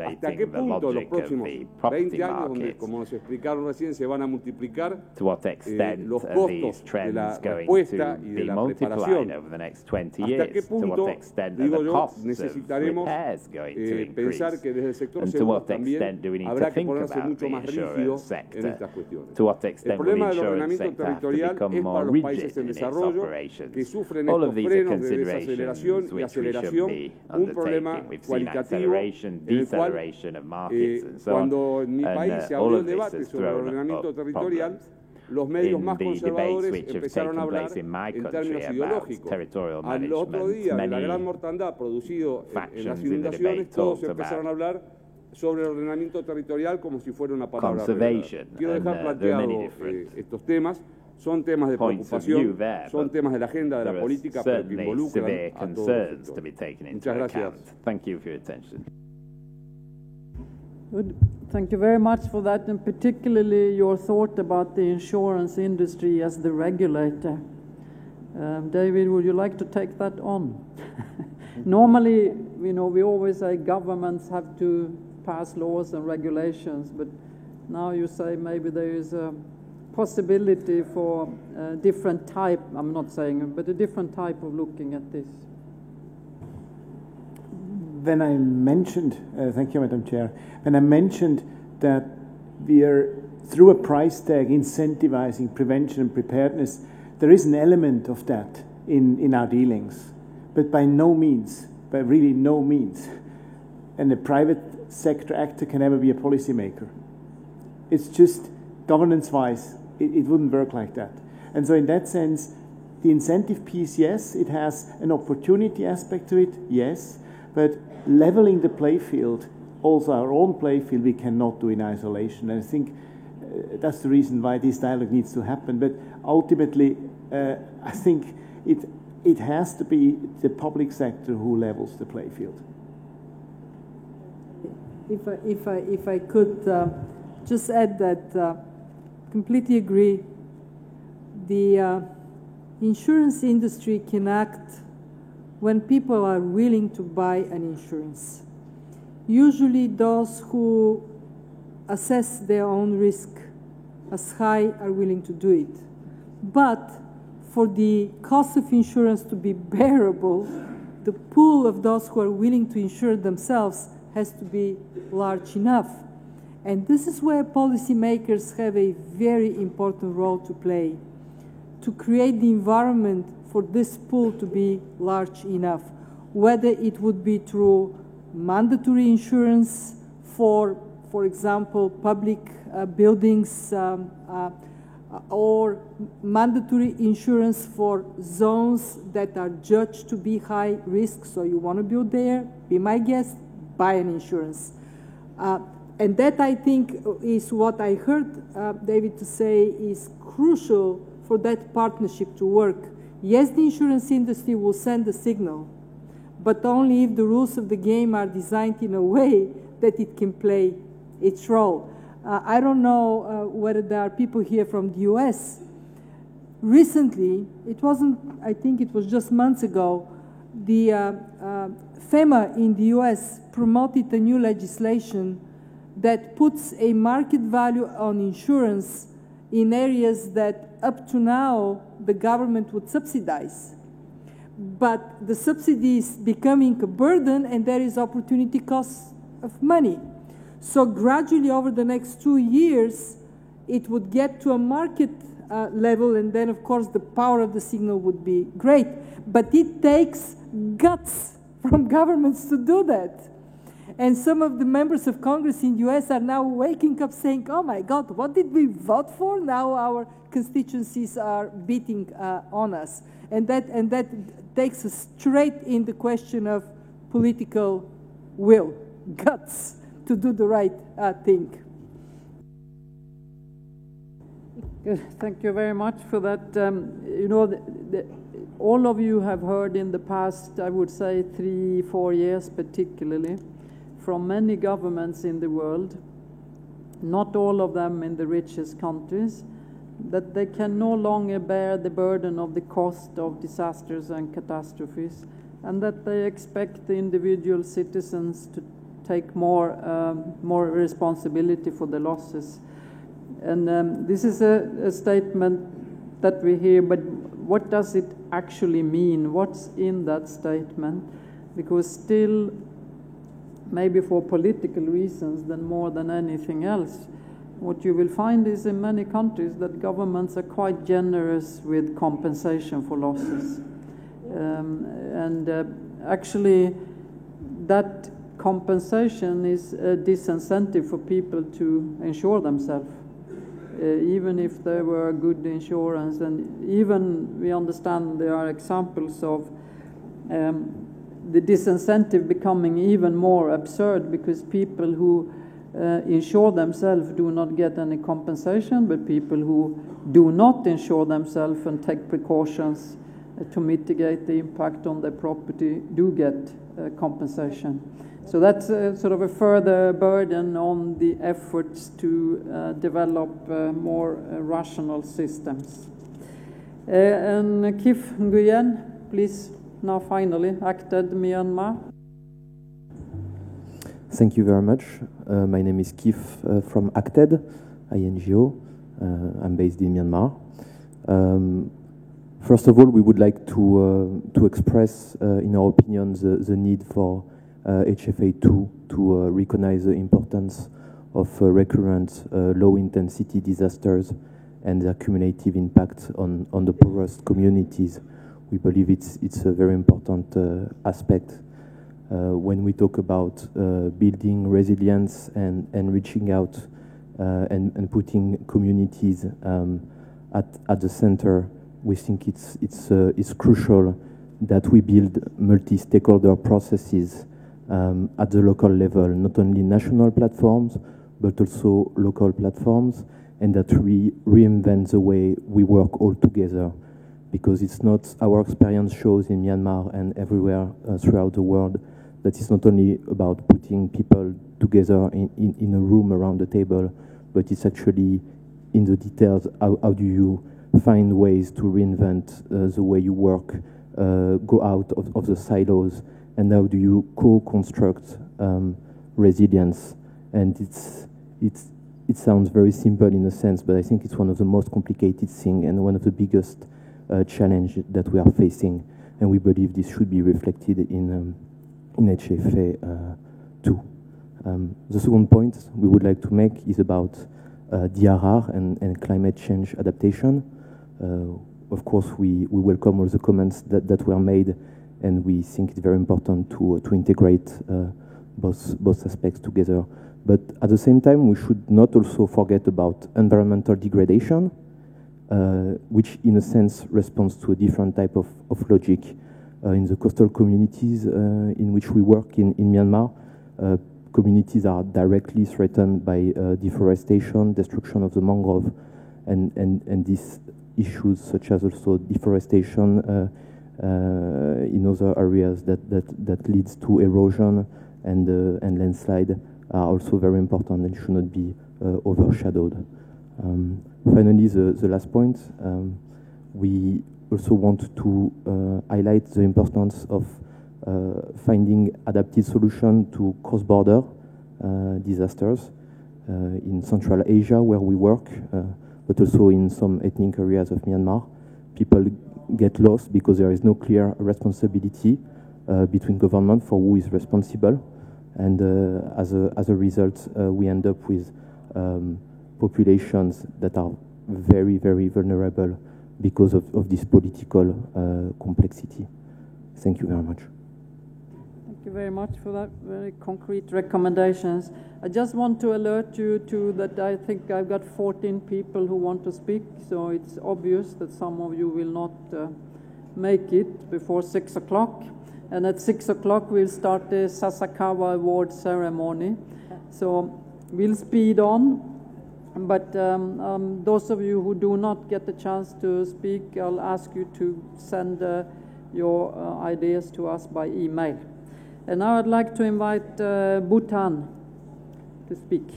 ¿Hasta qué punto los próximos 20 años, donde, como nos explicaron recién, se van a multiplicar los costos de la respuesta y de la preparación? ¿Hasta qué punto, digo yo, necesitaremos pensar que desde el sector seguro también habrá que ponerse mucho más rígido en estas cuestiones? El problema del ordenamiento territorial es para los países en desarrollo que sufren estos frenos de desaceleración y aceleración, un problema cualitativo en el cual cuando en mi país se abrió el debate sobre el ordenamiento territorial, los medios más conservadores empezaron a hablar en términos ideológicos. Al otro día de la gran mortandad producido en las inundaciones, todos empezaron a hablar sobre el ordenamiento territorial como si fuera una palabra revelada. Quiero dejar planteados estos temas. Son temas de preocupación, son temas de la agenda de la política, pero que involucran a todos los sectores. Muchas gracias. Thank you for your attention. Good. Thank you very much for that, and particularly your thought about the insurance industry as the regulator. David, would you like to take that on? Normally, we always say governments have to pass laws and regulations, but now you say maybe there is a possibility for a different type, I'm not saying, but a different type of looking at this. When I mentioned, thank you, Madam Chair, when I mentioned that we are, through a price tag, incentivizing prevention and preparedness, there is an element of that in our dealings, but by no means, by really no means, and a private sector actor can ever be a policymaker. It's just governance-wise, it wouldn't work like that. And so in that sense, the incentive piece, yes, it has an opportunity aspect to it, yes, but leveling the playfield, also our own playfield, we cannot do in isolation. And I think that's the reason why this dialogue needs to happen. But ultimately, I think it has to be the public sector who levels the playfield. If I could just add that, completely agree. The insurance industry can act when people are willing to buy an insurance. Usually those who assess their own risk as high are willing to do it. But for the cost of insurance to be bearable, the pool of those who are willing to insure themselves has to be large enough. And this is where policymakers have a very important role to play, to create the environment for this pool to be large enough, whether it would be through mandatory insurance for example, public buildings, or mandatory insurance for zones that are judged to be high risk. So you want to build there, be my guest, buy an insurance. And that, I think, is what I heard David to say is crucial for that partnership to work. Yes, the insurance industry will send a signal, but only if the rules of the game are designed in a way that it can play its role. I don't know whether there are people here from the US. recently, it wasn't, I think it was just months ago, the FEMA in the US promoted a new legislation that puts a market value on insurance in areas that up to now the government would subsidize. But the subsidy is becoming a burden and there is opportunity cost of money. So gradually over the next 2 years, it would get to a market level, and then of course the power of the signal would be great. But it takes guts from governments to do that. And some of the members of Congress in the US are now waking up saying, oh my God, what did we vote for? Now our constituencies are beating on us. And that takes us straight in the question of political will, guts to do the right thing. Thank you very much for that. You know, all of you have heard in the past, I would say 3-4 years particularly, from many governments in the world, not all of them in the richest countries, that they can no longer bear the burden of the cost of disasters and catastrophes, and that they expect the individual citizens to take more responsibility for the losses. And this is a statement that we hear, but what does it actually mean? What's in that statement? Because still, maybe for political reasons than more than anything else, what you will find is in many countries that governments are quite generous with compensation for losses. Actually, that compensation is a disincentive for people to insure themselves. Even if there were good insurance, and even we understand there are examples of the disincentive becoming even more absurd because people who insure themselves do not get any compensation, but people who do not insure themselves and take precautions to mitigate the impact on their property do get compensation. So that's sort of a further burden on the efforts to develop more rational systems. And Kif Nguyen, please, now finally, ACTED Myanmar. Thank you very much. My name is Kif from ACTED, INGO. I'm based in Myanmar. First of all, we would like to express, in our opinion, the need for HFA2 to recognize the importance of recurrent low-intensity disasters and their cumulative impact on the poorest communities. We believe it's a very important aspect when we talk about building resilience and reaching out and putting communities at the center. We think it's crucial that we build multi-stakeholder processes at the local level, not only national platforms, but also local platforms, and that we reinvent the way we work all together. Because it's not, our experience shows in Myanmar and everywhere throughout the world, that it's not only about putting people together in a room around the table, but it's actually in the details. How do you find ways to reinvent the way you work, go out of the silos, and how do you co-construct resilience? And it sounds very simple in a sense, but I think it's one of the most complicated things and one of the biggest challenge that we are facing, and we believe this should be reflected in HFA 2. The second point we would like to make is about DRR and climate change adaptation. Of course, we welcome all the comments that were made, and we think it's very important to integrate both aspects together. But at the same time, we should not also forget about environmental degradation, which in a sense responds to a different type of logic. In the coastal communities in which we work in Myanmar, communities are directly threatened by deforestation, destruction of the mangrove, and these issues such as also deforestation in other areas that leads to erosion and landslide are also very important and should not be overshadowed. Finally, the last point, we also want to highlight the importance of finding adapted solutions to cross-border disasters in Central Asia, where we work, but also in some ethnic areas of Myanmar. People get lost because there is no clear responsibility between government for who is responsible, and as a result, we end up with populations that are very, very vulnerable because of this political complexity. Thank you very much. Thank you very much for that very concrete recommendations. I just want to alert you to that I think I've got 14 people who want to speak, so it's obvious that some of you will not make it before 6 o'clock. And at 6 o'clock we'll start the Sasakawa Award ceremony. So we'll speed on, but those of you who do not get the chance to speak, I'll ask you to send your ideas to us by email. And now I'd like to invite Bhutan to speak.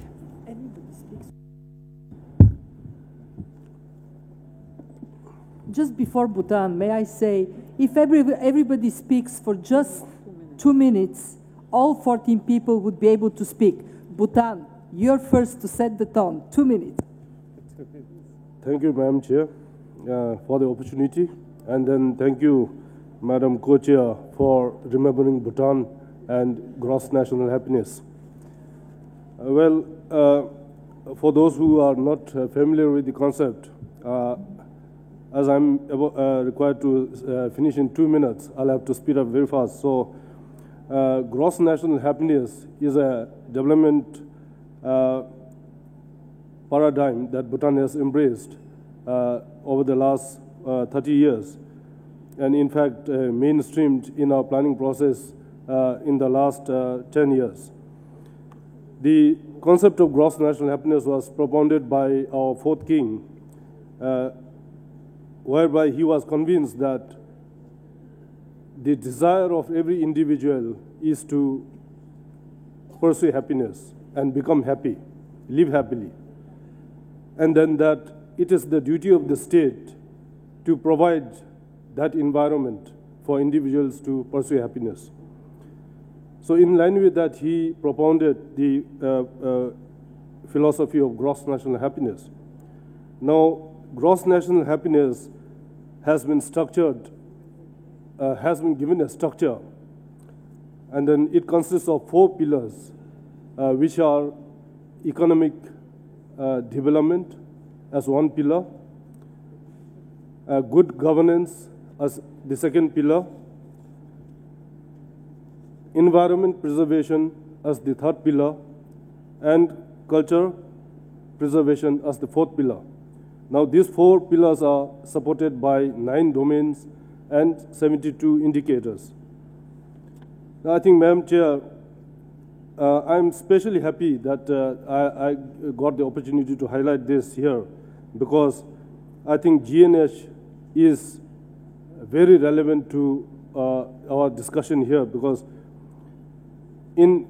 Just before Bhutan, may I say, if everybody speaks for just 2 minutes, all 14 people would be able to speak. Bhutan, you're first to set the tone. 2 minutes. Thank you, Madam Chair, for the opportunity. And then thank you, Madam Co-Chair, for remembering Bhutan and gross national happiness. For those who are not familiar with the concept, as I'm required to finish in 2 minutes, I'll have to speed up very fast. So, gross national happiness is a development paradigm that Bhutan has embraced over the last 30 years. And in fact, mainstreamed in our planning process in the last 10 years. The concept of gross national happiness was propounded by our fourth king, whereby he was convinced that the desire of every individual is to pursue happiness and become happy, live happily. And then that it is the duty of the state to provide that environment for individuals to pursue happiness. So in line with that, he propounded the philosophy of gross national happiness. Now, gross national happiness has been structured, has been given a structure, and then it consists of 4 pillars, which are economic development as one pillar, good governance as the second pillar, environment preservation as the third pillar, and culture preservation as the fourth pillar. Now, these 4 pillars are supported by 9 domains and 72 indicators. Now, I think, Madam Chair, I'm especially happy that I got the opportunity to highlight this here, because I think GNH is very relevant to our discussion here, because in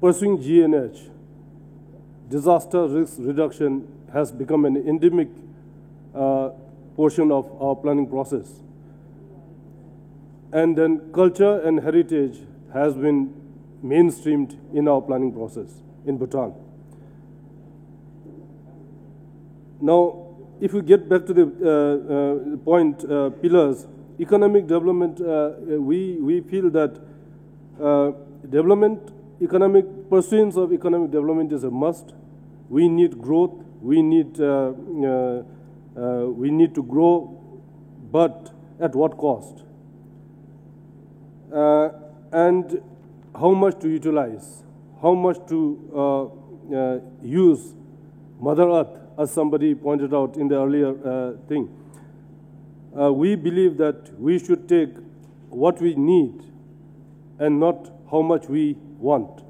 pursuing GNH, disaster risk reduction has become an endemic portion of our planning process. And then culture and heritage has been mainstreamed in our planning process in Bhutan. Now, if we get back to the point, pillars, economic development, we feel that pursuance of economic development is a must. We need growth. We need to grow, but at what cost? And how much to utilize? How much to use Mother Earth, as somebody pointed out in the earlier thing? We believe that we should take what we need and not how much we want.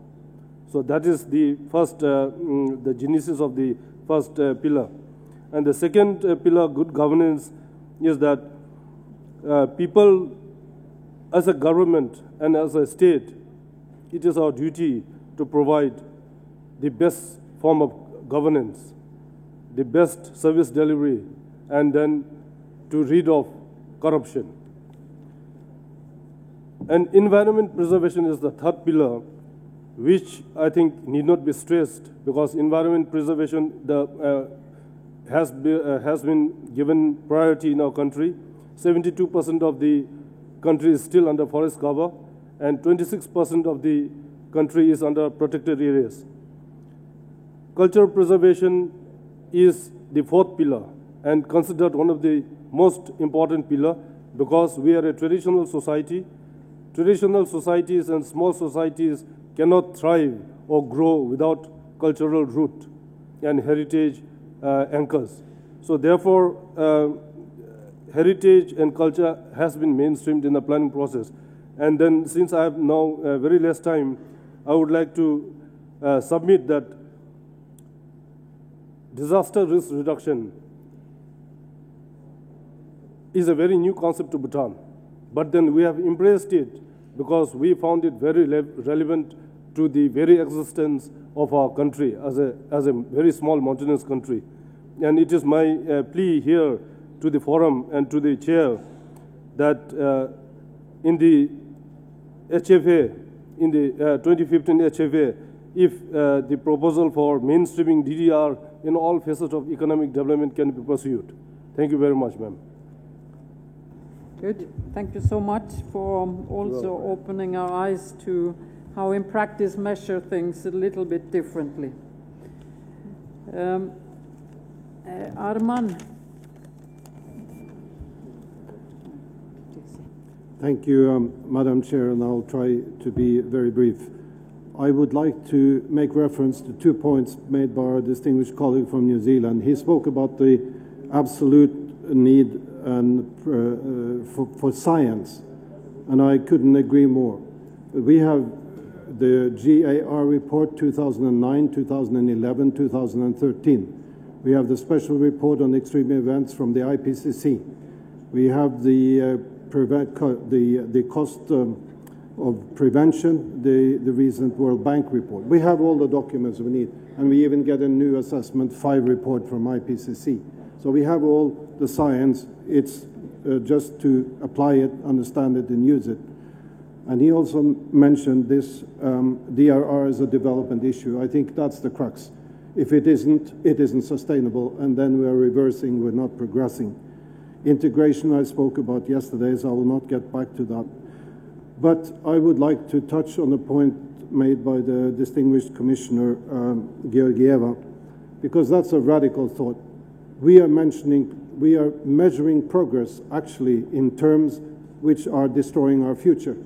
So that is the first, the genesis of the first pillar. And the second pillar, good governance, is that people, as a government and as a state, it is our duty to provide the best form of governance, the best service delivery, and then to rid of corruption. And environment preservation is the third pillar, which I think need not be stressed, because environment preservation has been given priority in our country. 72% of the country is still under forest cover, and 26% of the country is under protected areas. Cultural preservation is the fourth pillar and considered one of the most important pillar, because we are a traditional society. Traditional societies and small societies cannot thrive or grow without cultural root and heritage anchors. So therefore, heritage and culture has been mainstreamed in the planning process. And then, since I have now very less time, I would like to submit that disaster risk reduction is a very new concept to Bhutan. But then we have embraced it because we found it very relevant to the very existence of our country as a very small mountainous country. And it is my plea here to the forum and to the chair that in the HFA, in the 2015 HFA, if the proposal for mainstreaming DDR in all facets of economic development can be pursued. Thank you very much, ma'am. Good. Thank you so much for also opening our eyes to how in practice measure things a little bit differently. Arman. Thank you, Madam Chair, and I'll try to be very brief. I would like to make reference to 2 points made by our distinguished colleague from New Zealand. He spoke about the absolute need and for science, and I couldn't agree more. We have the GAR report 2009, 2011, 2013. We have the special report on extreme events from the IPCC. We have the cost of prevention, the recent World Bank report. We have all the documents we need, and we even get a new assessment 5 report from IPCC. So we have all the science. It's just to apply it, understand it, and use it. And he also mentioned this DRR as a development issue. I think that's the crux. If it isn't sustainable, and then we are reversing, we're not progressing. Integration I spoke about yesterday, so I will not get back to that. But I would like to touch on a point made by the distinguished Commissioner Georgieva, because that's a radical thought. We are measuring progress actually in terms which are destroying our future.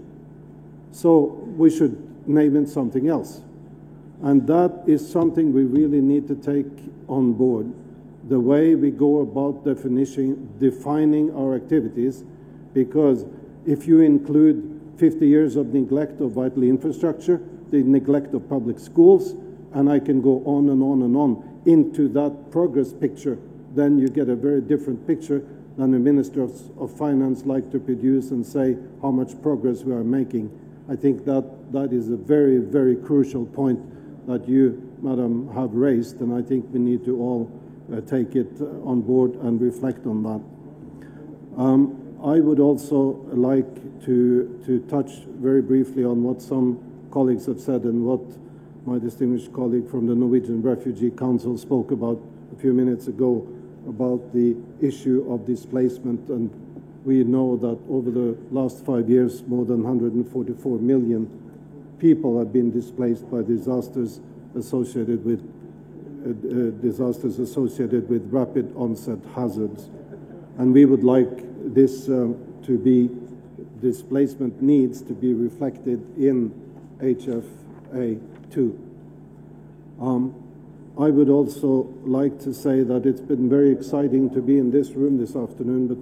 So we should name it something else. And that is something we really need to take on board. The way we go about defining our activities, because if you include 50 years of neglect of vital infrastructure, the neglect of public schools, and I can go on and on and on into that progress picture, then you get a very different picture than the Minister of Finance like to produce and say how much progress we are making. I think that is a very, very crucial point that you, Madam, have raised, and I think we need to all take it on board and reflect on that. I would also like to touch very briefly on what some colleagues have said and what my distinguished colleague from the Norwegian Refugee Council spoke about a few minutes ago about the issue of displacement. And we know that over the last 5 years, more than 144 million people have been displaced by disasters associated with rapid onset hazards. And we would like this displacement needs to be reflected in HFA 2. I would also like to say that it's been very exciting to be in this room this afternoon, but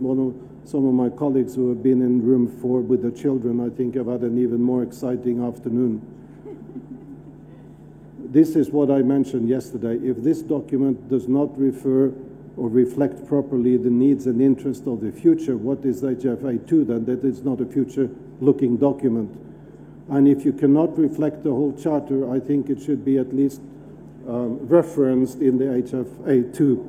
some of my colleagues who have been in room 4 with their children, I think have had an even more exciting afternoon. This is what I mentioned yesterday. If this document does not refer or reflect properly the needs and interests of the future, what is HFA 2 then? That is not a future-looking document. And if you cannot reflect the whole charter, I think it should be at least referenced in the HFA 2.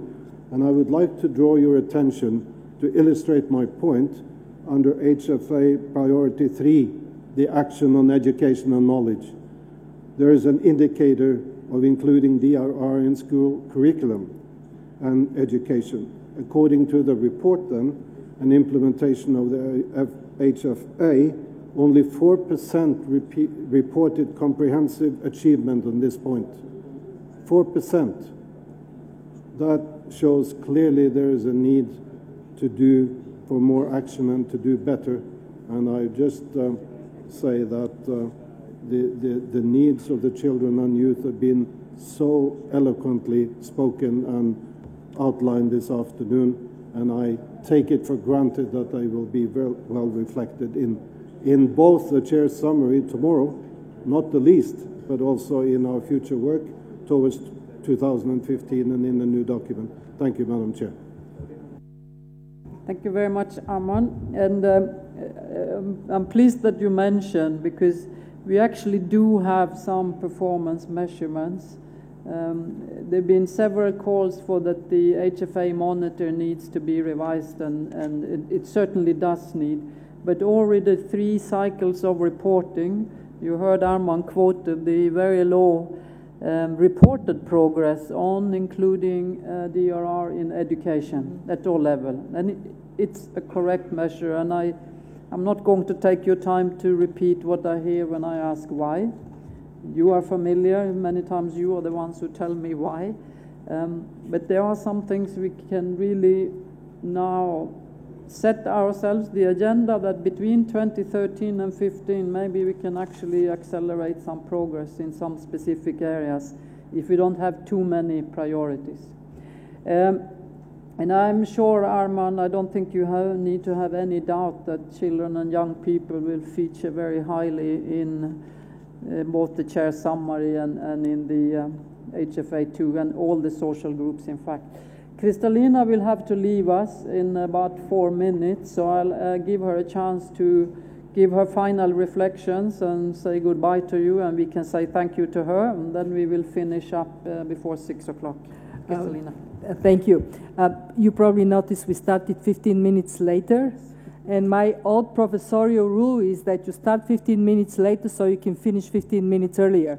And I would like to draw your attention To illustrate my point, under HFA Priority 3, the action on education and knowledge, there is an indicator of including DRR in school curriculum and education. According to the report then, an implementation of the HFA, only 4% reported comprehensive achievement on this point. 4%. That shows clearly there is a need to do for more action and to do better. And I just say that the needs of the children and youth have been so eloquently spoken and outlined this afternoon, and I take it for granted that they will be well reflected in both the chair's summary tomorrow, not the least, but also in our future work towards 2015 and in the new document. Thank you, Madam Chair. Thank you very much, Arman. And I'm pleased that you mentioned, because we actually do have some performance measurements. There have been several calls for that the HFA monitor needs to be revised, and it certainly does need. But already 3 cycles of reporting, you heard Arman quoted the very low reported progress on including DRR in education at all levels. And it's a correct measure, and I'm not going to take your time to repeat what I hear when I ask why. You are familiar, many times you are the ones who tell me why. But there are some things we can really now set ourselves the agenda that between 2013 and 15 maybe we can actually accelerate some progress in some specific areas if we don't have too many priorities. And I'm sure, Arman, I don't think you need to have any doubt that children and young people will feature very highly in both the chair's summary and in the HFA2 and all the social groups, in fact. Kristalina will have to leave us in about 4 minutes, so I'll give her a chance to give her final reflections and say goodbye to you, and we can say thank you to her, and then we will finish up before 6 o'clock. Kristalina. Thank you. You probably noticed we started 15 minutes later, and my old professorial rule is that you start 15 minutes later so you can finish 15 minutes earlier.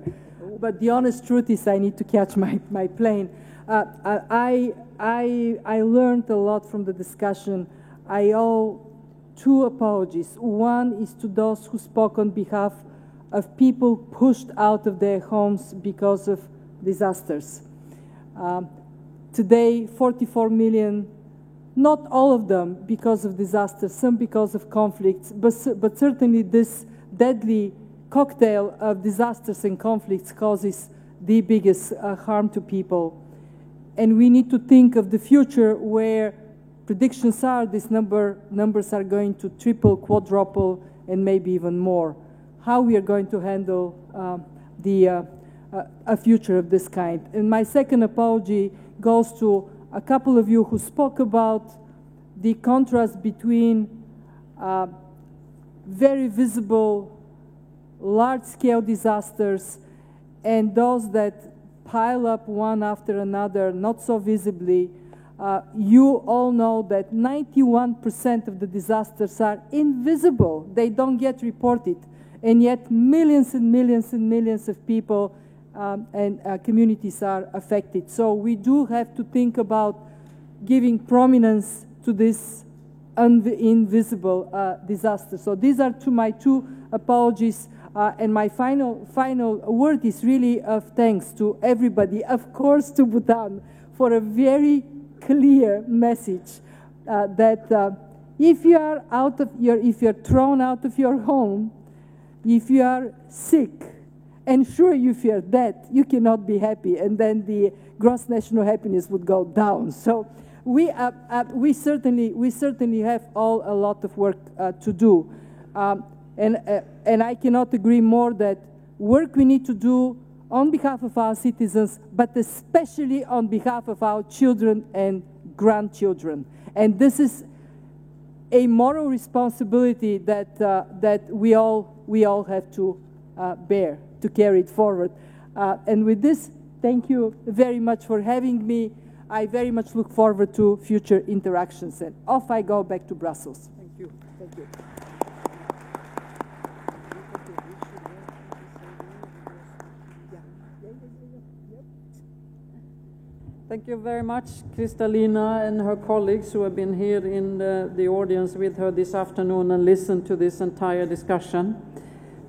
But the honest truth is I need to catch my plane. I learned a lot from the discussion. I owe 2 apologies. One is to those who spoke on behalf of people pushed out of their homes because of disasters. Today, 44 million, not all of them because of disasters, some because of conflicts, but certainly this deadly cocktail of disasters and conflicts causes the biggest harm to people. And we need to think of the future where predictions are these numbers are going to triple, quadruple, and maybe even more. How we are going to handle a future of this kind. And my second apology goes to a couple of you who spoke about the contrast between very visible, large-scale disasters and those that pile up one after another, not so visibly. You all know that 91% of the disasters are invisible. They don't get reported. And yet millions and millions and millions of people and communities are affected. So we do have to think about giving prominence to this invisible disaster. So these are my 2 apologies. And my final word is really of thanks to everybody, of course to Bhutan, for a very clear message that if you're thrown out of your home, if you are sick, and sure if you're dead, you cannot be happy, and then the gross national happiness would go down. So we certainly have all a lot of work to do. And I cannot agree more that work we need to do on behalf of our citizens, but especially on behalf of our children and grandchildren. And this is a moral responsibility that we all have to bear, to carry it forward. And with this, thank you very much for having me. I very much look forward to future interactions. And off I go back to Brussels. Thank you. Thank you. Thank you very much, Kristalina and her colleagues who have been here in the audience with her this afternoon and listened to this entire discussion.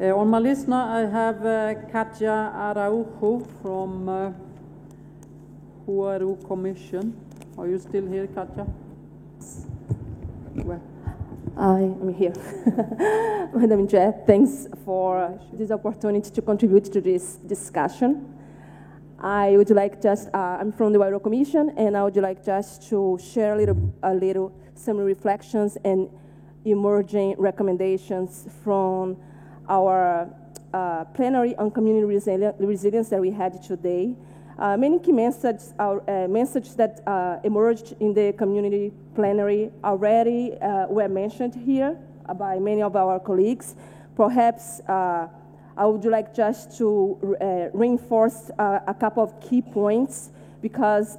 On my list now, I have Katja Araujo from Huaru Commission. Are you still here, Katja? Well, I am here. Madam Chair, thanks for this opportunity to contribute to this discussion. I would like just, I'm from the Huaru Commission, and I would like just to share a little some reflections and emerging recommendations from our plenary on community resilience that we had today. Many key messages that emerged in the community plenary already were mentioned here by many of our colleagues. Perhaps I would like just to reinforce a couple of key points because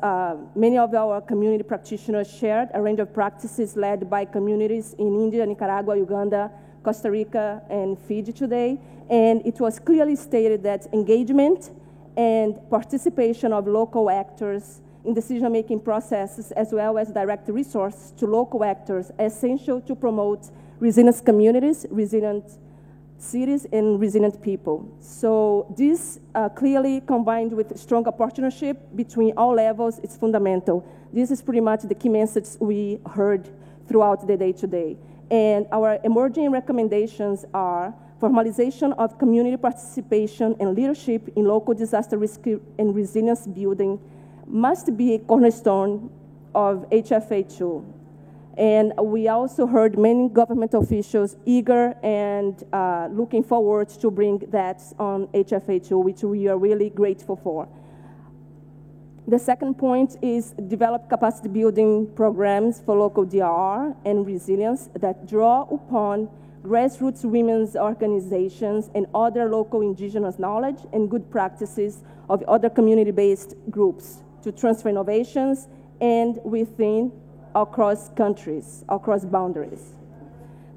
many of our community practitioners shared a range of practices led by communities in India, Nicaragua, Uganda, Costa Rica, and Fiji today. And it was clearly stated that engagement and participation of local actors in decision-making processes as well as direct resource to local actors are essential to promote resilient communities, resilient cities, and resilient people. So this clearly combined with stronger partnership between all levels is fundamental. This is pretty much the key message we heard throughout the day today. And our emerging recommendations are formalization of community participation and leadership in local disaster risk and resilience building must be a cornerstone of HFA2. And we also heard many government officials eager and looking forward to bring that on HFA2, which we are really grateful for. The second point is develop capacity building programs for local DRR and resilience that draw upon grassroots women's organizations and other local indigenous knowledge and good practices of other community-based groups to transfer innovations and within across countries, across boundaries.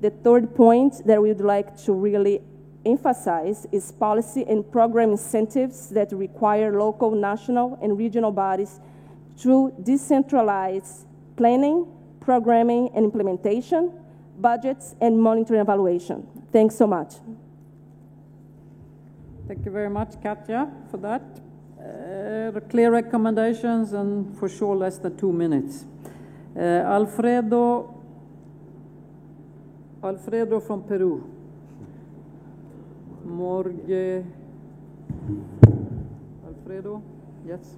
The third point that we would like to really emphasize is policy and program incentives that require local, national, and regional bodies to decentralize planning, programming, and implementation, budgets, and monitoring evaluation. Thanks so much. Thank you very much, Katja, for that. Clear recommendations and for sure less than 2 minutes. Alfredo from Peru. Morgue. Alfredo, yes.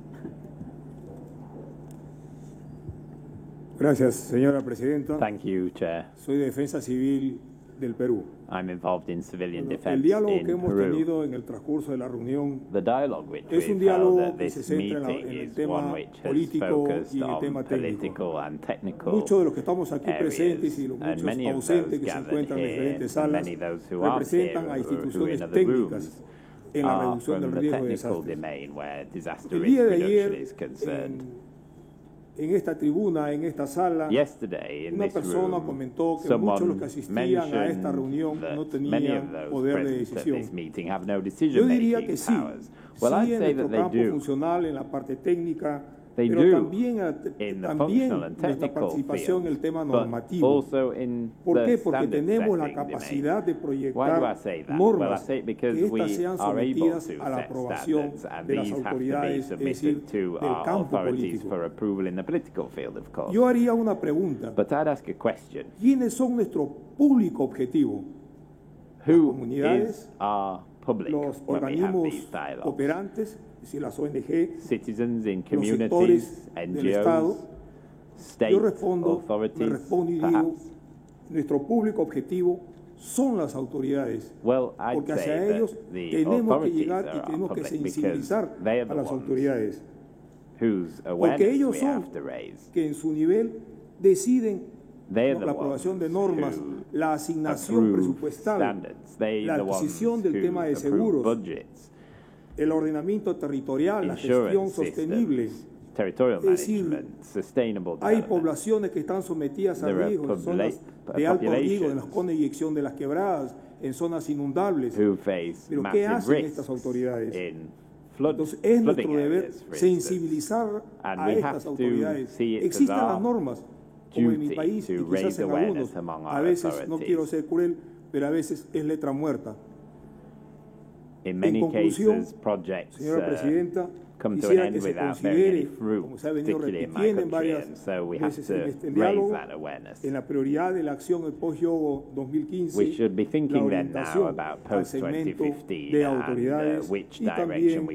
Gracias, señora presidenta. Thank you, Chair. Soy de Defensa Civil del Perú. I'm involved in civilian defense el diálogo que in hemos Peru. tenido en el transcurso de la reunión The dialogue which es un we've held diálogo at que this se centra meeting en el is tema one which has político focused y en el on tema political and technical Muchos de los que estamos aquí areas, presentes y los and muchos many of ausentes those que se gathered encuentran en here, diferentes and salas many those who aren't here, representan a who are instituciones in other técnicas rooms, en la are reducción del from the riesgo de technical desastres. domain where disaster El risk día de reduction ayer, is concerned. en esta tribuna, en esta sala, Yesterday, in una this persona room, comentó que muchos de los que someone asistían a esta mentioned reunión no that many of tenían those poder de present at decisión. this meeting have no Yo diría decision-making que sí, powers. Well, I'd sí en say nuestro that they campo do. funcional, en la parte técnica, They pero do también, in the también functional and nuestra technical participación en field, el tema but normativo. also in ¿Por the qué? Porque standard tenemos la setting capacidad de domain. proyectar Why do I say that? normas Well, I say it because que we éstas sean are able sometidas to a la set aprobación standards, and de las these have to be autoridades, es decir, submitted to del our campo authorities político. for approval in the political field, of course. Yo haría una pregunta. But I'd ask a question. ¿Quiénes son nuestro público objetivo? Who Las comunidades, is our public los when we have organismos these dialogues? cooperantes, es decir, las ONG, Citizens in los communities, sectores del Estado. NGOs, state Yo respondo, me authorities, respondo y digo, perhaps. nuestro público objetivo son las autoridades, Well, I'd porque say hacia ellos that the tenemos que authorities llegar are y our tenemos que public sensibilizar because they are a the las ones autoridades, whose porque awareness ellos we son have to raise. que en su nivel deciden They're the la aprobación de ones normas, who la asignación approve presupuestal, standards. They're la the ones adquisición del who tema de approve seguros, budgets, el ordenamiento territorial, la gestión insurance sostenible, systems, territorial management, sustainable hay development. poblaciones que están sometidas a riesgo en zonas de alto riesgo, en las zonas de eyección de las quebradas, en zonas inundables. Pero ¿qué hacen estas autoridades? Entonces es nuestro deber sensibilizar a estas autoridades. Existen las normas, como en mi país y quizás en algunos. A veces, no quiero ser cruel, pero a veces es letra muerta. En conclusión, señora Presidenta, quisiera que se considere, como se ha venido repitiendo en varias veces en este diálogo, en la prioridad de la acción post-Yogo 2015, la orientación al segmento de autoridades y también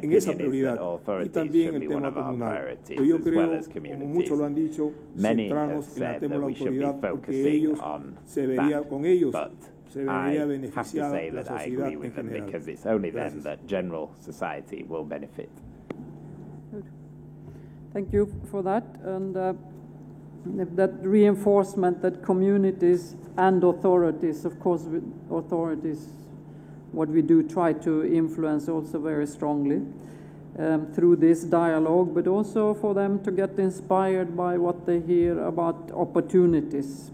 en esa prioridad, y también el tema comunal. Pero yo creo, como muchos lo han dicho, centrarnos en el tema de la autoridad, porque ellos se vería con ellos. Se vería beneficiada la sociedad en general. Because it's only then that general society will benefit. Good. Thank you for that, and that reinforcement that communities and authorities, of course, authorities, what we do try to influence also very strongly through this dialogue, but also for them to get inspired by what they hear about opportunities.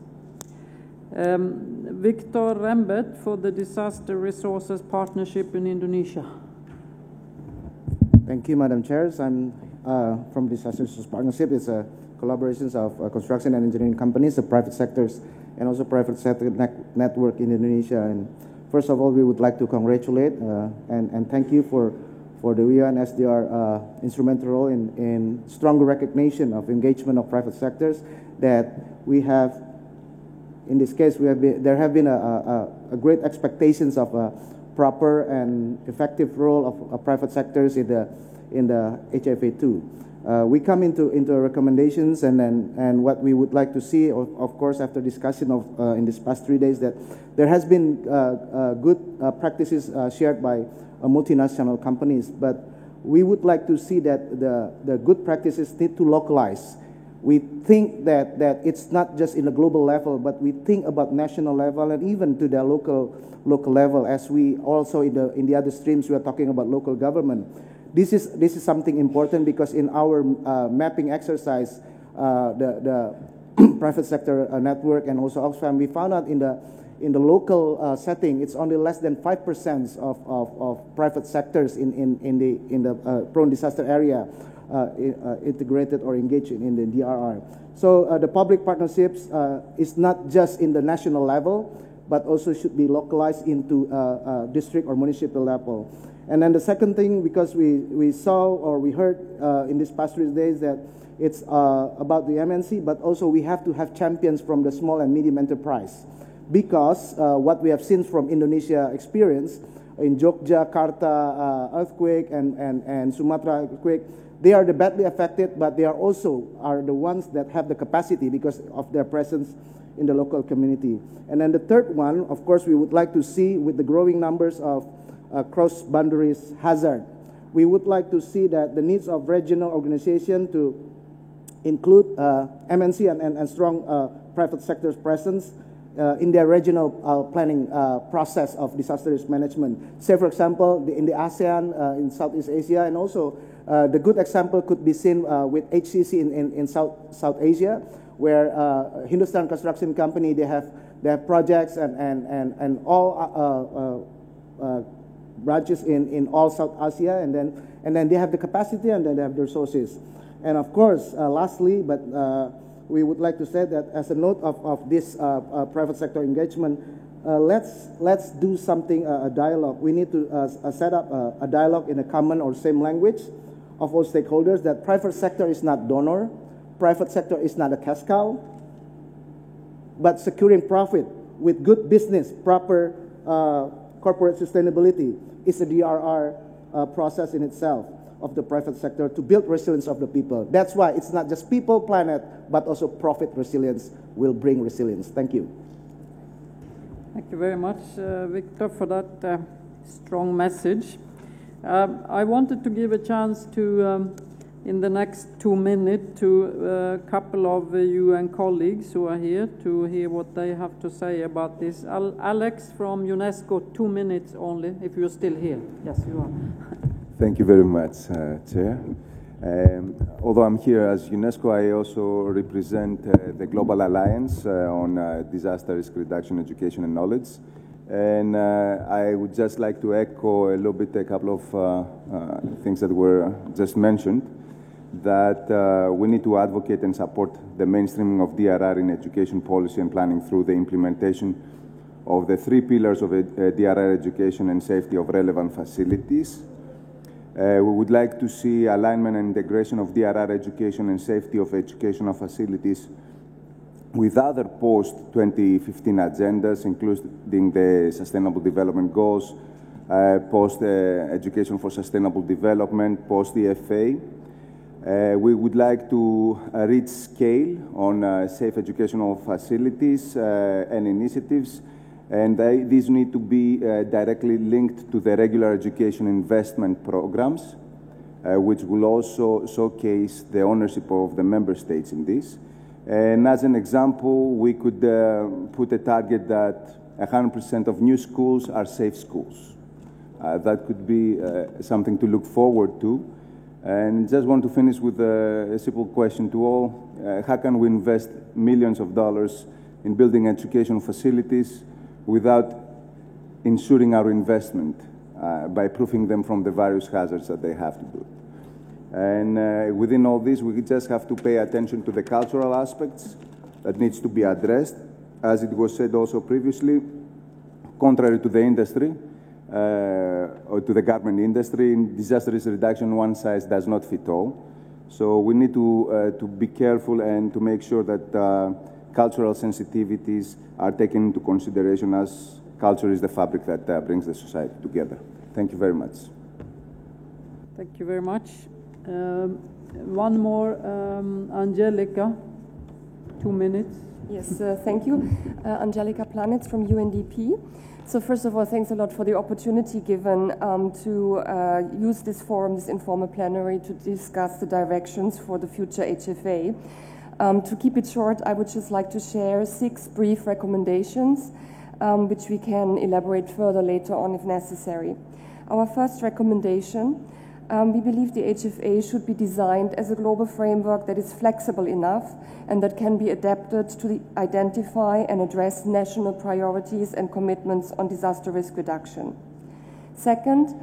Victor Rembert for the Disaster Resources Partnership in Indonesia. Thank you, Madam Chair. I'm from Disaster Resources Partnership. It's a collaboration of construction and engineering companies, the private sectors, and also private sector network in Indonesia. And first of all, we would like to congratulate and thank you for the UNSDR instrumental role in stronger recognition of engagement of private sectors that we have. In this case, there have been a great expectations of a proper and effective role of private sectors in the HFA2. We come into recommendations and what we would like to see, of course, after discussion of in these past 3 days, that there has been good practices shared by multinational companies, but we would like to see that the good practices need to localize. We think that it's not just in a global level, but we think about national level and even to the local level. As we also in the other streams we are talking about local government. This is something important because in our mapping exercise, the private sector network and also Oxfam, we found out in the local setting, it's only less than 5% of private sectors in the prone disaster area. Integrated or engaged in the DRR. So the public partnerships is not just in the national level, but also should be localized into district or municipal level. And then the second thing, because we saw or we heard in these past 3 days that it's about the MNC, but also we have to have champions from the small and medium enterprise. Because what we have seen from Indonesia experience in Yogyakarta earthquake and Sumatra earthquake, they are the badly affected, but they are also the ones that have the capacity because of their presence in the local community. And then the third one, of course, we would like to see with the growing numbers of cross-boundaries hazard. We would like to see that the needs of regional organization to include MNC and strong private sector's presence in their regional planning process of disaster risk management. Say, for example, in the ASEAN, in Southeast Asia, and also the good example could be seen with HCC in South Asia, where Hindustan Construction Company, they have projects and all branches in all South Asia, and then they have the capacity and then they have the resources. And of course, lastly, but we would like to say that as a note of this private sector engagement, let's do something, a dialogue. We need to set up a dialogue in a common or same language of all stakeholders, that private sector is not donor, private sector is not a cash cow, but securing profit with good business, proper corporate sustainability is a DRR process in itself of the private sector to build resilience of the people. That's why it's not just people, planet, but also profit resilience will bring resilience. Thank you. Thank you very much, Victor, for that strong message. I wanted to give a chance to, in the next 2 minutes, to a couple of UN colleagues who are here to hear what they have to say about this. Alex from UNESCO, 2 minutes only, if you're still here. Yes, you are. Thank you very much, Chair. Although I'm here as UNESCO, I also represent the Global Alliance on Disaster Risk Reduction, Education and Knowledge. And I would just like to echo a little bit a couple of things that were just mentioned, that we need to advocate and support the mainstreaming of DRR in education policy and planning through the implementation of the 3 pillars of DRR education and safety of relevant facilities. We would like to see alignment and integration of DRR education and safety of educational facilities with other post-2015 agendas, including the Sustainable Development Goals, post-Education for Sustainable Development, post-EFA. We would like to reach scale on safe educational facilities and initiatives, and these need to be directly linked to the regular education investment programs, which will also showcase the ownership of the member states in this. And as an example, we could put a target that 100% of new schools are safe schools. That could be something to look forward to. And just want to finish with a simple question to all. How can we invest millions of dollars in building education facilities without ensuring our investment by proofing them from the various hazards that they have to do? And within all this, we just have to pay attention to the cultural aspects that needs to be addressed. As it was said also previously, contrary to the industry, or to the government industry, in disaster risk reduction, one size does not fit all. So we need to be careful and to make sure that cultural sensitivities are taken into consideration, as culture is the fabric that brings the society together. Thank you very much. Thank you very much. One more, Angelica, 2 minutes. Yes, thank you. Angelica Planitz from UNDP. So first of all, thanks a lot for the opportunity given to use this forum, this informal plenary, to discuss the directions for the future HFA. To keep it short, I would just like to share 6 brief recommendations, which we can elaborate further later on if necessary. Our first recommendation, we believe the HFA should be designed as a global framework that is flexible enough and that can be adapted to identify and address national priorities and commitments on disaster risk reduction. Second,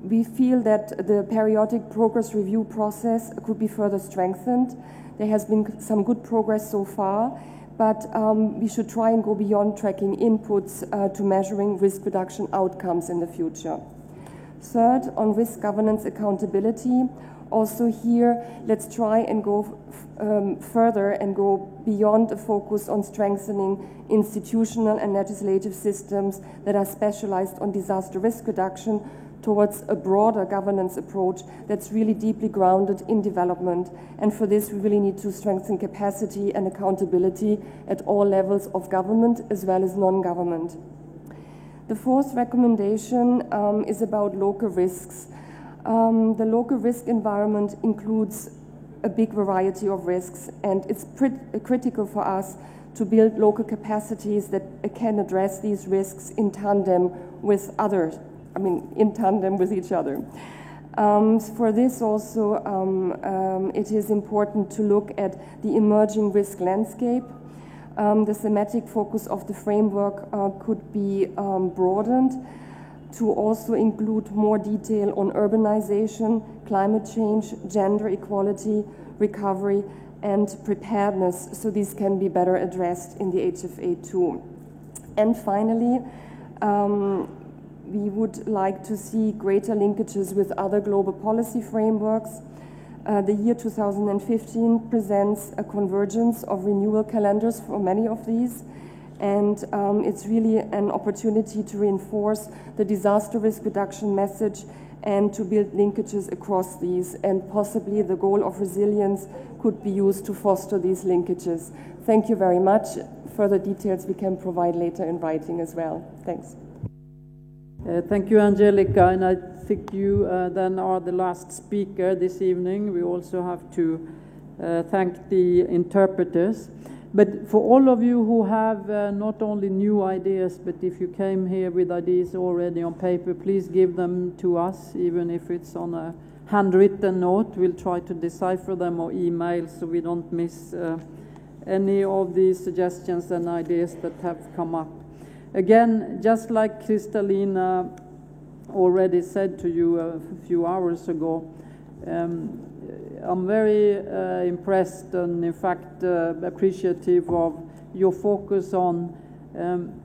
we feel that the periodic progress review process could be further strengthened. There has been some good progress so far, but we should try and go beyond tracking inputs to measuring risk reduction outcomes in the future. Third, on risk governance accountability, also here, let's try and go further and go beyond a focus on strengthening institutional and legislative systems that are specialized on disaster risk reduction towards a broader governance approach that's really deeply grounded in development. And for this, we really need to strengthen capacity and accountability at all levels of government as well as non-government. The fourth recommendation is about local risks. The local risk environment includes a big variety of risks, and it's critical for us to build local capacities that can address these risks in tandem with others, in tandem with each other. For this also, it is important to look at the emerging risk landscape. The thematic focus of the framework could be broadened to also include more detail on urbanization, climate change, gender equality, recovery, and preparedness, so these can be better addressed in the HFA too. And finally, we would like to see greater linkages with other global policy frameworks. The year 2015 presents a convergence of renewal calendars for many of these, and it's really an opportunity to reinforce the disaster risk reduction message and to build linkages across these, and possibly the goal of resilience could be used to foster these linkages. Thank you very much. Further details we can provide later in writing as well. Thanks. Thank you, Angelica, and I think you then are the last speaker this evening. We also have to thank the interpreters. But for all of you who have not only new ideas, but if you came here with ideas already on paper, please give them to us, even if it's on a handwritten note. We'll try to decipher them or email so we don't miss any of the suggestions and ideas that have come up. Again, just like Kristalina already said to you a few hours ago, I'm very impressed and in fact appreciative of your focus on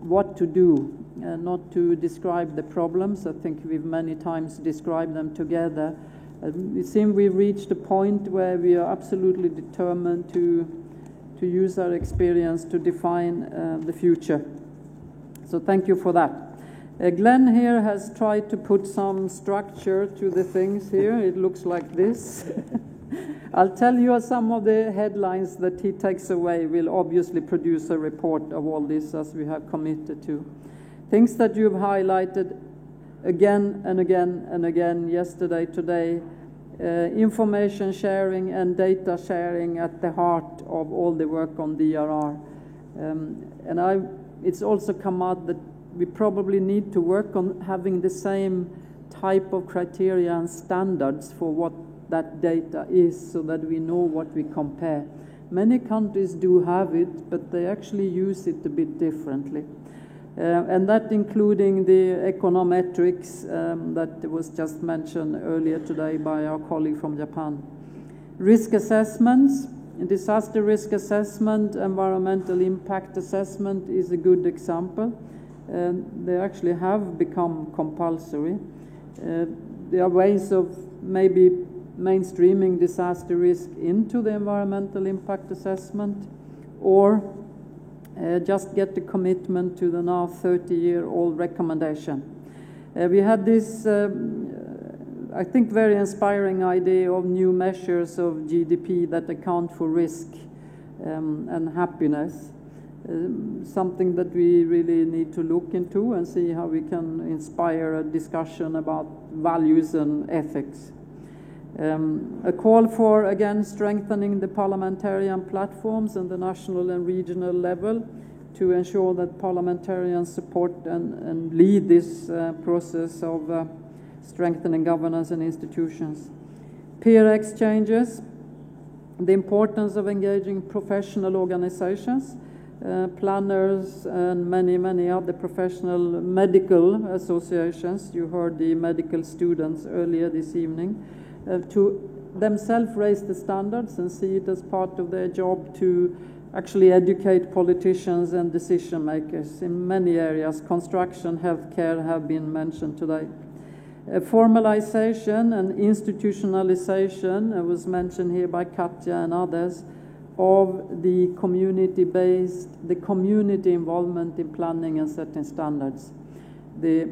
what to do, not to describe the problems. I think we've many times described them together. It seems we've reached a point where we are absolutely determined to use our experience to define the future. So thank you for that. Glenn here has tried to put some structure to the things here. It looks like this. I'll tell you some of the headlines that he takes away. We'll obviously produce a report of all this as we have committed to. Things that you've highlighted again and again and again yesterday, today, information sharing and data sharing at the heart of all the work on DRR. It's also come out that we probably need to work on having the same type of criteria and standards for what that data is so that we know what we compare. Many countries do have it, but they actually use it a bit differently. And that including the econometrics that was just mentioned earlier today by our colleague from Japan. Risk assessments, disaster risk assessment, environmental impact assessment is a good example. They actually have become compulsory. There are ways of maybe mainstreaming disaster risk into the environmental impact assessment, or just get the commitment to the now 30-year-old recommendation. We had this, I think, very inspiring idea of new measures of GDP that account for risk and happiness. Something that we really need to look into and see how we can inspire a discussion about values and ethics. A call for, again, strengthening the parliamentarian platforms and the national and regional level to ensure that parliamentarians support and lead this process of strengthening governance and institutions. Peer exchanges, the importance of engaging professional organizations, planners and many other professional medical associations. You heard the medical students earlier this evening. To themselves raise the standards and see it as part of their job to actually educate politicians and decision makers in many areas. Construction, healthcare have been mentioned today. Formalization and institutionalization was mentioned here by Katja and others, of the community-based, the community involvement in planning and setting standards. The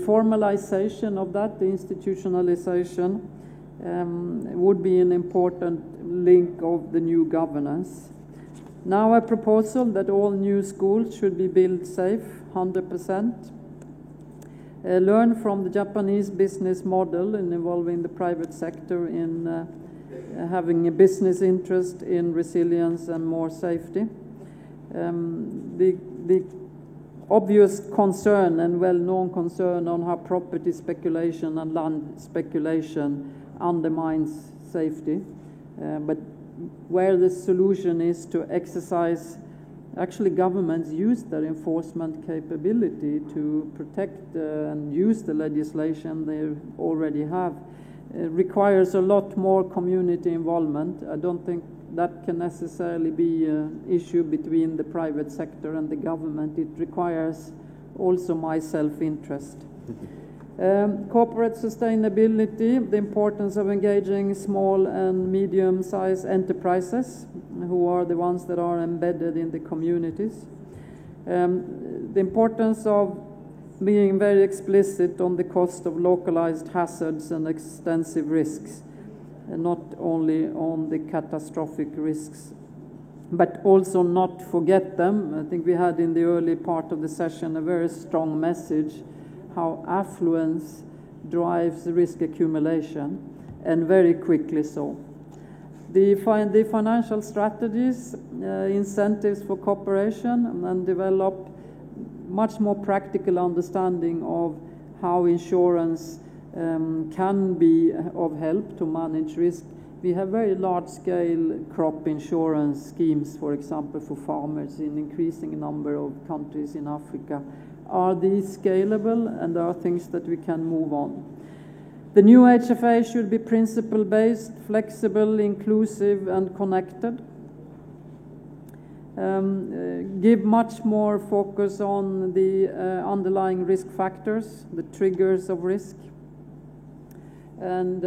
formalization of that, the institutionalization, would be an important link of the new governance. Now a proposal that all new schools should be built safe, 100%. Learn from the Japanese business model in involving the private sector in having a business interest in resilience and more safety. The obvious concern and well-known concern on how property speculation and land speculation undermines safety, but where the solution is to exercise, actually governments use their enforcement capability to protect and use the legislation they already have. It requires a lot more community involvement. I don't think that can necessarily be an issue between the private sector and the government. It requires also my self-interest. Corporate sustainability, the importance of engaging small and medium-sized enterprises who are the ones that are embedded in the communities. The importance of being very explicit on the cost of localized hazards and extensive risks, and not only on the catastrophic risks, but also not forget them. I think we had in the early part of the session a very strong message how affluence drives risk accumulation, and very quickly so. The financial strategies, incentives for cooperation, and develop much more practical understanding of how insurance can be of help to manage risk. We have very large-scale crop insurance schemes, for example, for farmers in increasing number of countries in Africa. Are these scalable, and are things that we can move on? The new HFA should be principle-based, flexible, inclusive, and connected. Give much more focus on the underlying risk factors, the triggers of risk. And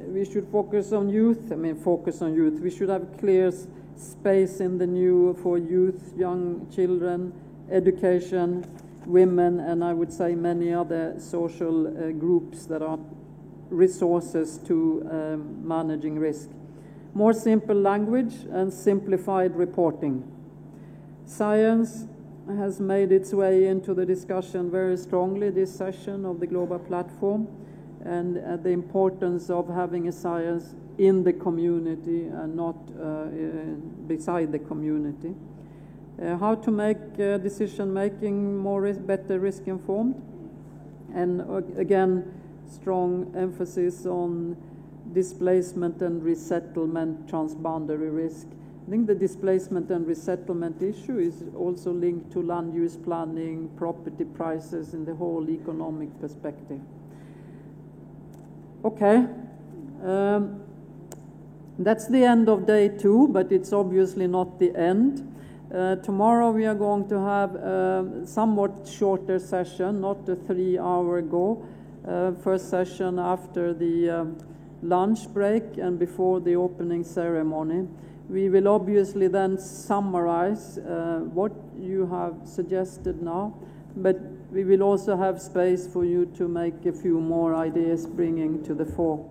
we should focus on youth. We should have clear space in the new for youth, young children, education, women, and I would say many other social groups that are resources to managing risk. More simple language and simplified reporting. Science has made its way into the discussion very strongly this session of the Global Platform, and the importance of having a science in the community and not beside the community. How to make decision-making better risk-informed, and again, strong emphasis on displacement and resettlement transboundary risk. I think the displacement and resettlement issue is also linked to land use planning, property prices, and the whole economic perspective. Okay, that's the end of day 2, but it's obviously not the end. Tomorrow we are going to have a somewhat shorter session, not a 3-hour go. First session after the lunch break and before the opening ceremony. We will obviously then summarize what you have suggested now, but we will also have space for you to make a few more ideas bringing to the fore.